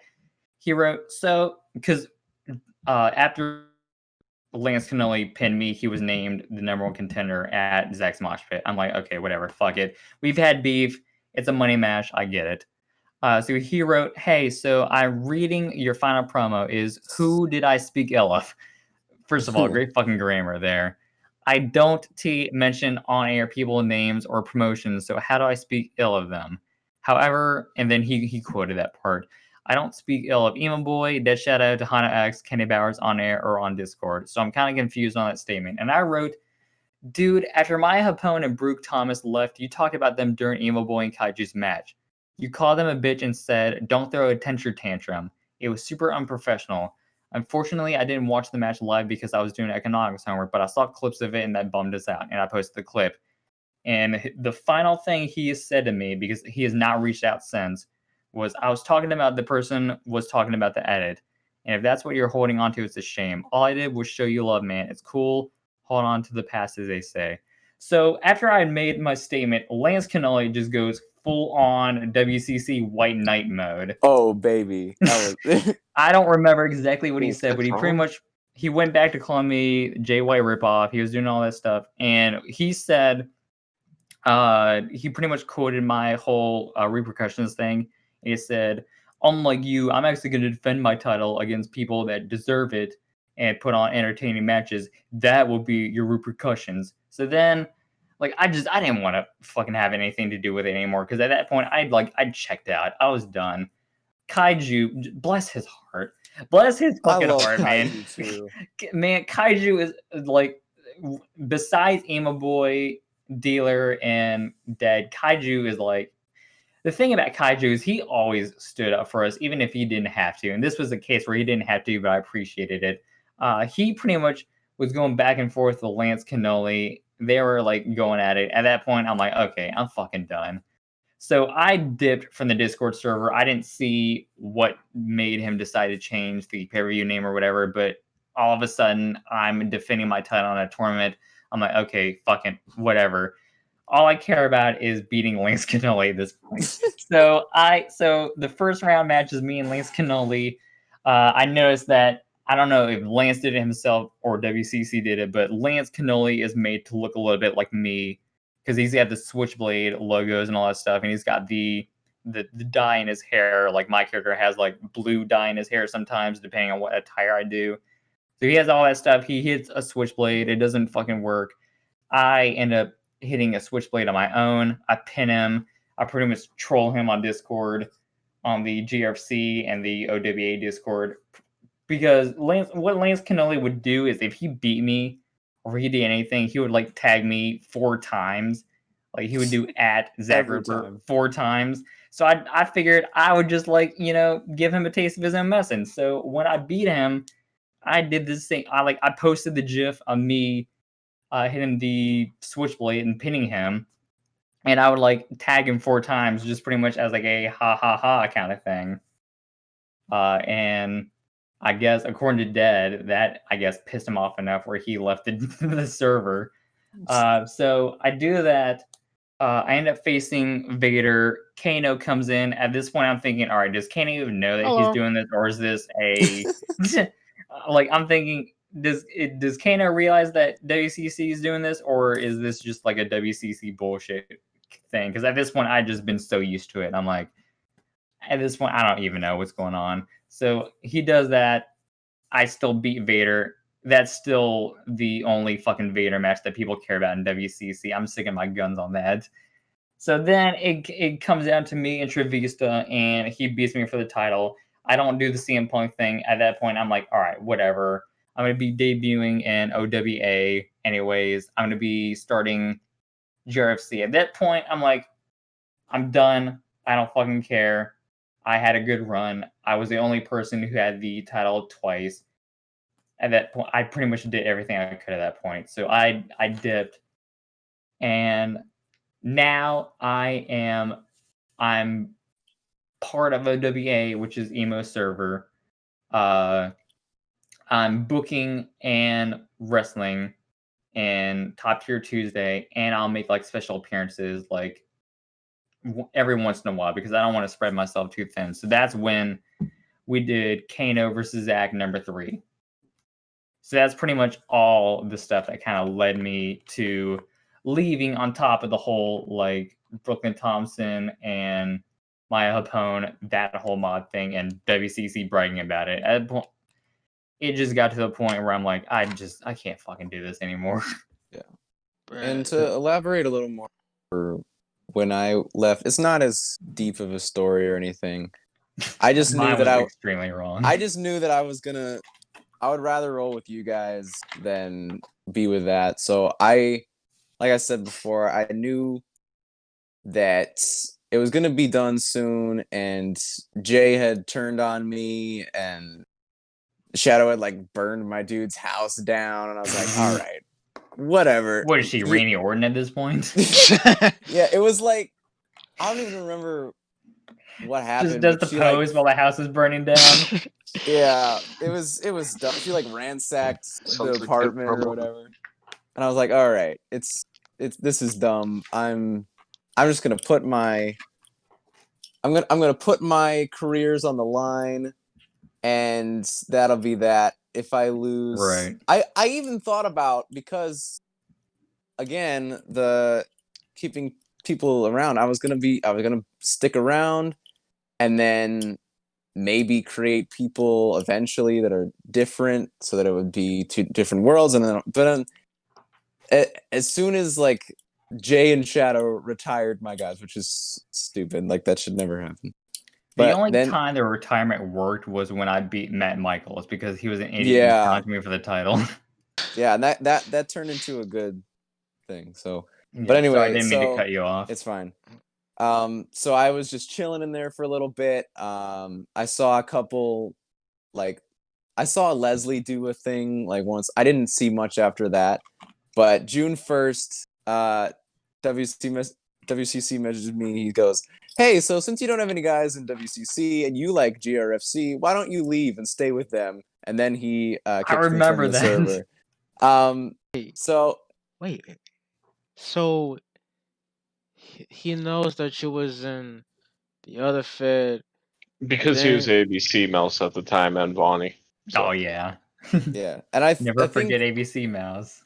D: He wrote, so because after Lance Cannoli pinned me, he was named the number one contender at Zach's Mosh Pit. I'm like, okay, whatever, fuck it. We've had beef. It's a money match. I get it. So he wrote, hey, so I'm reading your final promo. Is who did I speak ill of? First of all, great fucking grammar there. I don't mention on-air people names or promotions, so how do I speak ill of them? However, and then he quoted that part. I don't speak ill of Emo Boy, Dead Shadow, Tahana X, Kenny Bowers on air or on Discord. So I'm kind of confused on that statement. And I wrote, dude, after my opponent Brooke Thomas left, you talked about them during Emo Boy and Kaiju's match. You called them a bitch and said, don't throw a temper tantrum. It was super unprofessional. Unfortunately, I didn't watch the match live because I was doing economics homework, but I saw clips of it and that bummed us out, and I posted the clip. And the final thing he has said to me, because he has not reached out since, was I was talking about the person was talking about the edit. And if that's what you're holding on to, it's a shame. All I did was show you love, man. It's cool. Hold on to the past, as they say. So after I made my statement, Lance Cannoli just goes full on WCC White Knight mode.
C: Oh, baby. That was
D: I don't remember exactly what he
B: Wait,
D: said, but
B: what's
D: he pretty
B: wrong?
D: much he went back to calling me Jay White ripoff. He was doing all that stuff, and he said he pretty much quoted my whole repercussions thing. He said, unlike you, I'm actually going to defend my title against people that deserve it and put on entertaining matches. That will be your repercussions. So then, like, I didn't want to fucking have anything to do with it anymore, because at that point I'd checked out. I was done. Kaiju, bless his heart. Bless his
C: I
D: fucking
C: love
D: heart, man.
C: Kaiju too.
D: Man, Kaiju is like, besides Emo Boy, Dealer, and Dead, Kaiju is like, the thing about Kaiju is he always stood up for us, even if he didn't have to. And this was a case where he didn't have to, but I appreciated it. He pretty much was going back and forth with Lance Cannoli. They were like going at it. At that point, I'm like, okay, I'm fucking done. So I dipped from the Discord server. I didn't see what made him decide to change the pay-per-view name or whatever, but all of a sudden I'm defending my title in a tournament. I'm like, okay, fucking whatever. All I care about is beating Lance Cannoli at this point. So the first round match is me and Lance Cannoli. I noticed that I don't know if Lance did it himself or WCC did it, but Lance Cannoli is made to look a little bit like me because he's got the Switchblade logos and all that stuff, and he's got the dye in his hair. Like my character has like blue dye in his hair sometimes, depending on what attire I do. So he has all that stuff. He hits a Switchblade. It doesn't fucking work. I end up hitting a Switchblade on my own. I pin him. I pretty much troll him on Discord, on the GRFC and the OWA Discord. Because what Lance Cannoli would do is if he beat me or he did anything, he would like tag me 4 times. Like he would do at Zach
C: Every
D: Ripper
C: time.
D: 4 times. So I figured I would just like, give him a taste of his own medicine. So when I beat him, I did this thing. I posted the GIF of me hitting the Switchblade and pinning him. And I would like tag him 4 times just pretty much as like a ha ha ha kind of thing. And I guess according to Dead, that I guess pissed him off enough where he left the server. So I do that. I end up facing Vader. Kano comes in. At this point, I'm thinking, all right, does Kano even know that he's
A: Hello.
D: doing this, or is this a like? I'm thinking, does Kano realize that WCC is doing this, or is this just like a WCC bullshit thing? Because at this point, I've just been so used to it. I'm like, at this point, I don't even know what's going on. So he does that. I still beat Vader. That's still the only fucking Vader match that people care about in WCC. I'm sticking my guns on that. So then it comes down to me and Travista, and he beats me for the title. I don't do the CM Punk thing. At that point, I'm like, all right, whatever. I'm going to be debuting in OWA anyways. I'm going to be starting GRFC. At that point, I'm like, I'm done. I don't fucking care. I had a good run. I was the only person who had the title twice. At that point, I pretty much did everything I could at that point. So I dipped, and now I'm part of OWA, which is emo server. I'm booking and wrestling in Top Tier Tuesday, and I'll make like special appearances like every once in a while because I don't want to spread myself too thin. So that's when we did Kano versus Zach number 3. So that's pretty much all the stuff that kind of led me to leaving, on top of the whole like Brooklyn Thompson and Maya Hapone, that whole mod thing, and WCC bragging about it. It just got to the point where I'm like, I can't fucking do this anymore.
C: And to elaborate a little more, when I left, it's not as deep of a story or anything. I just knew
D: Mine
C: that
D: was extremely wrong.
C: I just knew that I would rather roll with you guys than be with that. So like I said before, I knew that it was gonna be done soon, and Jay had turned on me, and Shadow had like burned my dude's house down, and I was like, all right, whatever.
D: What is she, Randy Orton at this point?
C: Yeah, it was like, I don't even remember what happened.
D: Just does
C: but
D: the pose while the house is burning down.
C: Yeah, it was dumb. She like ransacked the apartment or whatever, and I was like, all right, this is dumb. I'm just gonna put my I'm gonna put my careers on the line, and that'll be that. If I lose,
D: Right.
C: I even thought about, because again, the keeping people around, I was gonna stick around, and then maybe create people eventually that are different, so that it would be 2 different worlds. And then as soon as like Jay and Shadow retired my guys, which is stupid, like that should never happen.
D: The
C: But
D: only
C: then,
D: time the retirement worked was when I beat Matt Michaels, because he was an idiot and
C: yeah,
D: challenged me for the title.
C: yeah, and that turned into a good thing. So, but
D: Yeah,
C: anyway,
D: so I didn't mean to cut you off.
C: it's fine. So I was just chilling in there for a little bit. I saw a couple, like, I saw Leslie do a thing like once. I didn't see much after that, but June 1st, WCC messaged me. He goes, "Hey, so since you don't have any guys in WCC and you like GRFC, why don't you leave and stay with them and then he
D: I
C: kicked me from
D: remember
C: the
D: that.
C: server.
A: Wait,
C: So
A: wait. So he knows that you was in the other Fed, and
B: Because he was
A: then
B: ABC Mouse at the time and Bonnie.
D: Oh
B: So
D: yeah.
C: yeah, and I
D: Never
C: think
D: forget ABC Mouse.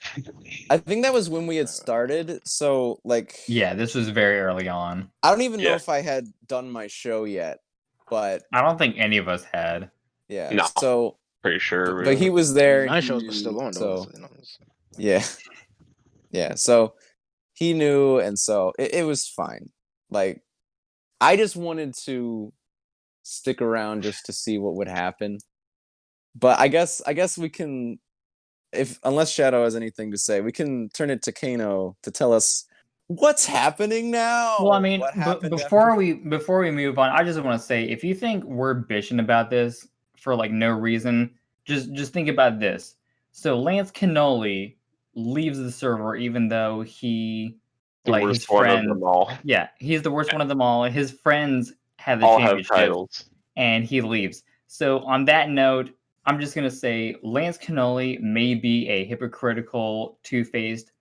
C: that was when we had started. So like,
D: Yeah, this was very early on.
C: I don't even know
B: Yeah.
C: if I had done my show yet, but
D: I don't think any of us had.
C: yeah.
B: No.
C: So,
B: pretty sure.
C: but he was
A: I mean,
C: there, and
A: my
C: he
A: shows was
C: knew.
A: still on though.
C: So
A: So, you know,
C: yeah, yeah. So he knew, and so it was fine. Like, I just wanted to stick around just to see what would happen. But I guess we can, if unless Shadow has anything to say, we can turn it to Kano to tell us what's happening now.
D: Well, I mean,
C: What
D: but
C: happened after?
D: before we move on, I just want to say, if you think we're bitching about this for like no reason, just think about this. So Lance Cannoli leaves the server, even though he,
B: The
D: like, his
B: worst one of
D: friend,
B: them all.
D: yeah, he's the worst one of them all. His friends have the
B: All have
D: championship,
B: titles.
D: and he leaves. So on that note, I'm just gonna say Lance Cannoli may be a hypocritical, two-faced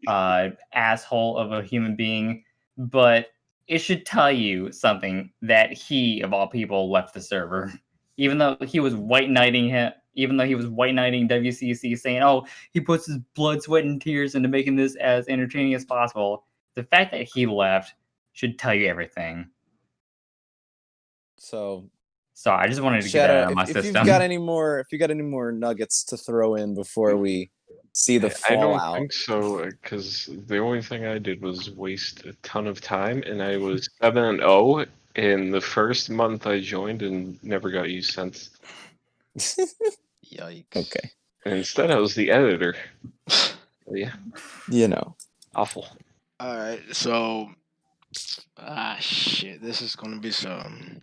D: asshole of a human being, but it should tell you something that he, of all people, left the server. Even though he was white knighting him, even though he was white knighting WCC, saying, "Oh, he puts his blood, sweat, and tears into making this as entertaining as possible," the fact that he left should tell you everything.
C: So
D: So I just wanted to get that
C: Shadow,
D: out of my
C: if you've
D: system.
C: got any more, nuggets to throw in before we see the
B: I don't
C: fallout.
B: think so, because the only thing I did was waste a ton of time, and I was 7-0 in the first month I joined and never got used since.
A: yikes.
C: Okay.
B: And instead, I was the editor. Yeah,
C: You know.
B: awful.
A: All right, so shit, this is gonna be some.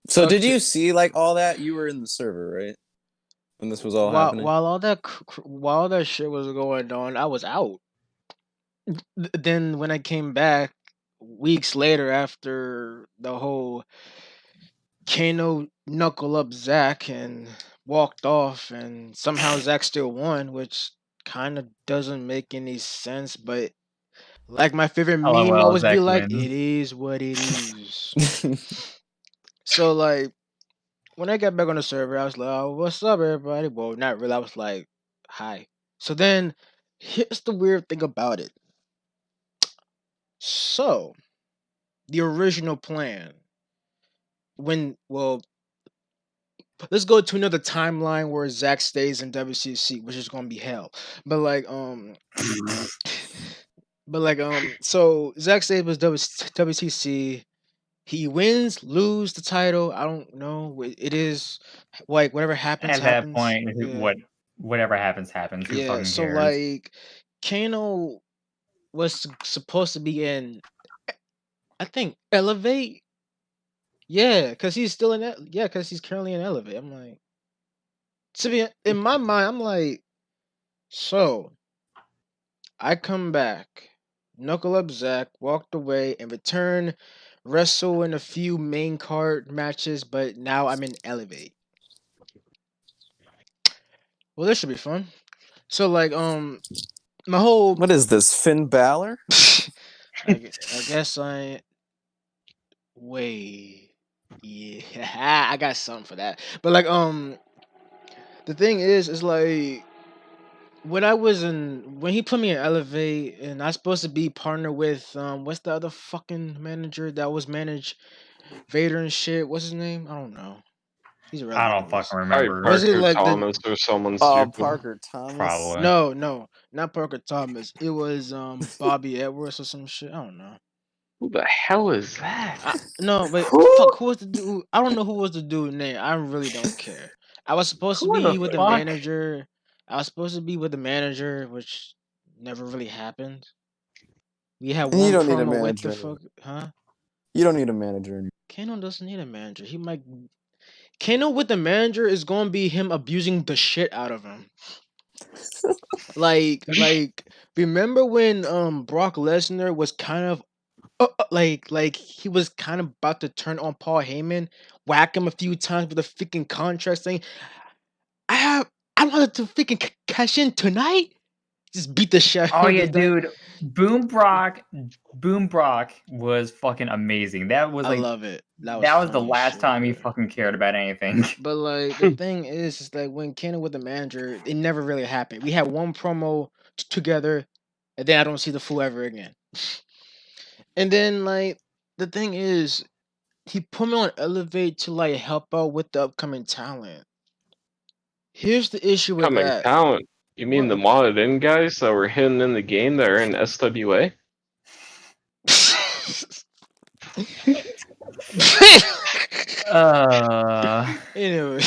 C: So did
A: Okay.
C: you see like all that? You were in the server, right? When this was all happening?
A: While all that shit was going on, I was out. Then when I came back weeks later after the whole Kano knuckle up Zach and walked off, and somehow Zach still won, which kind of doesn't make any sense. But like my favorite meme
D: LOL,
A: always be
D: Zach
A: like,
D: wins.
A: "It is what it is." So like when I got back on the server, I was like, "Oh, what's up, everybody?" Well, not really. I was like, "Hi." So then here's the weird thing about it. So the original plan, let's go to another timeline where Zack stays in WCC, which is gonna be hell. But so Zack stays with WCC. He wins, lose the title. I don't know. It is like whatever happens,
D: At that
A: happens.
D: point,
A: Yeah,
D: whatever happens, happens. Who
A: yeah.
D: fucking
A: So
D: cares?
A: like, Kano was supposed to be in, I think, Elevate. Yeah, because he's still in that. Yeah, because he's currently in Elevate. I'm like, to be in my mind, I'm like, so I come back, knuckle up Zack, walked away, and return, wrestle in a few main card matches, but now I'm in Elevate. Well, this should be fun. So like my whole
C: What is this, Finn Balor?
A: I guess I wait. Yeah, I got something for that. But like the thing is like when he put me in Elevate and I was supposed to be partner with what's the other fucking manager that was manage Vader and shit? What's his name? I don't know. He's
D: I
A: irrelevant
D: don't
A: anyways.
D: fucking
B: Probably
D: remember.
A: Was it
B: Parker
A: like the
B: Thomas or someone
C: Oh,
B: stupid.
C: Parker Thomas.
D: Probably.
A: no, not Parker Thomas. It was Bobby Edwards or some shit. I don't know.
B: Who the hell is that?
A: No, but
C: Who?
A: fuck, who was the dude? I don't know who was the dude name. I really don't care. I was supposed to
D: Who the
A: be with the
D: fuck?
A: manager. I was supposed to be with the manager, which never really happened. We had
C: And you
A: one
C: don't need a
A: promo with
C: manager
A: the
C: anymore.
A: fuck, huh?
C: You don't need a manager anymore.
A: Kano doesn't need a manager. He might. Kano with the manager is gonna be him abusing the shit out of him. Like, remember when Brock Lesnar was kind of like he was kind of about to turn on Paul Heyman, whack him a few times with a freaking contract thing. I wanted to freaking cash in tonight. Just beat the shit
D: Oh
A: out of
D: yeah,
A: this guy.
D: dude. Boom Brock was fucking amazing. That was
A: I
D: like
A: love it. That was
D: that was the
A: funny as
D: last
A: shit,
D: time he
A: bro.
D: fucking cared about anything.
A: But like the thing is like when Kano was the manager, it never really happened. We had one promo together, and then I don't see the fool ever again. And then like the thing is, he put me on Elevate to like help out with the upcoming talent. Here's the issue with
B: Coming
A: that.
B: talent. You mean the
A: What?
B: modded in guys that were hidden in the game that are in SWA?
A: Anyway,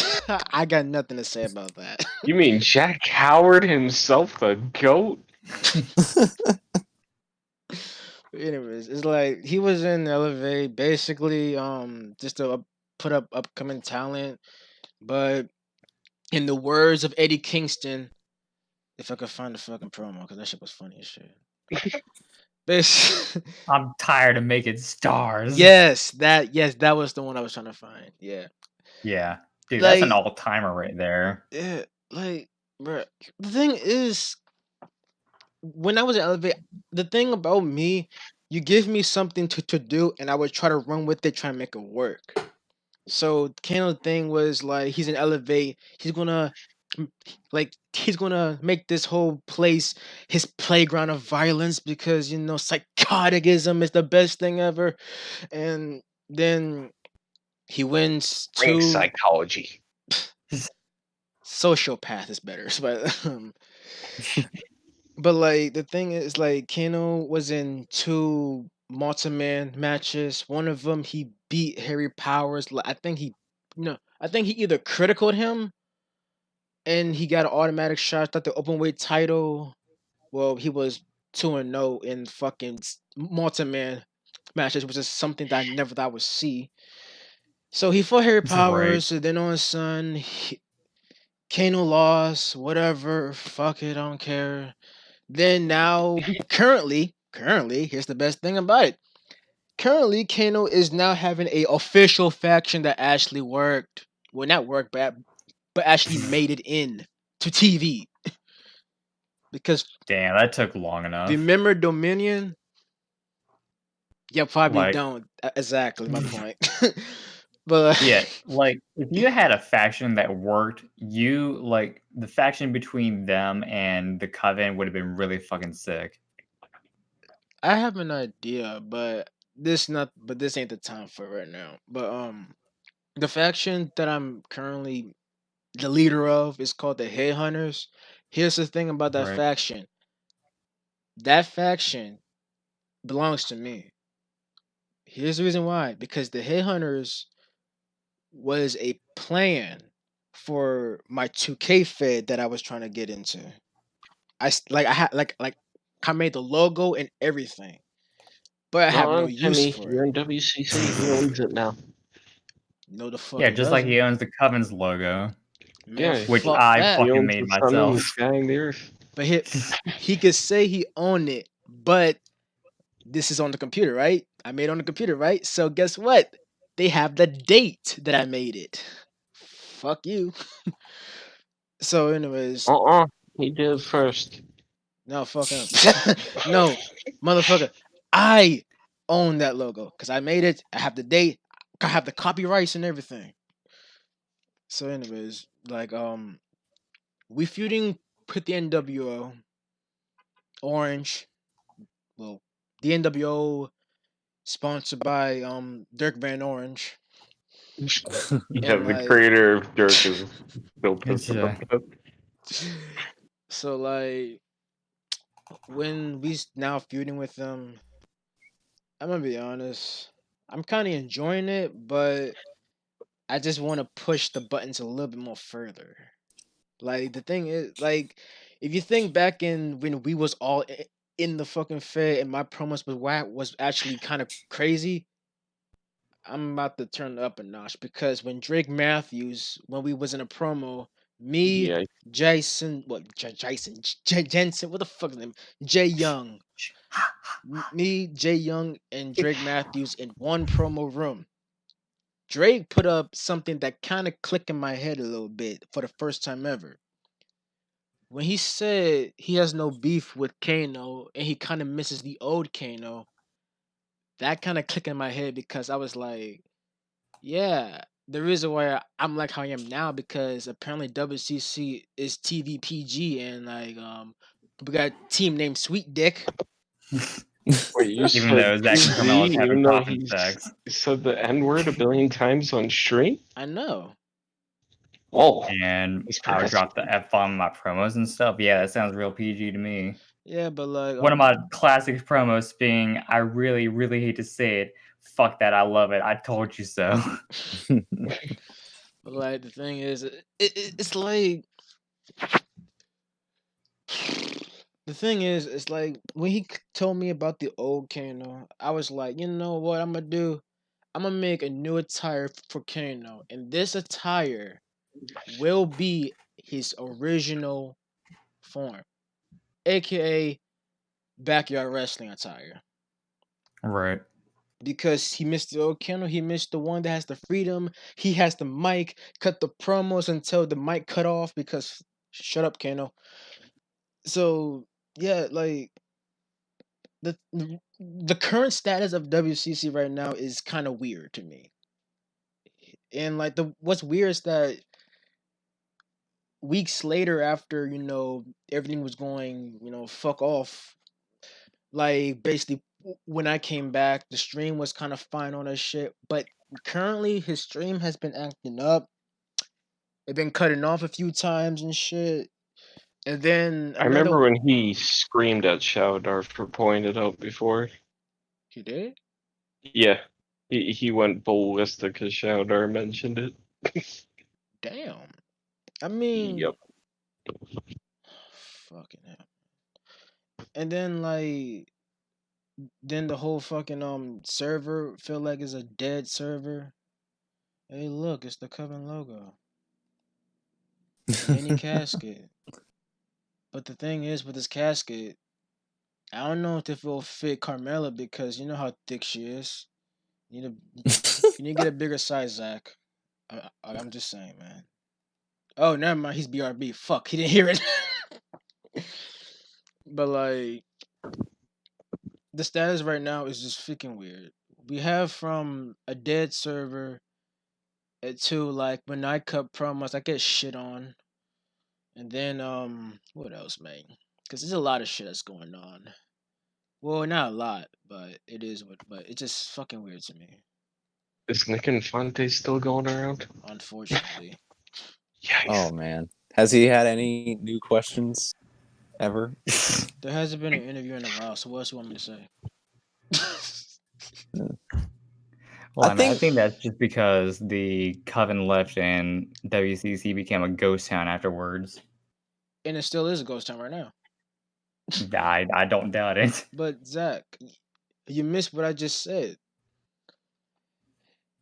A: I got nothing to say about that.
B: You mean Jack Howard himself, the GOAT?
A: Anyways, it's like he was in Elevate basically just to put up upcoming talent, but in the words of Eddie Kingston, if I could find the fucking promo, because that shit was funny as shit.
D: I'm tired of making stars.
A: Yes, that was the one I was trying to find. Yeah,
D: Yeah. Dude, that's an
A: like
D: all-timer right there.
A: yeah, like bruh. The thing is, when I was in Elevate, the thing about me, you give me something to do, and I would try to run with it, try to make it work. So Kano thing was like he's in Elevate. He's gonna make this whole place his playground of violence because psychoticism is the best thing ever. And then he wins
B: Ring
A: two.
B: psychology.
A: Sociopath is better, but like the thing is like Kano was in two multi-man matches. One of them he beat Harry Powers. I think he either criticaled him and he got an automatic shot at the open weight title. Well, he was 2-0 in fucking multi-man matches, which is something that I never thought I would see. So he fought Harry
D: Right.
A: Powers, and then on Sun, Kano lost, whatever, fuck it, I don't care. Then now, currently, here's the best thing about it. Currently, Kano is now having a official faction that actually worked. Well, not worked, but actually made it in to TV. Because
D: Damn, that took long enough.
A: remember Dominion? Yeah, probably
D: Like,
A: don't. Exactly my point. But
D: yeah, like if you had a faction that worked, the faction between them and the Coven would have been really fucking sick.
A: I have an idea, but this ain't the time for it right now. But the faction that I'm currently the leader of is called the Headhunters. Here's the thing about that
D: Right.
A: faction. That faction belongs to me. Here's the reason why. Because the Headhunters was a plan for my 2K fed that I was trying to get into. I had I made the logo and everything, but I have no
B: Wrong,
A: use
B: Timmy.
A: for
B: You're
A: it.
B: in WCC. He owns it now.
A: No, the fuck
D: Yeah,
A: he
D: just like
A: doesn't.
D: he owns the Coven's logo,
A: Man,
B: Yeah,
D: which
A: fuck
D: I
A: that.
B: he
D: fucking
B: owns
D: made
B: the sun and the
D: myself.
B: sky and the earth.
A: But he could say he owned it, but this is on the computer, right? I made it on the computer, right? So guess what? They have the date that I made it. Fuck you. So, anyways,
B: He did first.
A: no, fuck him. No, motherfucker. I own that logo because I made it. I have the date. I have the copyrights and everything. So, anyways, we feuding with the NWO Orange. Well, the NWO sponsored by Dirk Van Orange.
B: Yeah,
A: And
B: the
A: like
B: creator of Dirk is still
D: It's
B: pissed about that.
A: so like when now feuding with them, I'm gonna be honest, I'm kind of enjoying it, but I just want to push the buttons a little bit more further. Like the thing is, like if you think back in when we was all in the fucking fair and my promos was actually kind of crazy. I'm about to turn it up a notch because when Drake Matthews, when we was in a promo, me,
B: Yeah,
A: Jason, Jensen, what the fuck is his name? Jay Young, me, Jay Young, and Drake Matthews in one promo room. Drake put up something that kind of clicked in my head a little bit for the first time ever. when he said he has no beef with Kano and he kind of misses the old Kano, that kind of clicked in my head because I was like, yeah, the reason why I'm like how I am now because apparently WCC is TVPG and we got a team named Sweet Dick.
B: Wait, you
D: Even
B: said
D: though Zach and Carmelo is
B: PG,
D: having
B: even though
D: coffin
B: he
D: sex.
B: said the N word a billion times on stream?
A: I know.
B: Oh,
D: And
B: that's
D: I would
B: progressive.
D: drop the F bomb in my promos and stuff. Yeah, that sounds real PG to me.
A: Yeah, but like
D: One of my classic promos being, I really, really hate to say it, fuck that, I love it, I told you so.
A: but like the thing is, it's like the thing is, it's like when he told me about the old Kano, I was like, you know what I'm gonna do? I'm gonna make a new attire for Kano, and this attire will be his original form, aka backyard wrestling attire.
D: Right.
A: Because he missed the old Kano, he missed the one that has the freedom. He has the mic, cut the promos until the mic cut off because shut up, Kano. So yeah, like the current status of WCC right now is kind of weird to me. And like the what's weird is that weeks later after, everything was going, fuck off, like basically when I came back, the stream was kind of fine on that shit, but currently his stream has been acting up. It been cutting off a few times and shit. And then
B: I
A: another
B: remember when he screamed at Showdar for pointing it out before.
A: he did?
B: Yeah, he went ballistic because Showdar mentioned it.
A: Damn. I mean,
B: Yep.
A: fucking hell. And then then the whole fucking server feel like it's a dead server. Hey, look, it's the Coven logo. Mini casket. But the thing is, with this casket, I don't know if it will fit Carmela because you know how thick she is. You need you need to get a bigger size, Zach. I'm just saying, man. Oh, never mind. He's BRB. Fuck, he didn't hear it. But like, the status right now is just freaking weird. We have from a dead server to like when I cut promos, I get shit on. And then what else, man? Because there's a lot of shit that's going on. Well, not a lot, but it is what. But it's just fucking weird to me,
B: Is Nick Infante still going around?
A: unfortunately.
C: Oh
B: Yikes.
C: man, has he had any new questions ever?
A: There hasn't been an interview in a while, so what else you want me to say?
D: Well,
C: I
D: I mean, I
C: think
D: think that's just because the Coven left and WCC became a ghost town afterwards.
A: And it still is a ghost town right now.
D: I don't doubt it.
A: But Zach, you missed what I just said.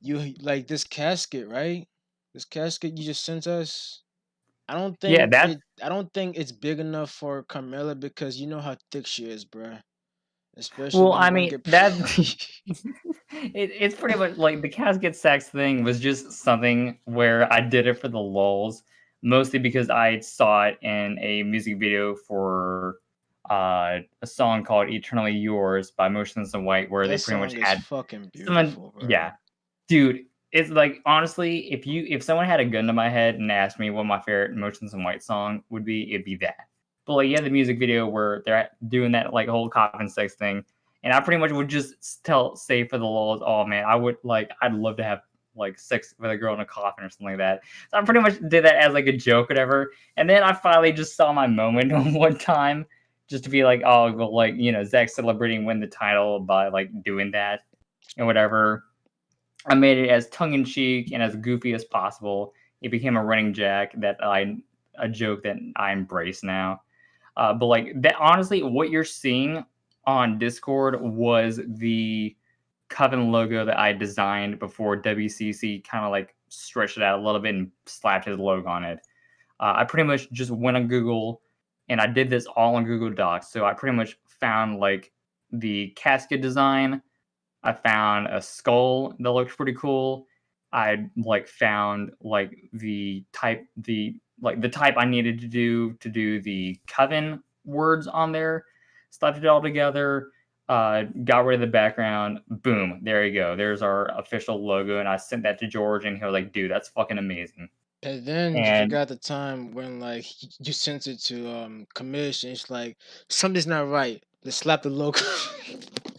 A: You like this casket, right? This casket you just sent us. I don't
D: Yeah,
A: think
D: that's
A: it. I don't think it's big enough for Carmela because you know how thick she is, bruh. Especially
D: well,
A: when you
D: I
A: want
D: mean,
A: to get.
D: that it's pretty much like the casket sex thing was just something where I did it for the lulz, mostly because I saw it in a music video for a song called "Eternally Yours" by Motionless in White, where they
A: That
D: pretty much
A: song is
D: had
A: fucking
D: someone,
A: beautiful, bro.
D: yeah, dude. It's like honestly, if someone had a gun to my head and asked me what my favorite Motionless in White song would be, it'd be that. But like, yeah, the music video where they're doing that like whole coffin sex thing, and I pretty much would just say for the lulz, oh man, I'd love to have like sex with a girl in a coffin or something like that. So I pretty much did that as like a joke, whatever. And then I finally just saw my moment one time, just to be like, oh, well, like Zach celebrating win the title by like doing that and whatever. I made it as tongue in cheek and as goofy as possible. It became a running jack a joke that I embrace now. But like that, honestly, what you're seeing on Discord was the Coven logo that I designed before WCC kind of like stretched it out a little bit and slapped his logo on it. I pretty much just went on Google and I did this all on Google Docs. So I pretty much found like the casket design. I found a skull that looked pretty cool. I like found like the type I needed to do the coven words on there, stuffed it all together, got rid of the background, boom, there you go. There's our official logo, and I sent that to George, and he was like, "Dude, that's fucking amazing."
A: And then you
D: And
A: forgot the time when like you sent it to commission. It's like something's not right. Let's slap the logo.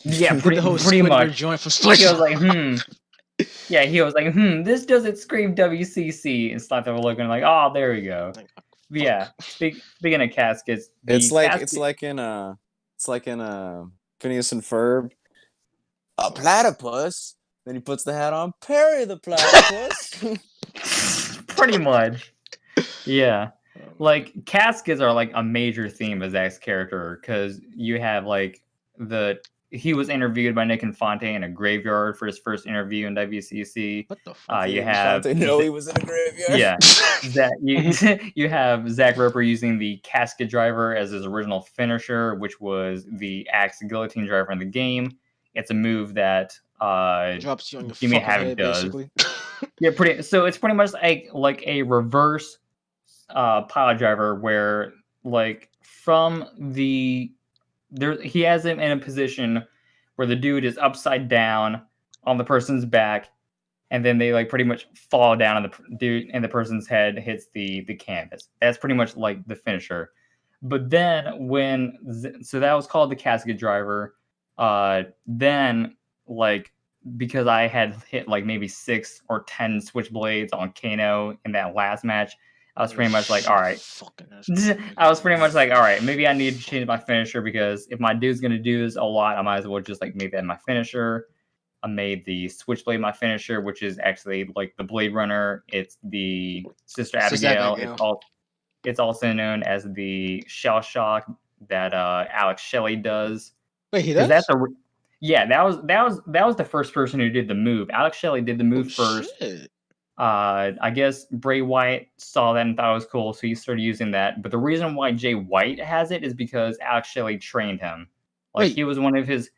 D: yeah,
A: Did the whole
D: pretty
A: Squidward
D: much.
A: joint from
D: He was like,
A: SpongeBob.
D: Yeah, he was like, this doesn't scream WCC, and slapped the logo, and like, oh, there we go.
A: Like,
D: But yeah,
A: fuck.
D: speaking of caskets,
C: It's
D: the
C: like
D: casket.
C: it's like in Phineas and Ferb. A platypus. Then he puts the hat on. Perry the platypus.
D: Pretty much. Yeah.
A: Oh,
D: Like caskets are like a major theme of Zach's character, because you have like he was interviewed by Nick Infante in a graveyard for his first interview in WCC.
A: what the fuck?
D: You
C: Did
D: have
C: Infante know he was in a graveyard?
D: yeah, that you have Zach Roper using the casket driver as his original finisher, which was the axe guillotine driver in the game. It's a move that
A: Drops you on your
D: Jimmy
A: fucking
D: Havoc
A: head,
D: does.
A: basically.
D: Yeah, so it's pretty much like a reverse pile driver, where like from the he has him in a position where the dude is upside down on the person's back, and then they like pretty much fall down, and the dude and the person's head hits the canvas. That's pretty much like the finisher. But then so that was called the casket driver. Then like, because I had hit like maybe 6 or 10 switchblades on Kano in that last match, I was pretty much like, all right. I was pretty much like, all right, maybe I need to change my finisher, because if my dude's gonna do this a lot, I might as well just like make that my finisher. I made the Switchblade my finisher, which is actually like the Blade Runner. It's the Sister Abigail. It's also known as the Shell Shock that Alex Shelley does.
A: Wait, he
D: Because
A: does?
D: yeah, that was the first person who did the move. Alex Shelley did the move first.
A: Shit.
D: I guess Bray Wyatt saw that and thought it was cool, so he started using that. But the reason why Jay White has it is because Alex Shelley trained him. Like
A: Wait.
D: he was one of his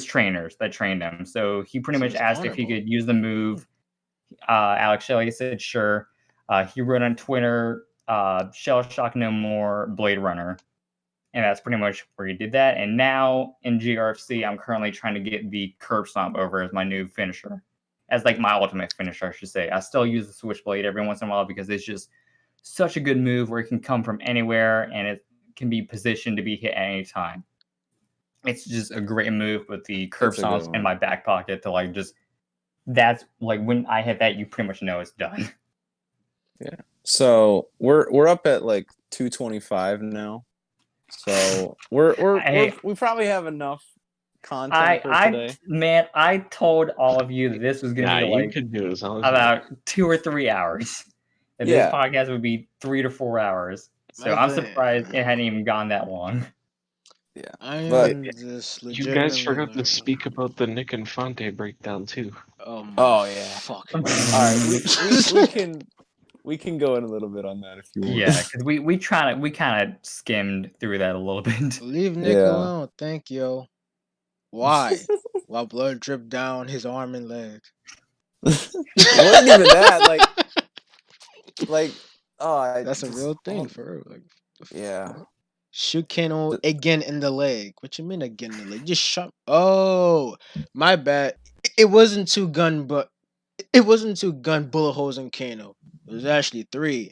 D: trainers that trained him. So he pretty
A: So
D: much
A: it's
D: asked if he
A: honorable.
D: could use the move. Alex Shelley said sure. He wrote on Twitter, "Shell Shock no more, Blade Runner," and that's pretty much where he did that. And now in GRFC, I'm currently trying to get the curb stomp over as my new finisher, as like my ultimate finisher, I should say. I still use the Switchblade every once in a while because it's just such a good move where it can come from anywhere and it can be positioned to be hit at any time. It's just a great move with the curb
C: It's a good
D: stomps in
C: one.
D: my back pocket to like just, that's like when I hit that, you pretty much know it's done.
C: Yeah. So we're up at like 225 now. So we probably have enough content for today.
D: Man, I told all of you that this was gonna be
B: you
D: like
B: could do it as long as
D: about 2 or 3 hours. And
C: Yeah.
D: this podcast would be 3 to 4 hours. So I'm surprised it hadn't even gone that long.
C: Yeah.
A: I
C: But
A: am just
B: you guys
A: legitimately
B: forgot to
A: learning.
B: speak about the Nick Infante breakdown too.
A: Oh my
C: Oh, yeah.
A: fuck.
C: all right, we can go in a little bit on that if you want.
D: Yeah, because we kind of skimmed through that a little bit.
A: Leave Nick
C: Yeah.
A: alone, thank you. Why? While blood dripped down his arm and leg.
C: It wasn't even that.
A: That's a real thing for her. Like,
C: Yeah.
A: shoot Kano again in the leg. What you mean again in the leg? Just shot. Oh, my bad. It wasn't 2 gun, but it wasn't 2 gun bullet holes in Kano. It was actually 3.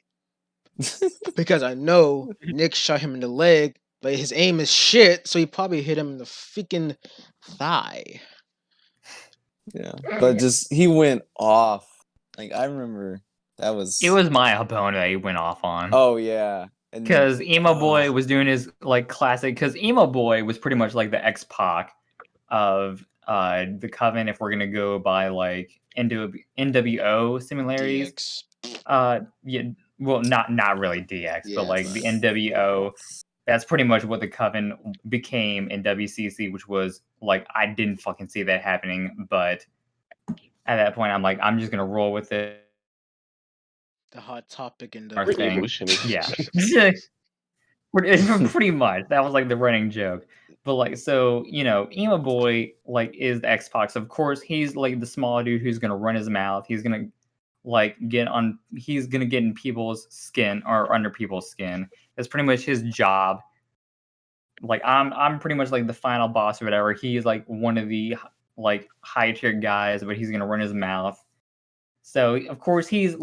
A: Because I know Nick shot him in the leg, but his aim is shit, so he probably hit him in the freaking thigh.
C: Yeah. But just he went off. Like I remember that was.
D: It was my opponent that he went off on.
C: Oh yeah.
D: Because Emo Boy was doing his like classic. Because Emo Boy was pretty much like the X-Pac of the Coven, if we're gonna go by like NWO similarities.
A: DX.
D: Yeah, well, not really DX, but like the NWO. That's pretty much what the Coven became in WCC, which was like, I didn't fucking see that happening, but at that point, I'm like, I'm just gonna roll with it.
A: The hot topic in
B: Our
A: the
B: thing.
D: Yeah. Pretty much. That was like the running joke. But like, so Emo Boy is the Xbox. Of course, he's like the small dude who's gonna run his mouth. He's gonna He's gonna get in people's skin or under people's skin. That's pretty much his job. Like I'm pretty much like the final boss or whatever. He's like one of the high tier guys, but he's gonna run his mouth. So of course he's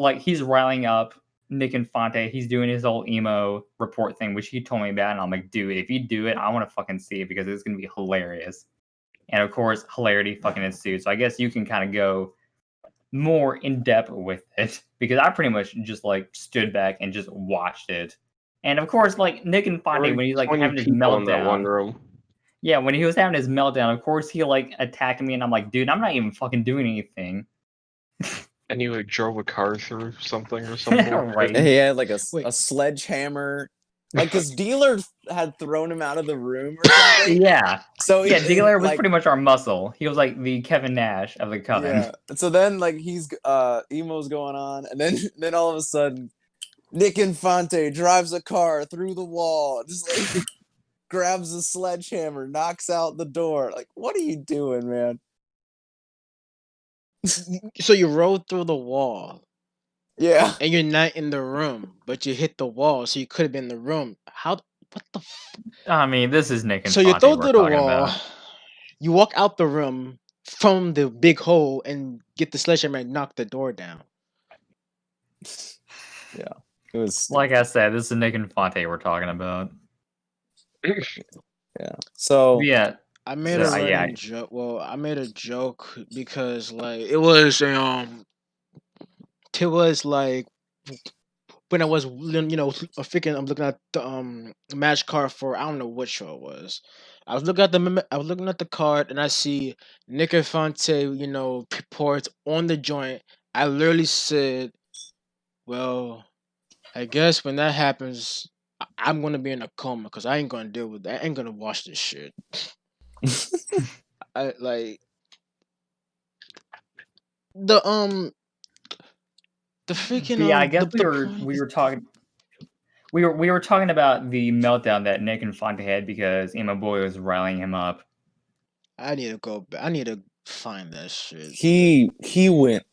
D: riling up Nick Infante. He's doing his whole emo report thing, which he told me about, and I'm like, dude, if you do it, I want to fucking see it because it's gonna be hilarious. And of course, hilarity fucking ensued. So I guess you can kind of go more in depth with it because I pretty much just stood back and just watched it. And of course, Nick Infante, when he's
B: 20
D: having his
B: people in that one
D: meltdown,
B: room.
D: yeah, when he was having his meltdown, of course he attacked me, and I'm like, dude, I'm not even fucking doing anything.
B: And you drove a car through something or something.
D: Right.
C: And he had
A: Wait.
C: a sledgehammer. His dealer had thrown him out of the room or something.
D: Yeah.
C: So
D: Yeah, dealer was pretty much our muscle. He was like the Kevin Nash of the coven.
C: Yeah. So then he's emo's going on, and then all of a sudden, Nick Infante drives a car through the wall, just grabs a sledgehammer, knocks out the door. Like, what are you doing, man?
A: So you rode through the wall,
C: Yeah.
A: and you're not in the room, but you hit the wall, so you could have been in the room. How? What the?
D: I mean, this is Nick
A: So
D: Infante
A: you throw
D: we're
A: through the
D: talking
A: wall,
D: about.
A: you walk out the room from the big hole, and get the sledgehammer and knock the door down.
C: Yeah. It was
D: Like I said, this is Nick Infante we're talking about.
C: yeah. So
D: Yeah.
A: I made a
D: So, yeah.
A: running joke. Well, I made a joke because it was when I was freaking I'm looking at the match card for I don't know what show it was. I was looking at the card and I see Nick Infante reports on the joint. I literally said, well, I guess when that happens, I'm gonna be in a coma because I ain't gonna deal with that. I ain't gonna watch this shit. I the freaking
D: Yeah, I guess
A: the
D: we were talking about the meltdown that Nick Infante had because Emo Boy was riling him up.
A: I need to go back. I need to find that shit.
C: he went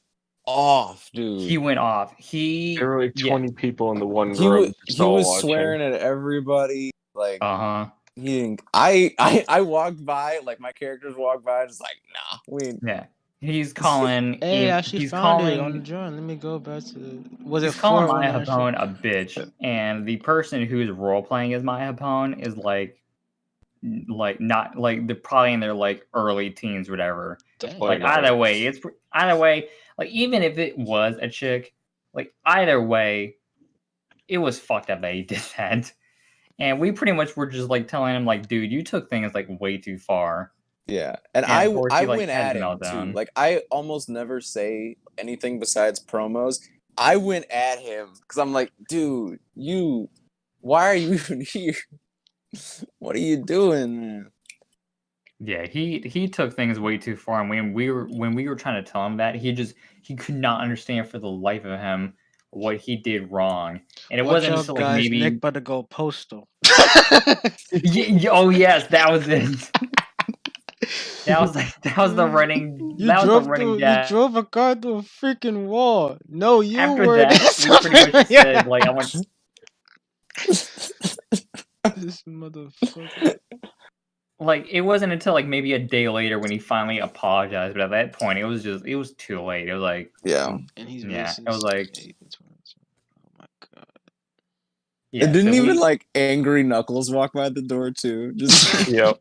C: off, dude.
D: He went off.
B: There were 20 people in the one
C: He
B: room.
C: he was swearing at everybody.
D: Uh-huh.
C: He didn't. I walked by, my characters walked by, just nah, we.
D: Yeah. He's calling.
A: Hey, I actually
D: he's
A: found
D: calling.
A: it on the joint. Let me go back to. Was it
D: He's calling
A: for
D: my
A: when I actually-
D: opponent a bitch, and the person who's role playing as my opponent is not they're probably in their early teens, whatever.
A: Dang.
D: Either way, even if it was a chick, either way, it was fucked up that he did that. And we pretty much were just telling him dude, you took things way too far.
C: Yeah, and
D: of course
C: I
D: he,
C: went
D: had
C: at
D: a
C: him
D: meltdown.
C: too. I almost never say anything besides promos. I went at him because I'm like, dude, why are you even here? What are you doing, man?
D: Yeah, he took things way too far, and when we were trying to tell him that, he could not understand for the life of him what he did wrong. And it
A: Watch
D: wasn't
A: out,
D: until
A: guys.
D: maybe
A: Nick about to go postal.
D: oh yes, that was it. That was the running.
A: You
D: That was the
A: drove
D: running
A: through. You
D: gag.
A: drove a car through a freaking wall. No, you
D: After
A: were.
D: that, we pretty much said I went.
A: This motherfucker.
D: It wasn't until maybe a day later when he finally apologized, but at that point it was too late. It was
C: Yeah.
A: And he's
D: yeah,
A: racing
D: it was
A: Oh my god.
D: yeah.
C: And didn't
D: so
C: even angry Knuckles walk by the door too? Just
B: Yep.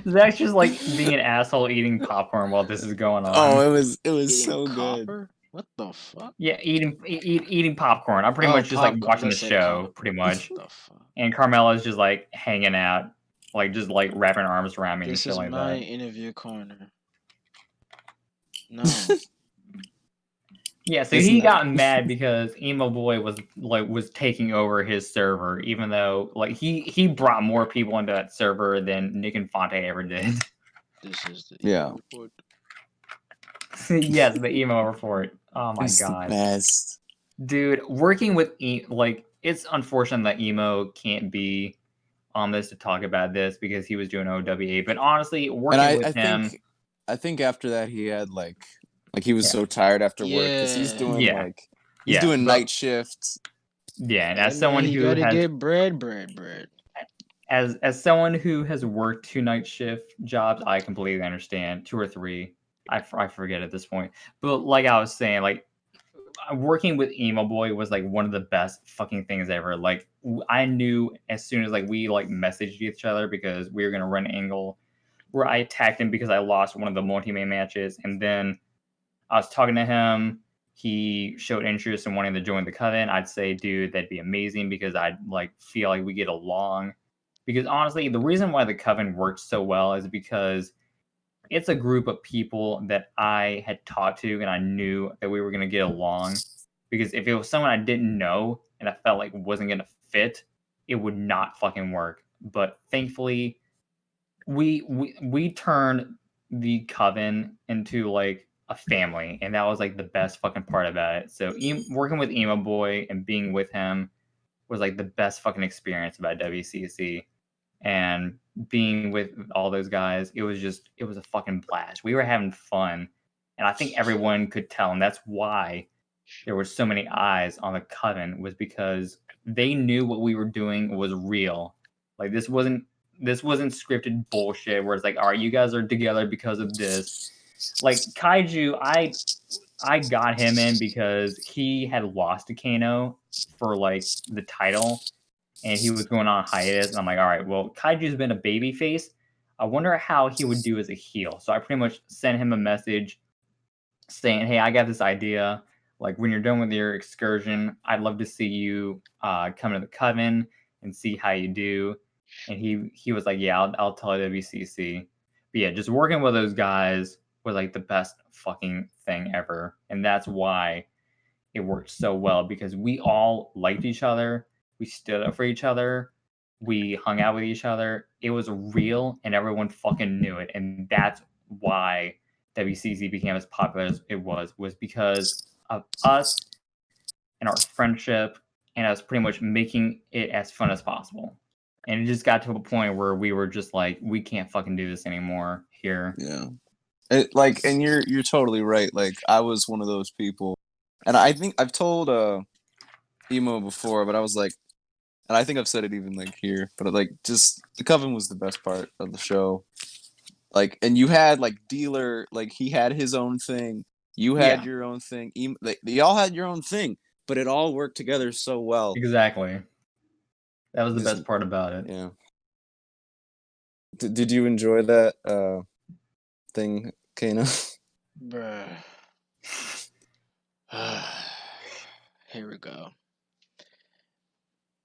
D: Zach's just being an asshole eating popcorn while this is going on.
C: oh, it was
A: Eating
C: so good.
A: copper? What the fuck?
D: Yeah, eating popcorn. I'm pretty much just
A: popcorn.
D: watching the
A: Let's say
D: show,
A: copper.
D: pretty much.
A: What the fuck?
D: And Carmela's just hanging out, just wrapping her arms around me and
A: This
D: shit
A: is
D: like
A: my
D: that.
A: interview corner. No.
D: Yeah, so
C: Isn't
D: he
C: that-
D: got mad because Emo Boy was taking over his server, even though he brought more people into that server than Nick Infante ever did.
A: This is the
C: Yeah.
A: report.
D: Yes, the emo report. Oh my
C: It's
D: god,
C: the best.
D: dude! Working with it's unfortunate that emo can't be on this to talk about this because he was doing OWA. But honestly,
C: And
D: working
C: I
D: with him,
C: think after that he had like he was
D: yeah,
C: so tired after work because
A: Yeah.
C: he's
D: yeah,
C: doing
D: but
C: night shifts.
D: yeah, and
A: Hey
D: as
A: man,
D: someone
A: he
D: who
A: gotta
D: has
A: get bread.
D: as someone who has worked 2 night shift jobs, I completely understand. 2 or 3, I forget at this point. But like I was saying, like working with Emo Boy was like one of the best fucking things ever. Like I knew as soon as like we like messaged each other because we were gonna run an angle where I attacked him because I lost one of the multi-man matches, and then I was talking to him. He showed interest in wanting to join the coven. I'd say, dude, that'd be amazing because I'd like feel like we get along. Because honestly, the reason why the coven works so well is because it's a group of people that I had talked to and I knew that we were going to get along. Because if it was someone I didn't know and I felt like wasn't going to fit, it would not fucking work. But thankfully, we turned the coven into like a family, and that was like the best fucking part about it. So working with Emo Boy and being with him was like the best fucking experience about WCC, and being with all those guys, it was a fucking blast. We were having fun, and I think everyone could tell, and that's why there were so many eyes on the coven, was because they knew what we were doing was real. Like this wasn't scripted bullshit where it's like, all right, you guys are together because of this. Like Kaiju, I got him in because he had lost to Kano for like the title, and he was going on hiatus. And I'm like, all right, well, Kaiju's been a baby face. I wonder how he would do as a heel. So I pretty much sent him a message saying, hey, I got this idea. Like when you're done with your excursion, I'd love to see you come to the coven and see how you do. And he was like, yeah, I'll tell WCC. But yeah, just working with those guys was like the best fucking thing ever. And that's why it worked so well, because we all liked each other. We stood up for each other. We hung out with each other. It was real, and everyone fucking knew it. And that's why WCZ became as popular as it was because of us and our friendship, and us pretty much making it as fun as possible. And it just got to a point where we were just like, we can't fucking do this anymore here.
C: Yeah. And you're totally right. Like I was one of those people, and I think I've told Emo before, but I was like, and I think I've said it even like here, but like just the coven was the best part of the show. Like, and you had like Dealer, like he had his own thing, you had
D: Yeah,
C: your own thing, they all had your own thing, but it all worked together so well.
D: exactly. That was the
C: Just
D: best part about it.
C: yeah. Did you enjoy that thing, Kana?
A: Bruh. Here we go.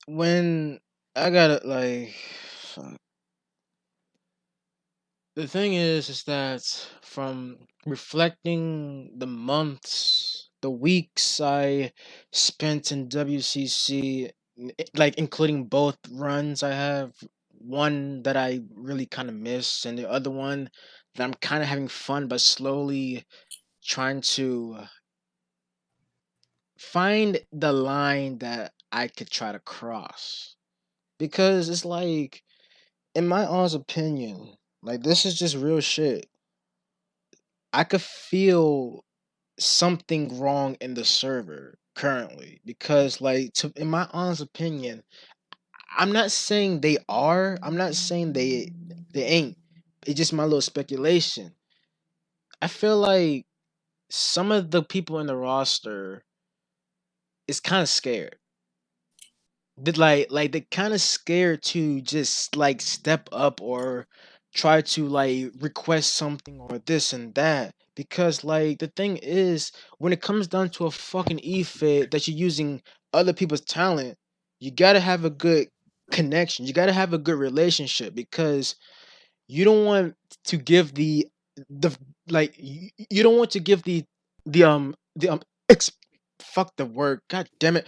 A: When I got it, like, fuck. The thing is that from reflecting the months, the weeks I spent in WCC, like including both runs I have, one that I really kind of miss, and the other one that I'm kind of having fun, but slowly trying to find the line that I could try to cross. Because it's like, in my honest opinion, like this is just real shit. I could feel something wrong in the server currently because like in my honest opinion, I'm not saying they are, I'm not saying they ain't. It's just my little speculation. I feel like some of the people in the roster is kind of scared. Like they're kind of scared to just like step up or try to like request something or this and that, because like the thing is, when it comes down to a fucking e-fit that you're using other people's talent, you got to have a good connection, you got to have a good relationship, because you don't want to give the like you don't want to give the ex- fuck the word, god damn it,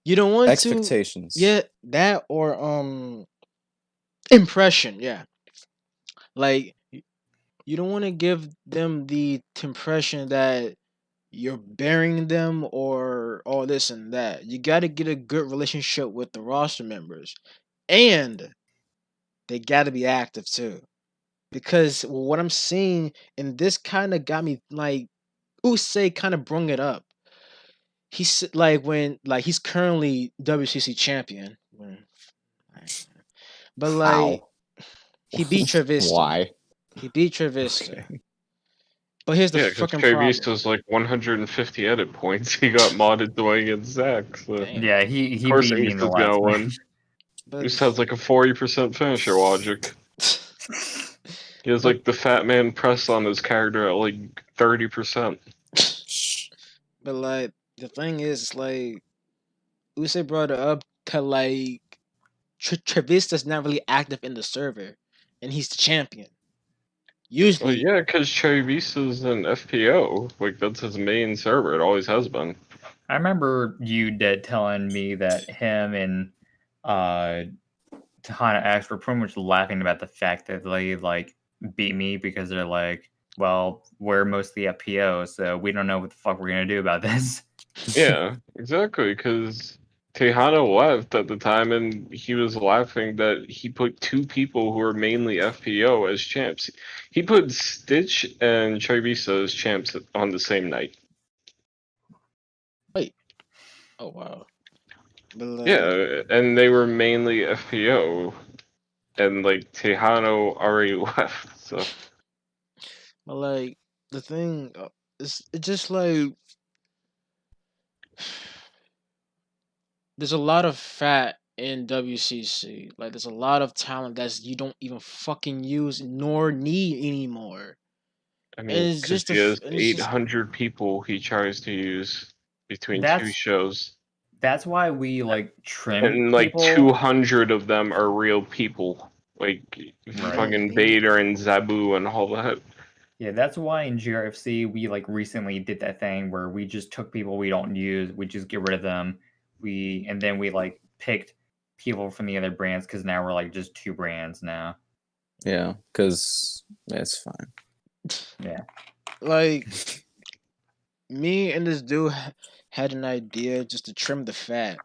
A: you don't want to,
C: Expectations.
A: yeah, that or impression, yeah. Like you don't want to give them the impression that you're burying them or all this and that. You got to get a good relationship with the roster members. And they got to be active too. Because what I'm seeing, and this kind of got me like, Usay kind of brung it up. He's like when like he's currently WCC champion, but like
C: How?
A: he beat Trevista.
C: Why?
A: He beat Trevista.
C: Okay.
A: But here's the
B: Yeah, because
A: fucking
B: Travis
A: problem.
B: was like 150 edit points. He got modded going against Zach. So of
A: Damn.
D: Yeah, he
B: course
D: beat me in the
B: Isa's gonna
D: last
B: win.
D: match.
A: But
B: Isa has like a 40% finisher logic. He has
A: but
B: like the fat man press on his character at like 30%.
A: but like the thing is, it's like Usay brought it up to like Trevista's not really active in the server, and he's the champion.
B: Well,
A: Usually,
B: yeah, because Chavisa's an FPO. Like, that's his main server. It always has been.
D: I remember you did telling me that him and uh Tahana X were pretty much laughing about the fact that they like beat me because they're like, well, we're mostly FPO, so we don't know what the fuck we're gonna do about this.
B: Yeah, exactly. Because Tejano left at the time, and he was laughing that he put two people who are mainly FPO as champs. He put Stitch and Chavisa as champs on the same night.
A: wait. Oh wow. But like,
B: Yeah, and they were mainly FPO, and like Tejano already left. So
A: but like the thing is, it's just like there's a lot of fat in WCC. Like there's a lot of talent that's you don't even fucking use nor need anymore.
B: I
A: And
B: mean,
A: it's
B: because
A: just
B: he has
A: and it's just
B: 800 people he tries to use between two
D: That's
B: shows,
D: that's why we like trim
B: and like
D: people.
B: 200 of them are real people, like
D: Right.
B: fucking
A: he
B: Vader and Zabu and all that.
D: Yeah, that's why in GRFC we like recently did that thing where we just took people we don't use, we just get rid of them. And then we like picked people from the other brands because now we're like just two brands now.
C: Yeah, because it's fine.
D: Yeah.
A: like me and this dude had an idea just to trim the fat.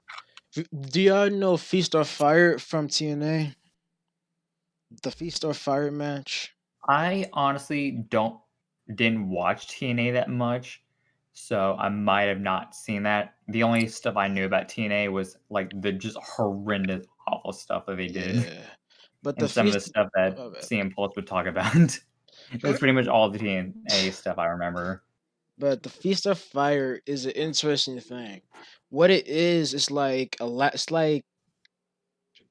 A: Do y'all know Feast or Fire from TNA? The Feast or Fire match.
D: I honestly didn't watch TNA that much, so I might have not seen that. The only stuff I knew about TNA was like the just horrendous, awful stuff that they did,
A: Yeah, but the
D: and some of the
A: Feast.
D: stuff that
A: Oh, my bad.
D: CM Pulse would talk about. That's pretty much all the TNA stuff I remember.
A: But the Feast of Fire is an interesting thing. What it is like a lot. It's like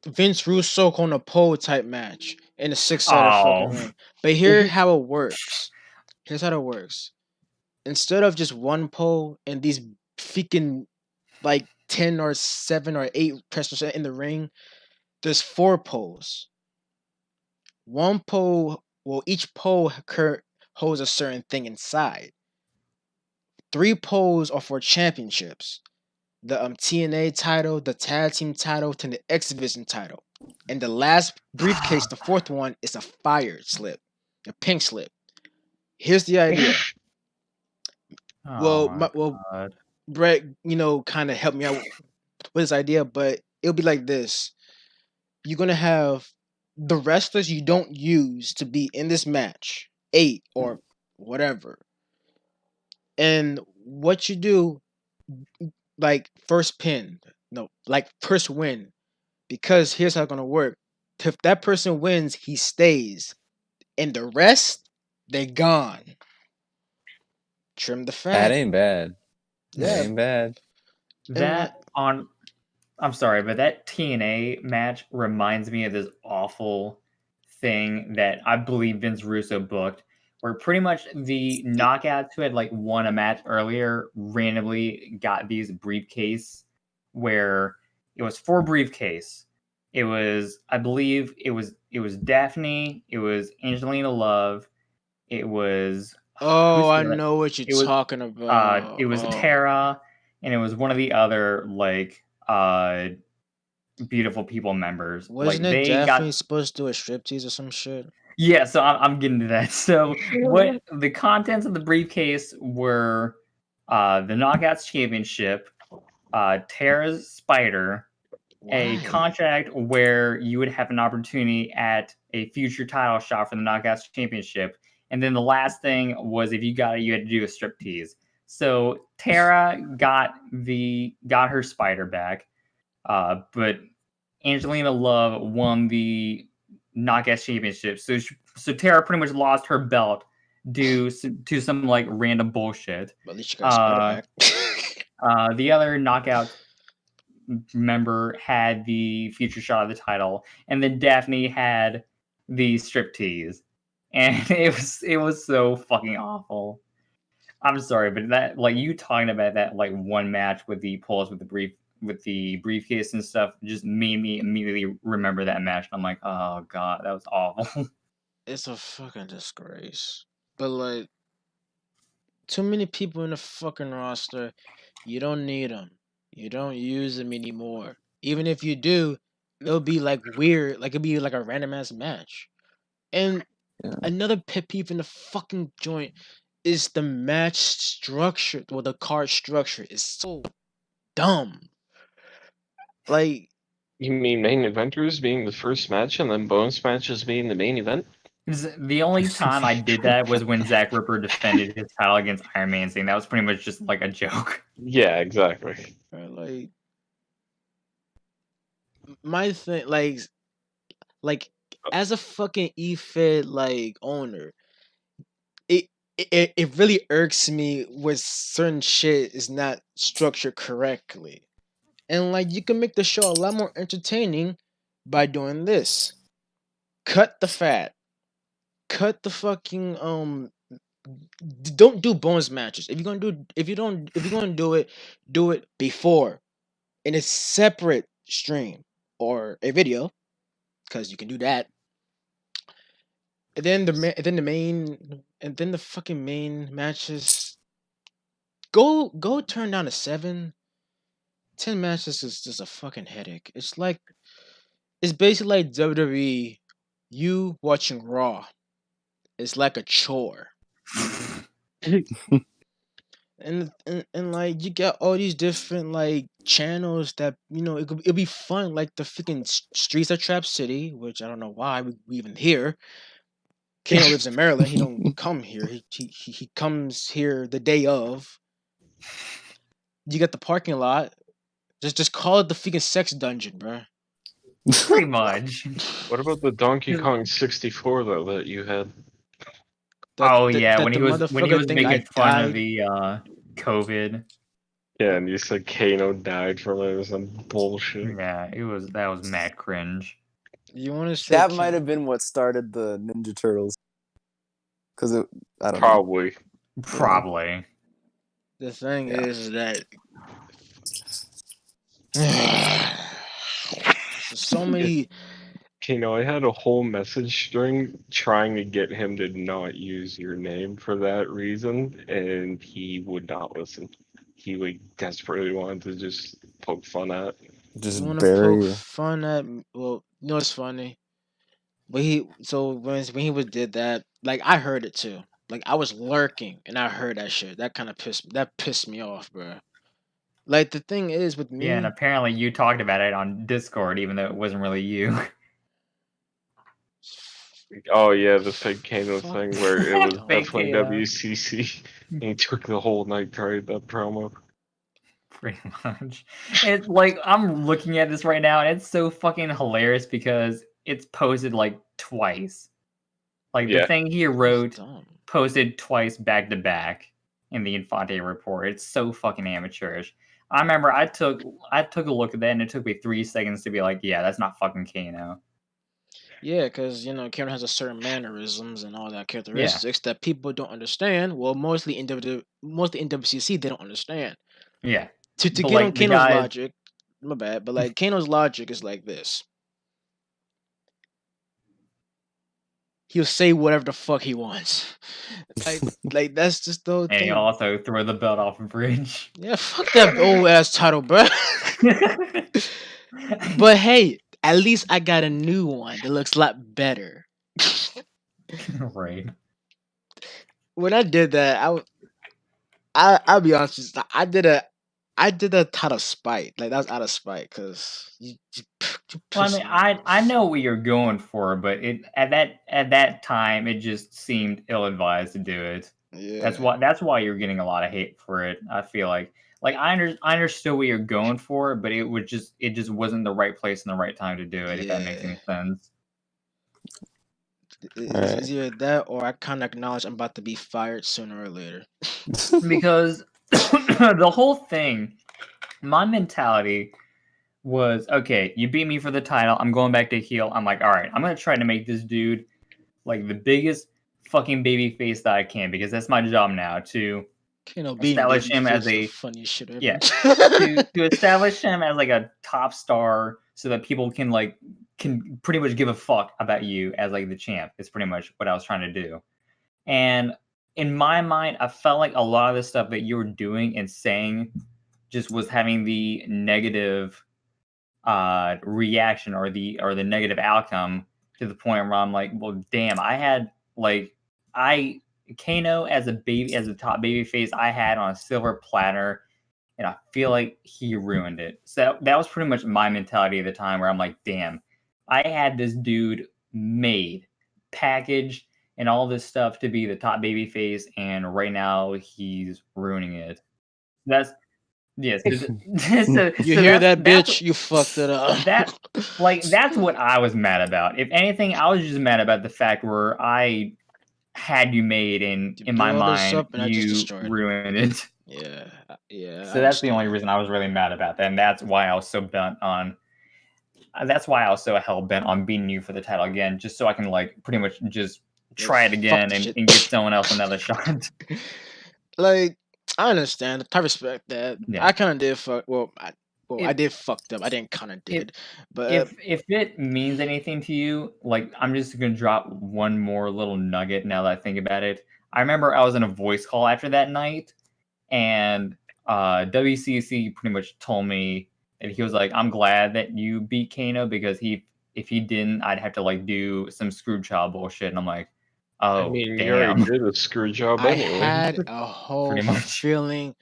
A: Vince Russo on a pole type match in a six-sided fucking
D: Oh,
A: ring. But here how it works. Here's how it works. Instead of just one pole and these freaking like 10 or 7 or 8 pressers in the ring, there's 4 poles. One pole, well, each pole holds a certain thing inside. 3 poles are for championships. The TNA title, the tag team title, to the X Division title. And the last briefcase, the fourth one, is a fire slip, a pink slip. Here's the idea.
D: oh
A: Well,
D: my
A: well,
D: god.
A: Brett, kind of helped me out with this idea, but it'll be like this. You're gonna have the wrestlers you don't use to be in this match, 8 or whatever. And what you do, like first pin, no, like first win, because here's how it's gonna work. If that person wins, he stays, and the rest, they gone. Trim the
C: That
A: fat.
C: ain't bad. That
A: Yeah,
C: ain't bad.
A: and like,
D: That on I'm sorry, but that TNA match reminds me of this awful thing that I believe Vince Russo booked, where pretty much the knockouts who had like won a match earlier randomly got these briefcase where it was 4 briefcase. It was, I believe, it was Daphne, it was Angelina Love, it was
A: oh,
D: who's
A: I
D: the other?
A: know what you're
D: It was
A: talking
D: it
A: about.
D: was
A: Oh my
D: Tara, and it was one of the other like beautiful people members.
A: wasn't
D: Like
A: it
D: they
A: Daphne
D: got
A: supposed to do a striptease or some shit?
D: yeah. So I'm getting to that. So what the contents of the briefcase were: the Knockouts Championship, Tara's Spider, a
A: Why?
D: contract where you would have an opportunity at a future title shot for the Knockouts Championship. And then the last thing was if you got it, you had to do a striptease. So Tara got her spider back, but Angelina Love won the Knockouts Championship. So Tara pretty much lost her belt due to some like random bullshit.
A: But at least you got spider back.
D: The other Knockout member had the future shot of the title, and then Daphne had the striptease, and it was so fucking awful. I'm sorry, but that like you talking about that like one match with the pulls with the briefcase and stuff just made me immediately remember that match. And I'm like, oh god, that was awful.
A: It's a fucking disgrace. But like, too many people in the fucking roster. You don't need them. You don't use them anymore. Even if you do, it'll be like weird. Like it'll be like a random ass match. And
C: Yeah.
A: another pet peeve in the fucking joint is the match structure. Well, the card structure is so dumb. Like,
B: You mean main eventers being the first match and then bonus matches being the main event?
D: The only time I did that was when Zack Ripper defended his title against Iron Man, saying that was pretty much just like a joke.
B: Yeah, exactly.
A: like my thing, like as a fucking eFed like owner, it it really irks me when certain shit is not structured correctly. And like you can make the show a lot more entertaining by doing this. Cut the fat. Cut the fucking don't do bonus matches. If you're gonna do it before in a separate stream or a video, because you can do that. And then the fucking main matches. Go turn down to 7. 10 matches is just a fucking headache. It's basically like WWE. You watching Raw. It's like a chore. And like you get all these different like channels that it'll be fun, like the freaking Streets of Trap City, which I don't know why we even here. Kano lives in Maryland. He don't come here. He comes here the day of. You get the parking lot. Just call it the freaking sex dungeon, bro.
D: Pretty much.
B: What about the Donkey Kong 64 though that you had?
D: Oh yeah,
A: that
D: when
A: the
D: he was
A: motherfucker think
D: making
A: I
D: fun of
A: died.
D: the COVID.
B: Yeah, and you said Kano died from it or some bullshit.
D: Yeah, that was mad cringe.
A: You want to say
C: That might have been what started the Ninja Turtles. Because I don't know.
B: Probably.
D: Probably.
A: The thing
C: Yeah.
A: is that so many.
B: I had a whole message string trying to get him to not use your name for that reason, and he would not listen. He would desperately wanted to just poke fun at.
A: You
C: Just
A: want to poke
C: bury.
A: fun at? Well, you know it's funny. But when he was did that, like I heard it too. Like I was lurking and I heard that shit. That kind of pissed me off, bro. Like the thing is with me.
D: Yeah, and apparently you talked about it on Discord, even though it wasn't really you.
B: Oh yeah, the fake Kano
A: Fuck.
B: thing where it was
D: Fake
B: definitely
D: Kano.
B: WCC. And he took the whole night to write that promo.
D: Pretty much. It's like I'm looking at this right now, and it's so fucking hilarious because it's posted like twice. Like the
B: Yeah.
D: thing he
A: That's
D: wrote
A: dumb.
D: posted twice back to back in the Infante report. It's so fucking amateurish. I remember I took a look at that, and it took me 3 seconds to be like, yeah, that's not fucking Kano.
A: Yeah, because Karen has a certain mannerisms and all that characteristics that people don't understand. Well, mostly in WCC they don't understand.
D: Yeah.
A: To
D: But,
A: get
D: like,
A: on
D: the
A: Kano's
D: guy-
A: logic, my bad, but like Kano's logic is like this. He'll say whatever the fuck he wants. like that's just the whole
D: And he
A: thing.
D: also threw the belt off a bridge.
A: Yeah, fuck that old ass title, bro. But hey, at least I got a new one that looks a lot better.
D: Right.
A: When I did that, I'll be honest with you, I did that out of spite. Like that was out of spite, cause you
D: Well, I
A: pissed
D: mean,
A: me
D: I
A: off.
D: know what you're going for, but at that time it just seemed ill advised to do it.
A: Yeah,
D: That's why you're getting a lot of hate for it. I feel like I understood what you're going for, but it just wasn't the right place and the right time to do it. If that makes
A: yeah.
D: any sense.
A: It's
C: Alright.
A: either that or I kind of acknowledge I'm about to be fired sooner or later.
D: Because the whole thing, my mentality was okay. You beat me for the title. I'm going back to heel. I'm like, all right. I'm gonna try to make this dude like the biggest fucking baby face that I can because that's my job now to
A: Being
D: establish
A: baby
D: him as
A: face is the
D: a
A: funniest shit ever.
D: yeah to establish him as like a top star so that people can pretty much give a fuck about you as like the champ. It's pretty much what I was trying to do. And in my mind, I felt like a lot of the stuff that you were doing and saying just was having the negative reaction or the negative outcome to the point where I'm like, well, damn, I had like I Kano as a top baby face I had on a silver platter, and I feel like he ruined it. So that was pretty much my mentality at the time where I'm like, damn, I had this dude made, packaged, and all this stuff to be the top baby face, and right now he's ruining it. That's yes.
A: You
D: So
A: hear that,
D: that's
A: bitch? You fucked it up.
D: that like that's what I was mad about. If anything, I was just mad about the fact where I had you made and
A: You
D: in
A: blew
D: my
A: all this
D: mind
A: up, and I just
D: you
A: destroyed it.
D: ruined it.
A: Yeah, yeah, I
D: So that's the only
A: understand.
D: reason I was really mad about that, and that's why I was so bent on. That's why I was so hell bent on beating you for the title again, just so I can like pretty much just
A: Yeah,
D: try it
A: fuck
D: again
A: the shit.
D: and give someone else another shot.
A: Like, I understand. I respect that.
D: Yeah.
A: I kind of did fuck. I
D: If
A: did fucked up. I didn't kind of
D: if
A: did, but
D: if it means anything to you, like I'm just gonna drop one more little nugget now that I think about it. I remember I was in a voice call after that night, and WCC pretty much told me that he was like, "I'm glad that you beat Kano because if he didn't, I'd have to like do some screw job bullshit." And I'm like,
B: I
D: "Oh
B: mean, you already
D: damn,"
B: did a screw job
A: I
B: anyway.
A: had a whole
D: pretty much.
A: feeling.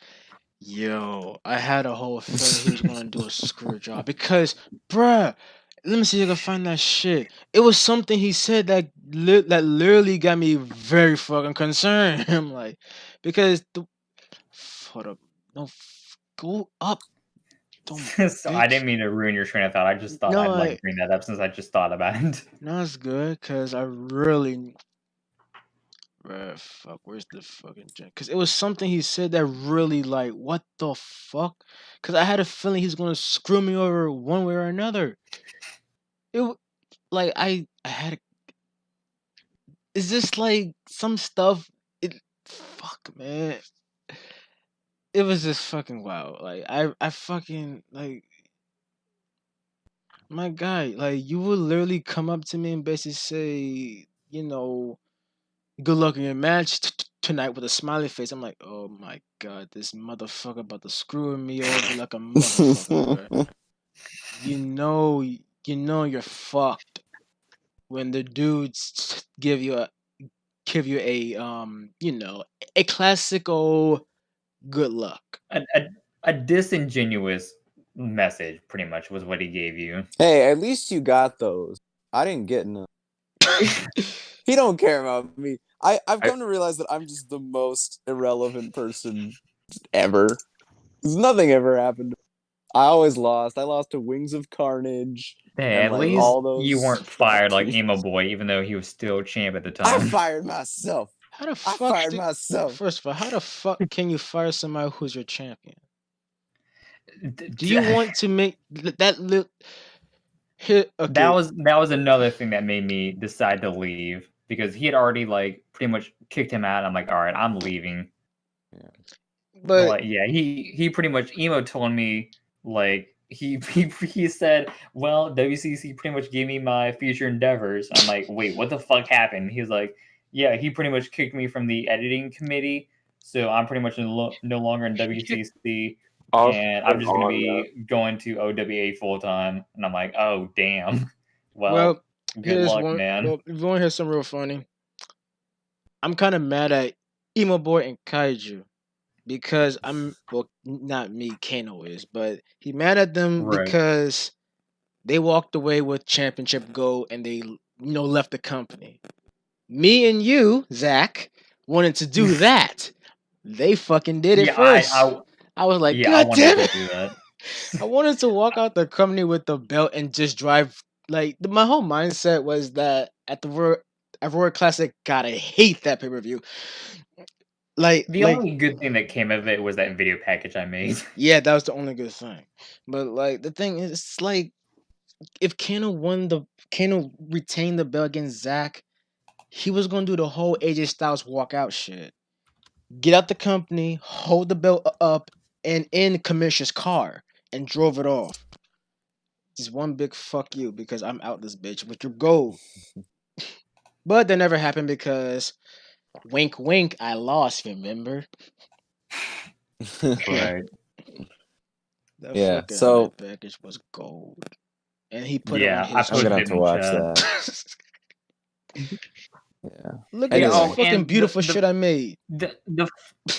A: Yo, I had a whole feeling he was gonna do a screw job because, bruh, let me see if I can find that shit. It was something he said that that literally got me very fucking concerned. I'm like, because hold up, no, go up, don't
D: So I
A: bitch.
D: didn't mean to ruin your train of thought. I just thought
A: No,
D: I'd like bring that up since I just thought about it.
A: no, it's good because I really, bruh, fuck, where's the fucking because it was something he said that really like, what the fuck? Because I had a feeling he's gonna screw me over one way or another. It like I had. Is this like some stuff? It fuck man. It was just fucking wild. Like I fucking like my guy. Like you would literally come up to me and basically say, good luck in your match tonight with a smiley face. I'm like, oh my god, this motherfucker about to screw me over like a motherfucker, bro. You're fucked when the dudes give you a classical good luck.
D: A disingenuous message, pretty much, was what he gave you.
C: Hey, at least you got those. I didn't get none. He don't care about me. I've
B: I-
C: come to realize that I'm just the most irrelevant person ever. 'Cause nothing ever happened. I always lost. I lost to Wings of Carnage
D: Hey,
C: and
D: at
C: like
D: least
C: all
D: you
C: those
D: weren't
C: crap
D: fired like Emo
C: teams.
D: Boy, even though he was still champ at the
C: I
D: time.
C: fired myself.
A: How the
C: I
A: fuck
C: fired myself.
A: first of all, how the fuck can you fire somebody who's your champion?
D: D-
A: Do
D: d-
A: you want to make that look here? Okay,
D: that was another thing that made me decide to leave because he had already like pretty much kicked him out. I'm like, all right, I'm leaving.
A: but
D: Like, yeah, he pretty much emo told me like he said, well, WCC pretty much gave me my future endeavors. I'm like, wait, what the fuck happened? He's like, yeah, he pretty much kicked me from the editing committee, so I'm pretty much no longer in WCC,
B: Off
D: and I'm
B: and
D: just gonna
B: on that.
D: be going to OWA full time. And I'm like, oh damn, well,
A: well,
D: good
A: here's
D: luck,
A: one.
D: man.
A: Well, if you want to hear something real funny, I'm kind of mad at Emo Boy and Kaiju because not me, Kano is, but he mad at them
D: Right.
A: because they walked away with championship gold and they left the company. Me and you, Zach, wanted to do that. They fucking did it
D: Yeah,
A: first. I was like,
D: yeah, I
A: God
D: wanted
A: damn
D: to
A: it!
D: do that.
A: I wanted to walk out the company with the belt and just drive. Like my whole mindset was that at Royal Classic, God, I hate that pay per view.
D: The only good thing that came of it was that video package I made.
A: Yeah, that was the only good thing. But like the thing is, it's like if Kano retained the belt against Zack, he was gonna do the whole AJ Styles walkout shit. Get out the company, hold the belt up, and in Commissioner's car and drove it off. Just one big fuck you because I'm out this bitch with your gold. But that never happened because wink wink, I lost, remember?
D: Right.
A: That
C: Yeah,
A: fucking
C: so
A: highlight package was gold. And he put it on
D: Yeah, I
A: his
C: I'm gonna
D: posted
C: have
D: it
C: to
D: in
C: watch
D: chat.
C: that. Yeah.
A: Look at
D: Yeah.
A: this
D: Oh,
C: Anyway,
A: fucking
D: and
A: beautiful shit I made.
D: the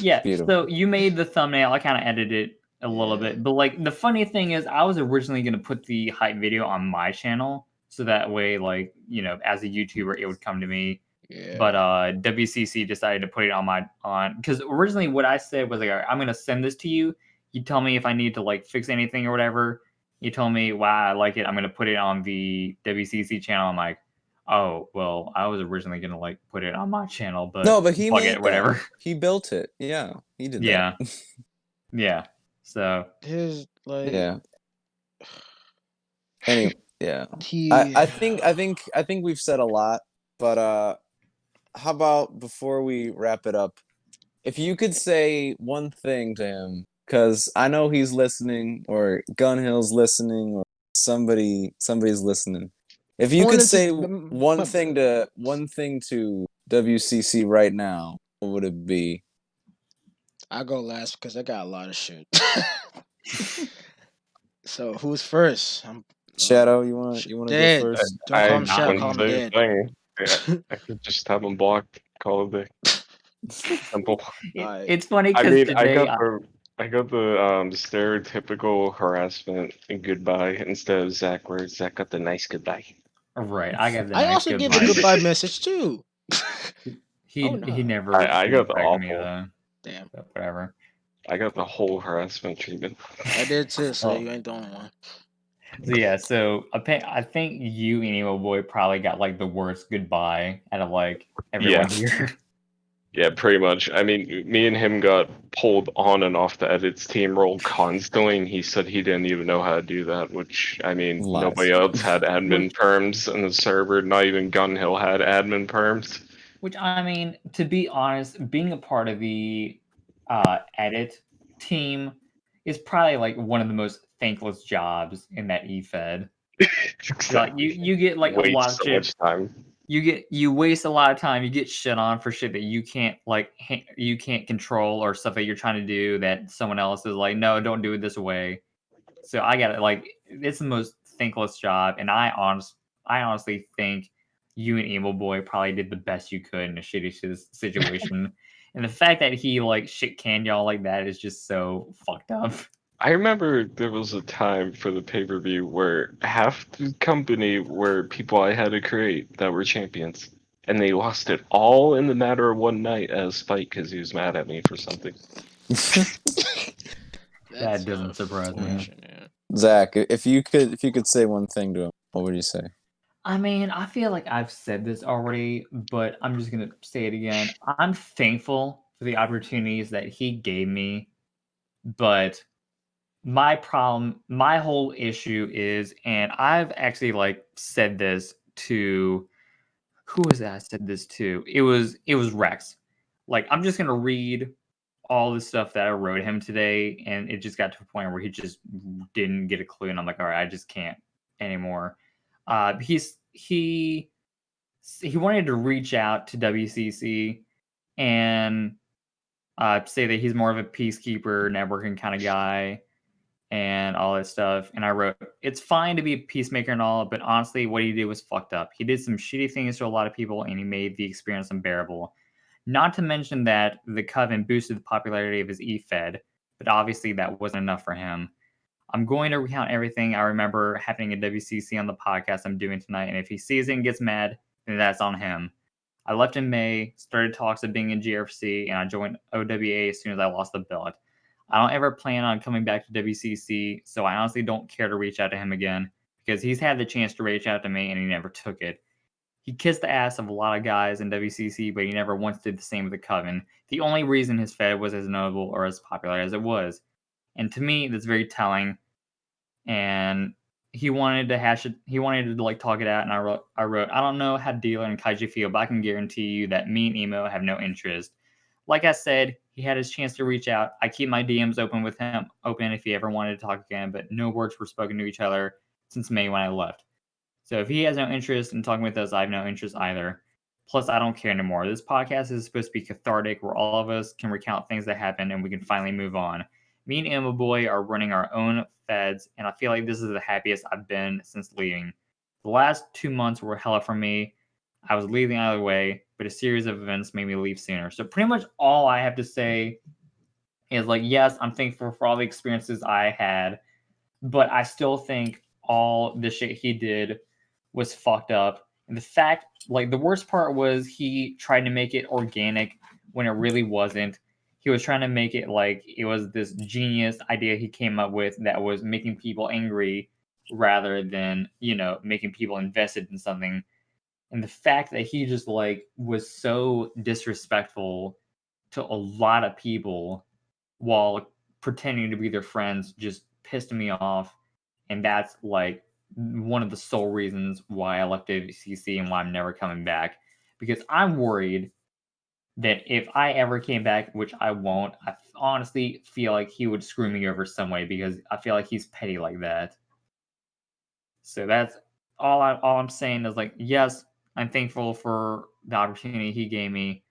D: yeah.
C: beautiful.
D: So you made the thumbnail. I kind of edited it a little
A: Yeah.
D: bit, but like the funny thing is, I was originally gonna put the hype video on my channel, so that way, like as a YouTuber, it would come to me. But
A: Yeah.
D: WCC decided to put it on because originally what I said was like, "All right, I'm gonna send this to you. You tell me if I need to like fix anything or whatever." You told me, "Wow, I like it. I'm gonna put it on the WCC channel." I'm like, "Oh, well, I was originally gonna like put it on my channel, but
C: No, but he
D: fuck it,
C: made that.
D: whatever."
C: He built it. Yeah, he did that.
D: Yeah, yeah. So
A: His like
C: Yeah. Anyway, yeah. I
A: he
C: I think I think I think we've said a lot, but how about before we wrap it up, if you could say one thing to him, because I know he's listening, or Gunhill's listening, or somebody's listening. If
A: I
C: you could
A: wanted to
C: say
A: my bad.
C: one thing to WCC right now, what would it be?
A: I go last because I got a lot of shit. So who's first? I'm
C: Shadow, you wanna go
A: dead.
C: first?
A: Don't call
B: I
A: him
B: just
A: Shadow,
B: want
A: call
B: to
A: him
B: say the
A: dead.
B: thing. Yeah, I could just have him blocked. Call it simple.
A: Alright.
D: it's funny
B: I
D: because
B: mean,
D: today,
B: I got the stereotypical harassment and goodbye instead of Zach, where Zach got the nice goodbye.
D: right, I got the
A: I
D: nice
A: also gave a
D: goodbye, but
A: goodbye message too. Oh
D: he
A: no.
D: never
B: I got the
D: respected me
B: awful.
D: though.
A: Damn.
D: So whatever.
B: I got the whole harassment treatment.
A: I did too, so
D: Oh,
A: you ain't the only one.
D: so yeah, so I think you and Emo Boy probably got like the worst goodbye out of like
B: Yeah,
D: everyone here.
B: yeah, pretty much. I mean, me and him got pulled on and off the edits team role constantly, and he said he didn't even know how to do that, which, I mean,
C: Lies.
B: nobody else had admin
D: Which
B: perms in the server, not even Gunhill had admin perms.
D: which I mean, to be honest, being a part of the edit team is probably like one of the most thankless jobs in that eFed. Like
B: Exactly.
D: you get like a lot
B: Waste
D: of
B: so
D: shit.
B: much time.
D: You waste a lot of time. You get shit on for shit that you can't like you can't control, or stuff that you're trying to do that someone else is like, no, don't do it this way. So I got it. Like it's the most thankless job, and I honestly think you and Emo Boy probably did the best you could in a shitty situation. And the fact that he like shit canned y'all like that is just so fucked up.
B: I remember there was a time for the pay-per-view where half the company were people I had to create that were champions, and they lost it all in the matter of one night as spite because he was mad at me for something.
D: That
A: That's
D: doesn't surprise me.
A: unfortunate.
C: Zach, if you could say one thing to him, what would you say?
D: I mean, I feel like I've said this already, but I'm just gonna say it again. I'm thankful for the opportunities that he gave me, but my whole issue is, and I've actually like said this to who was that I said this to? It was Rex. Like I'm just gonna read all the stuff that I wrote him today, and it just got to a point where he just didn't get a clue, and I'm like, all right, I just can't anymore. He wanted to reach out to WCC and say that he's more of a peacekeeper, networking kind of guy, and all that stuff. And I wrote, it's fine to be a peacemaker and all, but honestly, what he did was fucked up. He did some shitty things to a lot of people, and he made the experience unbearable. Not to mention that the Coven boosted the popularity of his E-Fed, but obviously that wasn't enough for him. I'm going to recount everything I remember happening at WCC on the podcast I'm doing tonight, and if he sees it and gets mad, then that's on him. I left in May, started talks of being in GRFC, and I joined OWA as soon as I lost the belt. I don't ever plan on coming back to WCC, so I honestly don't care to reach out to him again, because he's had the chance to reach out to me and he never took it. He kissed the ass of a lot of guys in WCC, but he never once did the same with the Coven. The only reason his Fed was as notable or as popular as it was. And to me, that's very telling. And he wanted to hash it. He wanted to like talk it out, and I wrote, I don't know how Dealer and Kaiji feel, but I can guarantee you that me and Emo have no interest. Like I said, he had his chance to reach out. I keep my DMs open if he ever wanted to talk again, but no words were spoken to each other since May when I left. So if he has no interest in talking with us, I have no interest either. Plus, I don't care anymore. This podcast is supposed to be cathartic, where all of us can recount things that happened and we can finally move on. Me and Emma Boy are running our own feds, and I feel like this is the happiest I've been since leaving. The last 2 months were hella for me. I was leaving either way, but a series of events made me leave sooner. So pretty much all I have to say is like, yes, I'm thankful for all the experiences I had, but I still think all the shit he did was fucked up. And the fact, like, the worst part was he tried to make it organic when it really wasn't. He was trying to make it like it was this genius idea he came up with that was making people angry rather than, making people invested in something. And the fact that he just like was so disrespectful to a lot of people while pretending to be their friends just pissed me off. And that's like one of the sole reasons why I left WCC and why I'm never coming back. Because I'm worried that if I ever came back, which I won't, I honestly feel like he would screw me over some way because I feel like he's petty like that. So that's all I'm saying is like, yes, I'm thankful for the opportunity he gave me,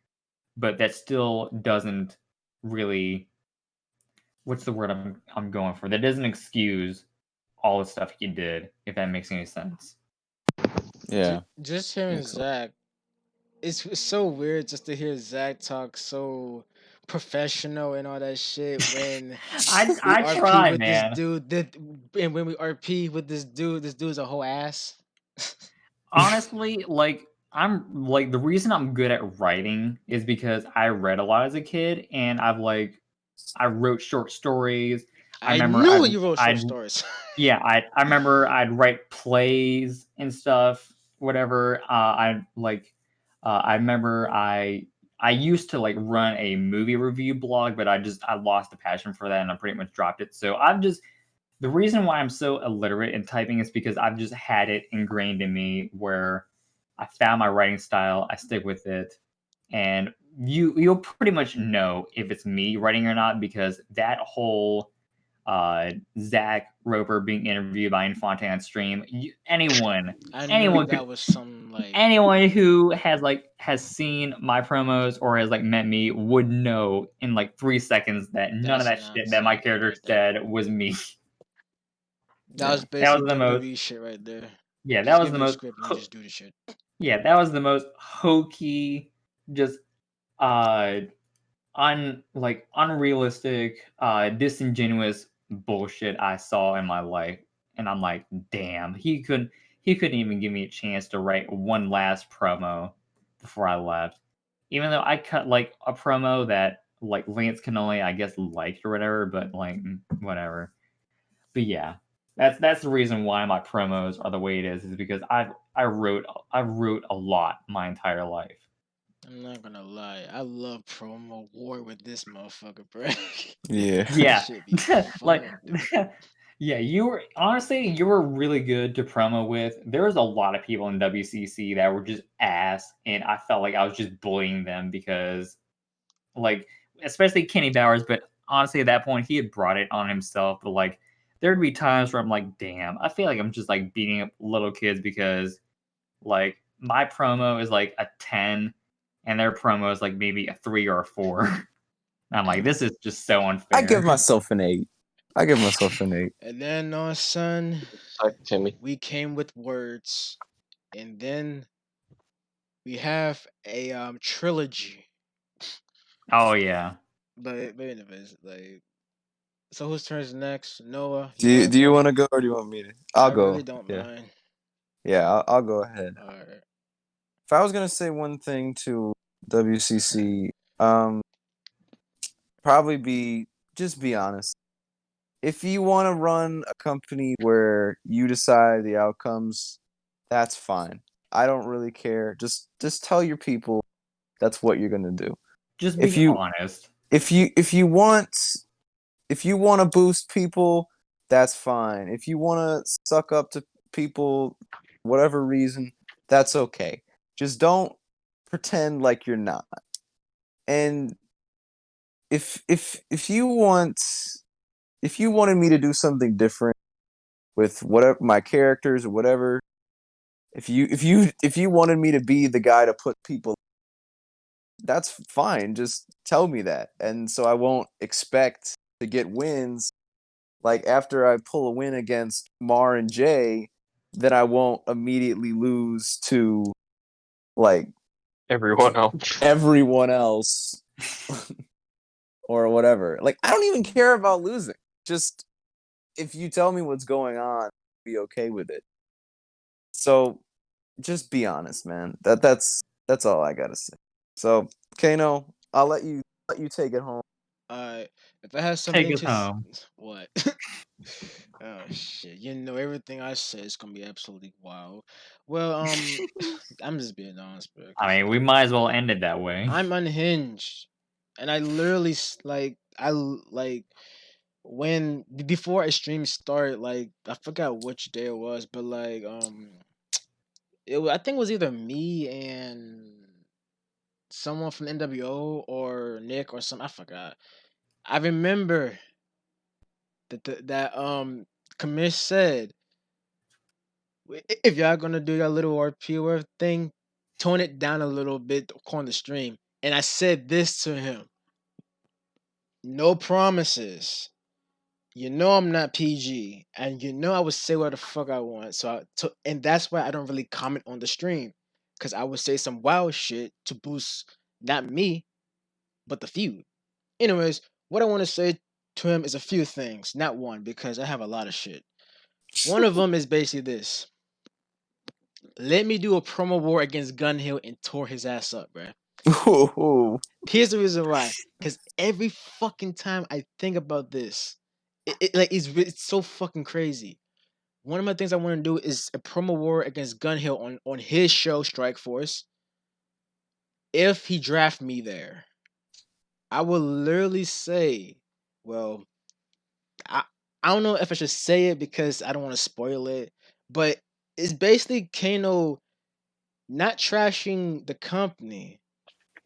D: but that still doesn't really, what's the word I'm going for? That doesn't excuse all the stuff he did, if that makes any sense.
C: Yeah.
A: Just
C: I
A: hearing
C: think so.
A: Zach, it's so weird just to hear Zach talk so professional and all that shit when we
D: I
A: RP
D: try,
A: with this
D: man.
A: dude that and when we RP with this dude's a whole ass.
D: Honestly, like I'm like the reason I'm good at writing is because I read a lot as a kid and I wrote short stories. I
A: I
D: remember
A: knew you wrote short
D: I'd
A: stories.
D: yeah, I remember I'd write plays and stuff, whatever. I remember I used to like run a movie review blog, but I lost the passion for that and I pretty much dropped it. So the reason why I'm so illiterate in typing is because I've just had it ingrained in me where I found my writing style, I stick with it, and you'll pretty much know if it's me writing or not because that whole Zach Roper being interviewed by Infante on stream. Anyone,
A: I knew
D: anyone could,
A: that was some like
D: anyone who has seen my promos or has like met me would know in like 3 seconds that none of
A: that's
D: that
A: not
D: shit that my
A: Zach
D: character
A: right there.
D: said was me.
A: That was
D: That
A: basically
D: was the most.
A: WWE shit right there.
D: Yeah, that
A: Just
D: was
A: give
D: the
A: you a
D: most.
A: script and you just do the shit.
D: Yeah, that was the most hokey, just uh unrealistic, disingenuous bullshit I saw in my life. And I'm like, damn, he couldn't even give me a chance to write one last promo before I left. Even though I cut like a promo that like Lance Canoli, I guess, liked or whatever, but like whatever. But yeah. That's the reason why my promos are the way it is because I wrote a lot my entire life.
A: I'm not gonna lie. I love promo war with this motherfucker, bro.
C: Yeah.
A: That
D: Yeah.
A: shit be
D: Like
A: fun, dude.
D: yeah, you were really good to promo with. There was a lot of people in WCC that were just ass and I felt like I was just bullying them because like especially Kenny Bowers, but honestly at that point he had brought it on himself, but like there'd be times where I'm like, damn, I feel like I'm just like beating up little kids because like my promo is like a 10 and their promo is like maybe a 3 or a 4. And I'm like, this is just so
C: I give
D: unfair.
C: myself an 8. I give myself an 8.
A: And then on son,
B: Suck, Timmy.
A: we came with words, and then we have a trilogy.
D: Oh yeah.
A: But anyways, like, so whose turn is next? Noah,
C: Do
A: you
C: you
A: want
C: do
A: to
C: you
A: go?
C: want to go or do you want me to?
A: I
C: I'll
A: really
C: go.
A: don't
C: Yeah,
A: mind.
C: yeah. I'll go ahead.
A: All right.
C: If I was gonna say one thing to WCC, um, probably be just be honest. If you want to run a company where you decide the outcomes, that's fine. I don't really care. Just tell your people that's what you're gonna do.
D: Just
C: If
D: be
C: you
D: honest.
C: if you want to boost people, that's fine. If you want to suck up to people, whatever reason, that's okay. Just don't pretend like you're not. And if you want if you wanted me to do something different with whatever my characters or whatever, if you wanted me to be the guy to put people, that's fine. Just tell me that, and so I won't expect to get wins. Like after I pull a win against Mar and Jay, then I won't immediately lose to like
B: Everyone else.
C: everyone else or whatever. Like I don't even care about losing. Just if you tell me what's going on, be okay with it. So just be honest, man. That's all I gotta say. So Kano, I'll let you take it home.
A: If I had
D: Take
A: something
D: us
A: to
D: home.
A: what? Oh shit! You know everything I say is gonna be absolutely wild. Well, I'm just being honest, bro.
D: I
A: Cause
D: mean, we might as well end it that way.
A: I'm unhinged, and I literally like like when before a stream started. Like I forgot which day it was, but like I think it was either me and someone from NWO or Nick or some. I forgot. I remember that Kamish said, If y'all gonna do your little RP word thing, tone it down a little bit on the stream." And I said this to him: "No promises. You know I'm not PG, and you know I would say what the fuck I want. And that's why I don't really comment on the stream, because I would say some wild shit to boost not me, but the feud. Anyways, what I want to say to him is a few things, not one, because I have a lot of shit. One of them is basically this: let me do a promo war against Gun Hill and tore his ass up, bruh.
C: Ooh.
A: Here's the reason why. Because every fucking time I think about this, it's so fucking crazy. One of my things I want to do is a promo war against Gun Hill on his show, Strike Force. If he draft me there, I will literally say, well, I, I don't know if I should say it because I don't want to spoil it, but it's basically Kano not trashing the company,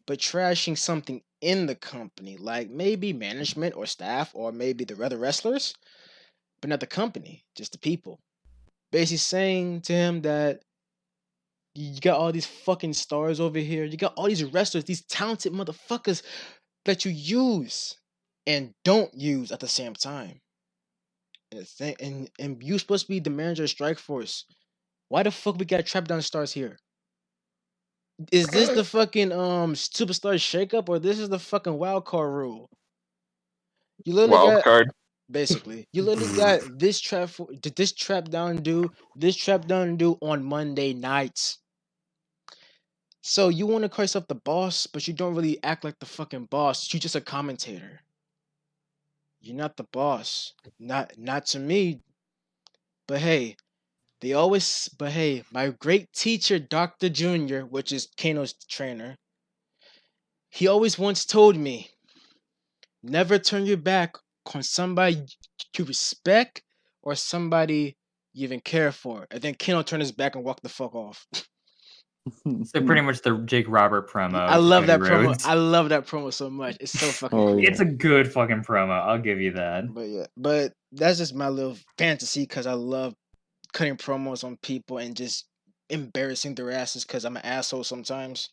A: but trashing something in the company, like maybe management or staff, or maybe the other wrestlers, but not the company, just the people. Basically saying to him that you got all these fucking stars over here, you got all these wrestlers, these talented motherfuckers that you use and don't use at the same time. And you supposed to be the manager of Strike Force. Why the fuck we got Trap Down Stars here? Is this the fucking superstar shakeup, or this is the fucking wild card rule? You literally
B: Wild
A: got
B: card.
A: basically you literally got this trap down do on Monday nights. So you want to call yourself the boss, but you don't really act like the fucking boss. You just a commentator. You're not the boss. Not to me. But hey, but hey, my great teacher, Dr. Junior, which is Kano's trainer, he always once told me, never turn your back on somebody you respect or somebody you even care for. And then Kano turned his back and walked the fuck off.
D: So pretty much the Jake Robert promo
A: I
D: to
A: love
D: Cody
A: that promo.
D: Rhodes.
A: I love that promo so much. It's so fucking
C: Oh
A: cool.
C: yeah.
D: It's a good fucking promo. I'll give you that.
A: But yeah, but that's just my little fantasy because I love cutting promos on people and just embarrassing their asses because I'm an asshole sometimes.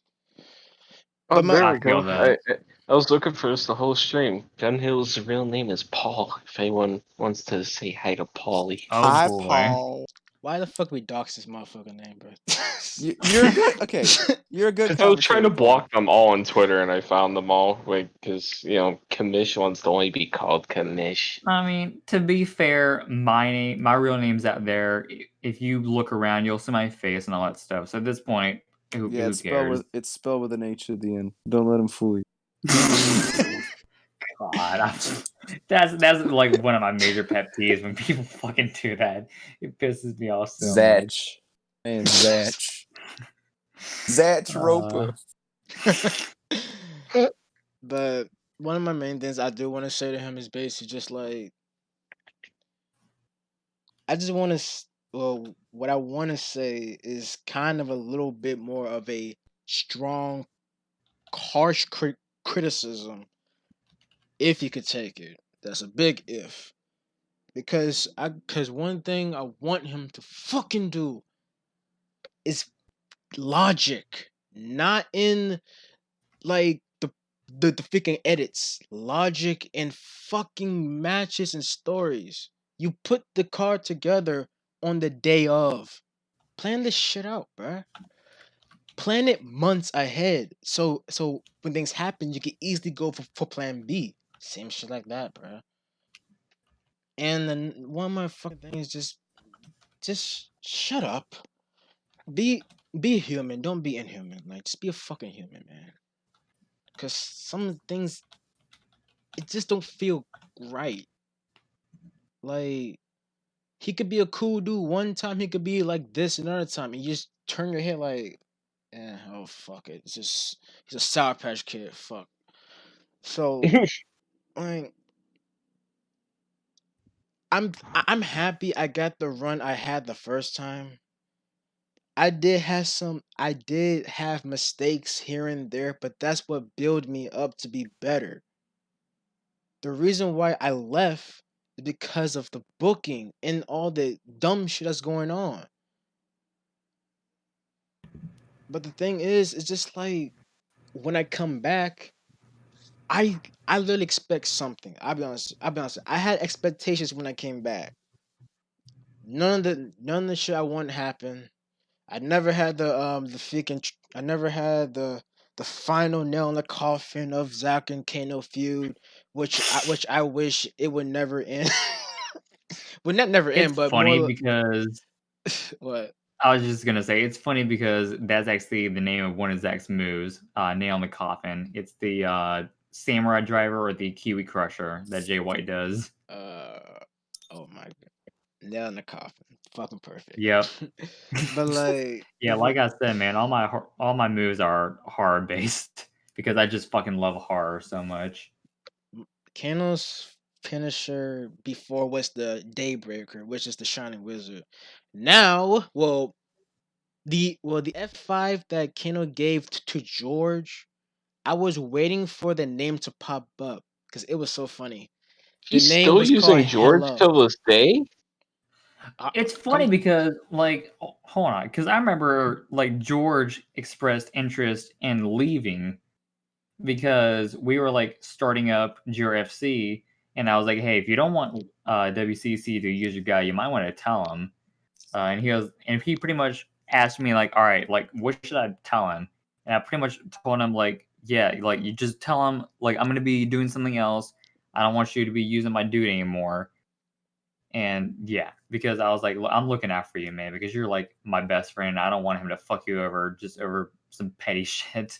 B: Oh,
A: But my
B: there
D: I
B: we
D: feel
B: go.
D: that.
B: I was looking for this the whole stream. Gunhill's real name is Paul. If anyone wants to say hi to Paulie.
D: Oh
C: Hi,
D: boy.
C: Paul.
A: Why the fuck we dox this motherfucker name, bro?
C: You're good. Okay, you're a good
B: Because I was trying to
C: commentator, Paul.
B: block them all on Twitter, and I found them all. Like, because Kamish wants to only be called Kamish.
D: I mean, to be fair, my real name's out there. If you look around, you'll see my face and all that stuff. So at this point, who cares?
C: It's spelled with an H at the end. Don't let him fool you.
D: God, that's like one of my major pet peeves when people fucking do that. It pisses me off so much.
C: And Zach. Zach Roper.
A: But one of my main things I do want to say to him is basically just like, I just want to, well, what I want to say is kind of a little bit more of a strong, harsh criticism, if you could take it. That's a big if. Because one thing I want him to fucking do is logic, not in like the freaking edits. Logic and fucking matches and stories. You put the card together on the day of. Plan this shit out, bruh. Plan it months ahead. So when things happen, you can easily go for plan B. Same shit like that, bruh. And then one of my fucking things is just shut up. Be human. Don't be inhuman. Like, just be a fucking human, man. Cause some of the things, it just don't feel right. Like, he could be a cool dude one time, he could be like this another time, and you just turn your head like, oh fuck it. It's just he's a Sour Patch Kid. Fuck. So like, I'm happy I got the run I had the first time. I did have mistakes here and there, but that's what built me up to be better. The reason why I left is because of the booking and all the dumb shit that's going on. But the thing is, it's just like when I come back, I literally expect something. I'll be honest. I had expectations when I came back. None of the shit I want happened. I never had I never had the final nail in the coffin of Zack and Kano feud, which I wish it would never end. Well, not never
D: It's
A: end, but
D: funny
A: more
D: because
A: what?
D: I was just gonna say it's funny because that's actually the name of one of Zach's moves. Nail in the coffin. It's the samurai driver or the Kiwi crusher that Jay White does.
A: Oh my god, nail in the coffin, fucking perfect.
D: Yep.
A: But like,
D: Yeah, like I said, man, all my moves are horror based because I just fucking love horror so much.
A: Kano's finisher before was the Daybreaker, which is the Shining Wizard. Now, the F5 that Kano gave to George, I was waiting for the name to pop up because it was so funny. The
B: He's
A: name
B: still
A: was called
B: using George
A: Hello.
B: till this day?
D: It's funny
A: Come,
D: because, like, hold on, because I remember, like, George expressed interest in leaving because we were, like, starting up GRFC, and I was like, hey, if you don't want WCC to use your guy, you might want to tell him. And he pretty much asked me, like, all right, like, what should I tell him? And I pretty much told him, like, yeah, like, you just tell him, like, I'm going to be doing something else. I don't want you to be using my dude anymore. And yeah, because I was like, I'm looking out for you, man, because you're like my best friend. I don't want him to fuck you over just over some petty shit.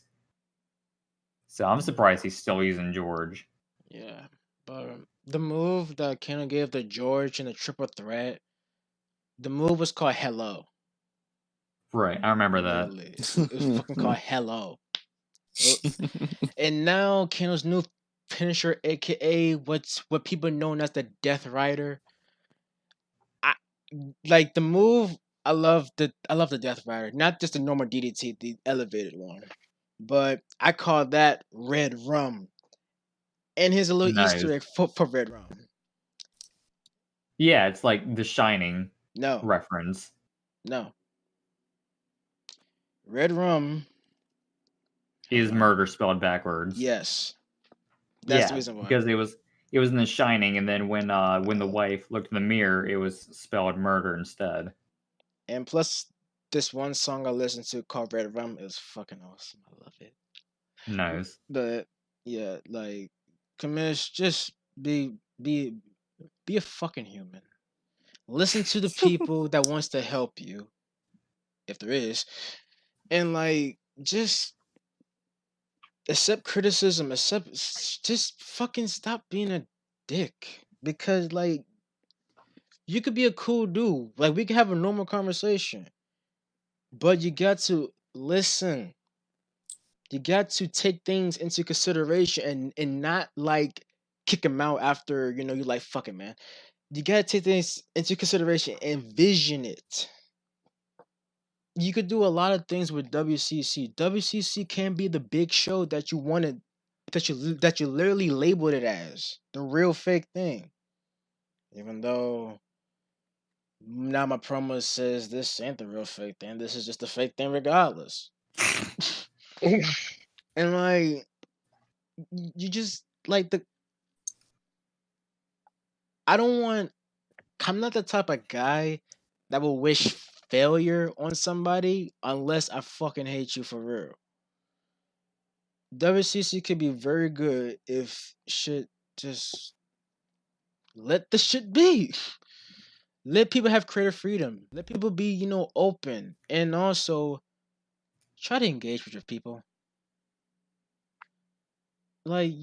D: So I'm surprised he's still using George.
A: yeah, but the move that Kano gave to George in the triple threat, the move was called Hello.
D: Right, I remember that.
A: Literally, it was fucking called Hello. And now Kano's new finisher, aka what people known as the Death Rider. I like the move. I love the Death Rider, not just the normal DDT, the elevated one, but I call that Red Rum. And here's a little
D: Nice.
A: Easter egg for Red Rum.
D: Yeah, it's like the Shining
A: No,
D: reference.
A: no, Red Rum. Hold
D: Is
A: on.
D: murder spelled backwards.
A: Yes, that's the
D: Yeah,
A: reason why.
D: because it was in the Shining, and then when the wife looked in the mirror, it was spelled murder instead.
A: And plus, this one song I listened to called Red Rum is fucking awesome. I love it.
D: Nice.
A: But yeah, like, commish, just be be a fucking human. Listen to the people that wants to help you, if there is, and like just accept criticism. Just fucking stop being a dick. Because like you could be a cool dude. Like we can have a normal conversation, but you got to listen. You got to take things into consideration and not like kick them out after you like fuck it, man. You gotta take things into consideration and vision it. You could do a lot of things with WCC. WCC can be the big show that you wanted, that you literally labeled it as the real fake thing. Even though now my promo says this ain't the real fake thing. This is just the fake thing, regardless. And like you just like the. I don't want. I'm not the type of guy that will wish failure on somebody unless I fucking hate you for real. WCC could be very good if shit just let the shit be. Let people have creative freedom. Let people be, open. And also try to engage with your people. Like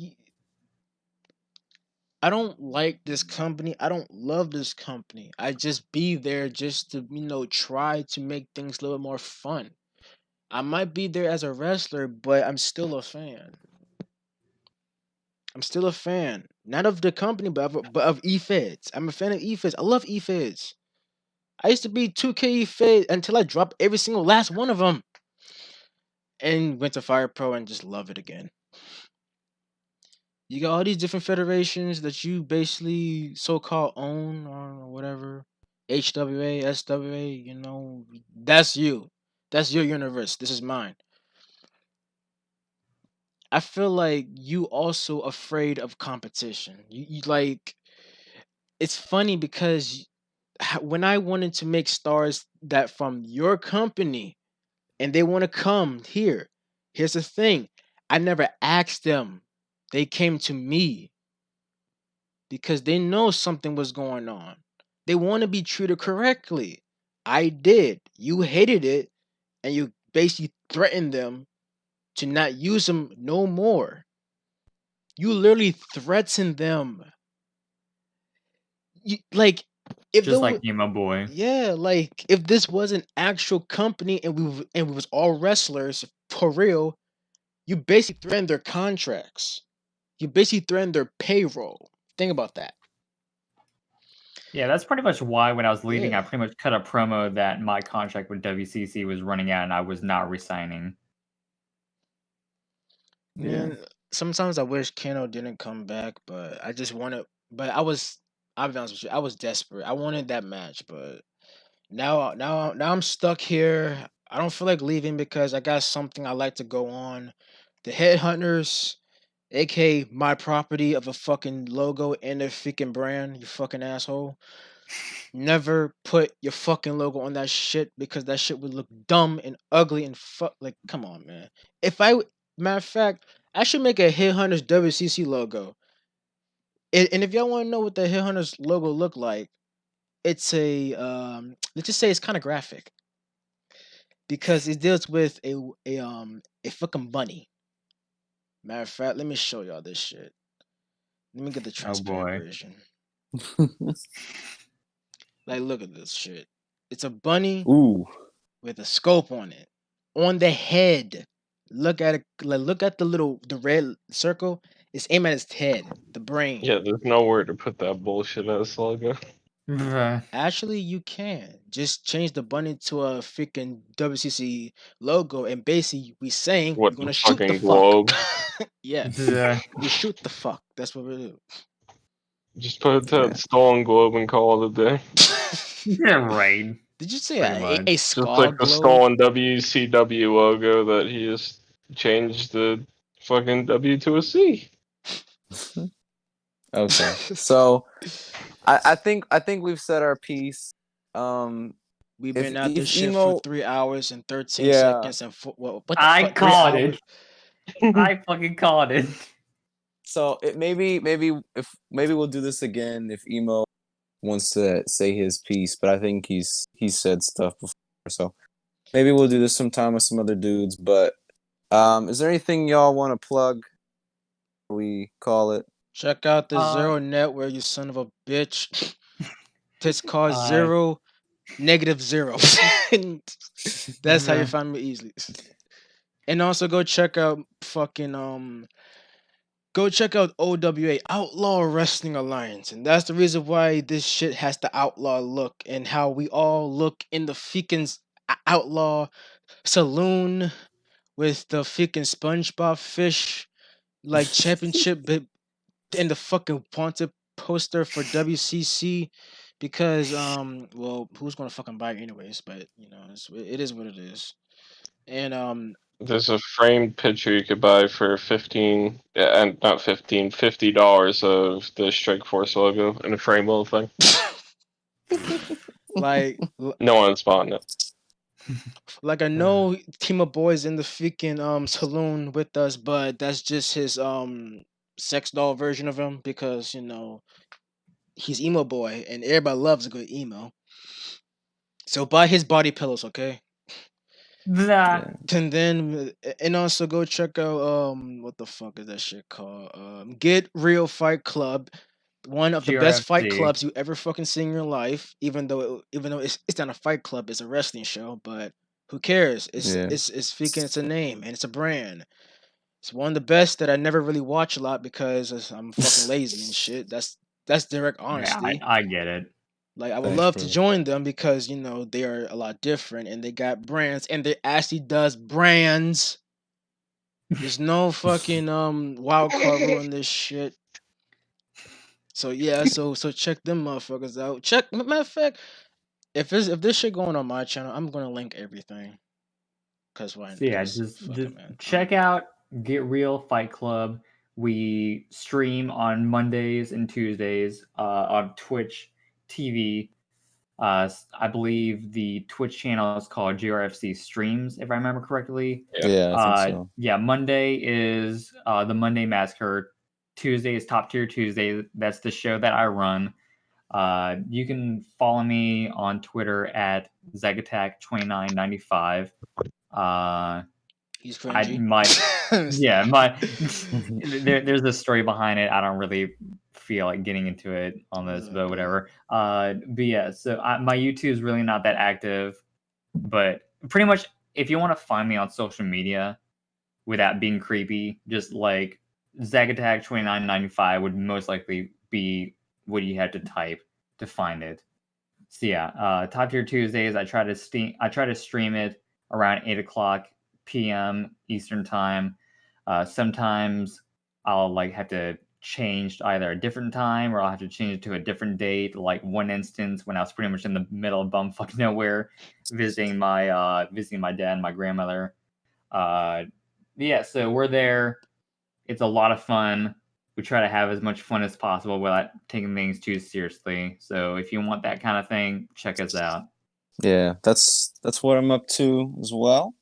A: I don't like this company. I don't love this company. I just be there just to, try to make things a little more fun. I might be there as a wrestler, but I'm still a fan. I'm still a fan. Not of the company, but of eFeds. I'm a fan of eFeds. I love eFeds. I used to be 2K eFed until I dropped every single last one of them. And went to Fire Pro and just love it again. You got all these different federations that you basically so-called own or whatever. HWA, SWA, that's you. That's your universe. This is mine. I feel like you also afraid of competition. You like it's funny because when I wanted to make stars that from your company and they want to come here, here's the thing. I never asked them. They came to me because they know something was going on. They want to be treated correctly. I did. You hated it and you basically threatened them to not use them no more. You literally threatened them. Like if
D: Just
A: there
D: like
A: was,
D: Emo Boy.
A: yeah, like if this was an actual company and we was all wrestlers for real, you basically threatened their contracts. You basically threatened their payroll. Think about that.
D: Yeah, that's pretty much why when I was leaving, I
A: Yeah,
D: pretty much cut a promo that my contract with WCC was running out and I was not resigning.
C: Yeah.
A: man. Sometimes I wish Kano didn't come back, but I just wanted. But I was. I'll be honest with you. I was desperate. I wanted that match, but now I'm stuck here. I don't feel like leaving because I got something I like to go on. The Headhunters, aka my property of a fucking logo and a freaking brand, you fucking asshole. Never put your fucking logo on that shit because that shit would look dumb and ugly and fuck. Like, come on, man. Matter of fact, I should make a Headhunters WCC logo. And if y'all want to know what the Headhunters logo look like, it's let's just say it's kind of graphic because it deals with a fucking bunny. Matter of fact, let me show y'all this shit. Let me get the
D: Oh
A: transparent
D: boy.
A: version. Like, look at this shit. It's a bunny
C: Ooh.
A: with a scope on it, on the head. Look at it. Like, look at the red circle. It's aimed at its head, the brain.
B: Yeah, there's nowhere to put that bullshit ass logo.
A: Actually, you can just change the bunny to a freaking WCC logo, and basically we saying
B: What
A: we're
B: the
A: gonna shoot the
B: fucking
A: fuck.
B: globe?
A: Yeah,
D: Yeah.
A: we shoot the fuck. That's what we do.
B: Just put that
C: Yeah.
B: stolen globe and call it a day.
D: Yeah, right.
A: Did you say
D: Pretty
A: a
D: much.
B: Just
A: skull
B: like the
A: globe?
B: stolen WCW logo that he just changed the fucking W to a C.
C: Okay. So I think we've said our piece. Um
A: We've
C: if
A: been at this
C: if
A: shit for
C: emo,
A: 3 hours and 13
C: yeah.
A: seconds and what the
D: I
A: fuck? 3
D: called
A: hours?
D: it. I fucking called it.
C: So it maybe we'll do this again if emo wants to say his piece, but I think he's said stuff before, so maybe we'll do this sometime with some other dudes. But is there anything y'all want to plug? We call it.
A: Check out the
D: Uh,
A: Zero Network, you son of a bitch. It's called
D: uh,
A: 0-0. That's how you
D: the-
A: find me easily. And also go check out OWA, Outlaw Wrestling Alliance. And that's the reason why this shit has the outlaw look and how we all look in the freaking outlaw saloon with the freaking SpongeBob fish like championship in the fucking wanted poster for WCC because well who's gonna fucking buy it anyways, but it is what it is. And
B: There's a framed picture you could buy for 15, and not 15, $50 of the Strike Force logo in a frame little thing.
A: like
B: No one's buying it.
A: like I know team of boys in the freaking saloon with us, but that's just his sex doll version of him because he's emo boy and everybody loves a good emo. So buy his body pillows, okay?
D: the
A: And then and also go check out what the fuck is that shit called? Get Real Fight Club, one of the best fight
D: GRFC.
A: clubs you ever fucking seen in your life. Even though it's not a fight club, it's a wrestling show, but who cares? It's
C: Yeah.
A: it's it's freaking it's a name and it's a brand. It's one of the best that I never really watch a lot because I'm fucking lazy and shit. That's direct
D: Yeah,
A: honesty.
D: I get it.
A: Like I would
C: Thanks,
A: love to
C: brother.
A: join them because they are a lot different and they got brands and they actually does brands. There's no fucking wild card rule in this shit. So yeah, so check them motherfuckers out. Matter of fact, if this shit going on my channel, I'm gonna link everything. Cause why?
D: So yeah,
A: Cause fuck
D: just
A: it, man.
D: check out Get Real Fight Club. We stream on Mondays and Tuesdays on Twitch TV. I believe the Twitch channel is called GRFC Streams, if I remember correctly.
B: Yeah.
C: Yeah, I think so.
D: Yeah, Monday is the Monday Massacre. Tuesday is Top Tier Tuesday. That's the show that I run. You can follow me on Twitter at Zagattack2995.
A: He's
D: I
A: cringy.
D: might, yeah, there's a story behind it. I don't really feel like getting into it on this, but
A: Okay.
D: whatever. But yeah, so my YouTube is really not that active, but pretty much if you want to find me on social media without being creepy, just like Zagattack2995 would most likely be what you had to type to find it. So yeah, Top Tier Tuesdays. I try to stream it around 8 o'clock p.m. Eastern time. Sometimes I'll like have to change to either a different time or I'll have to change it to a different date. Like one instance when I was pretty much in the middle of bumfuck nowhere, visiting my dad and my grandmother. Uh, yeah, so we're there. It's a lot of fun. We try to have as much fun as possible without taking things too seriously. So if you want that kind of thing, check us out.
C: Yeah, that's what I'm up to as well.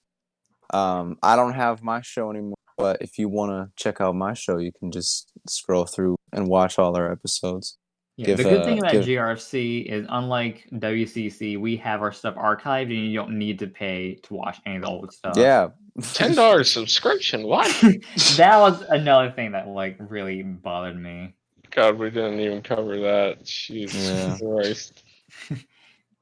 C: I don't have my show anymore, but if you want to check out my show, you can just scroll through and watch all our episodes.
D: Yeah, the good thing about GRFC is unlike WCC, we have our stuff archived and you don't need to pay to watch any of the old stuff.
C: Yeah.
B: $10 subscription. What?
D: That was another thing that like really bothered me.
B: God, we didn't even cover that. Jesus Christ.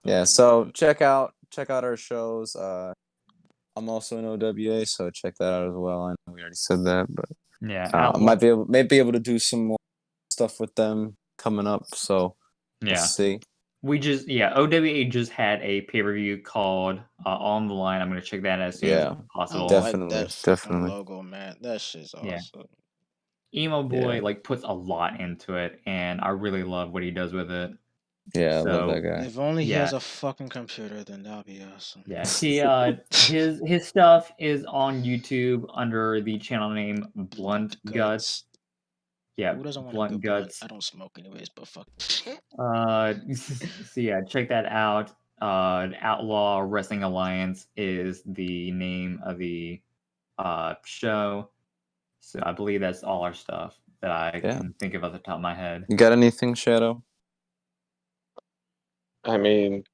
C: Yeah, so check out our shows. I'm also in OWA, so check that out as well. I know we already said that, but
D: Yeah,
C: I might be able to do some more stuff with them coming up. So
D: yeah.
C: we'll see.
D: OWA just had a pay-per-view called On the Line. I'm gonna check that as soon as possible.
A: I like that fucking logo, man. That shit's awesome.
D: Emo Boy like puts a lot into it, and I really love what he does with it.
C: Yeah, I love that guy.
A: If only he has a fucking computer, then that'll be awesome.
D: Yeah, his stuff is on YouTube under the channel name Blunt Guts. Yeah,
A: who doesn't want
D: Blunt
A: a good
D: Guts.
A: blunt? I don't smoke anyways, but fuck.
D: So yeah, check that out. Outlaw Wrestling Alliance is the name of the show. So I believe that's all our stuff that I
C: Yeah.
D: can think of off the top of my head.
C: You got anything, Shadow?
B: I mean,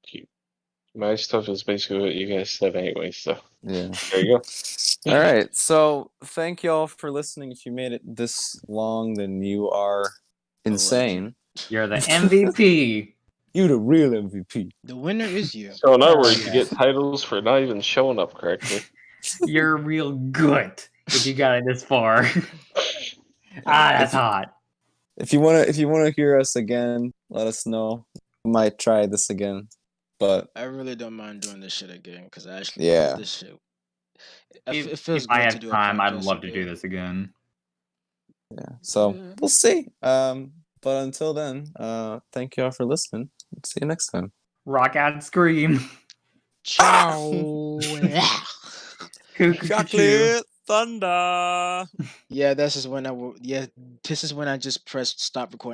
B: my stuff is basically what you guys said anyway. So
C: Yeah.
B: there you go.
C: All right. So thank you all for listening. If you made it this long, then you are insane.
D: You're the MVP.
C: You the real MVP.
A: The winner is you.
B: So in other
D: Hell
B: words,
D: yeah.
B: you get titles for not even showing up correctly.
D: You're real good if you got it this far. That's hot.
C: If you wanna hear us again, let us know. We might try this again. But
A: I really don't mind doing this shit again because I actually
C: yeah.
A: love this shit. It
D: If
A: feels
D: I
A: good to
D: have
A: do
D: time,
A: a
D: I'd
A: podcast
D: love to
A: again.
D: do this again.
C: Yeah. So
A: Yeah.
C: we'll see. But until then, thank you all for listening. See you next time.
D: Rock out and scream.
A: Ciao.
D: Cuckoo.
C: thunder.
A: Yeah, this is when I will. Yeah, this is when I just pressed stop recording.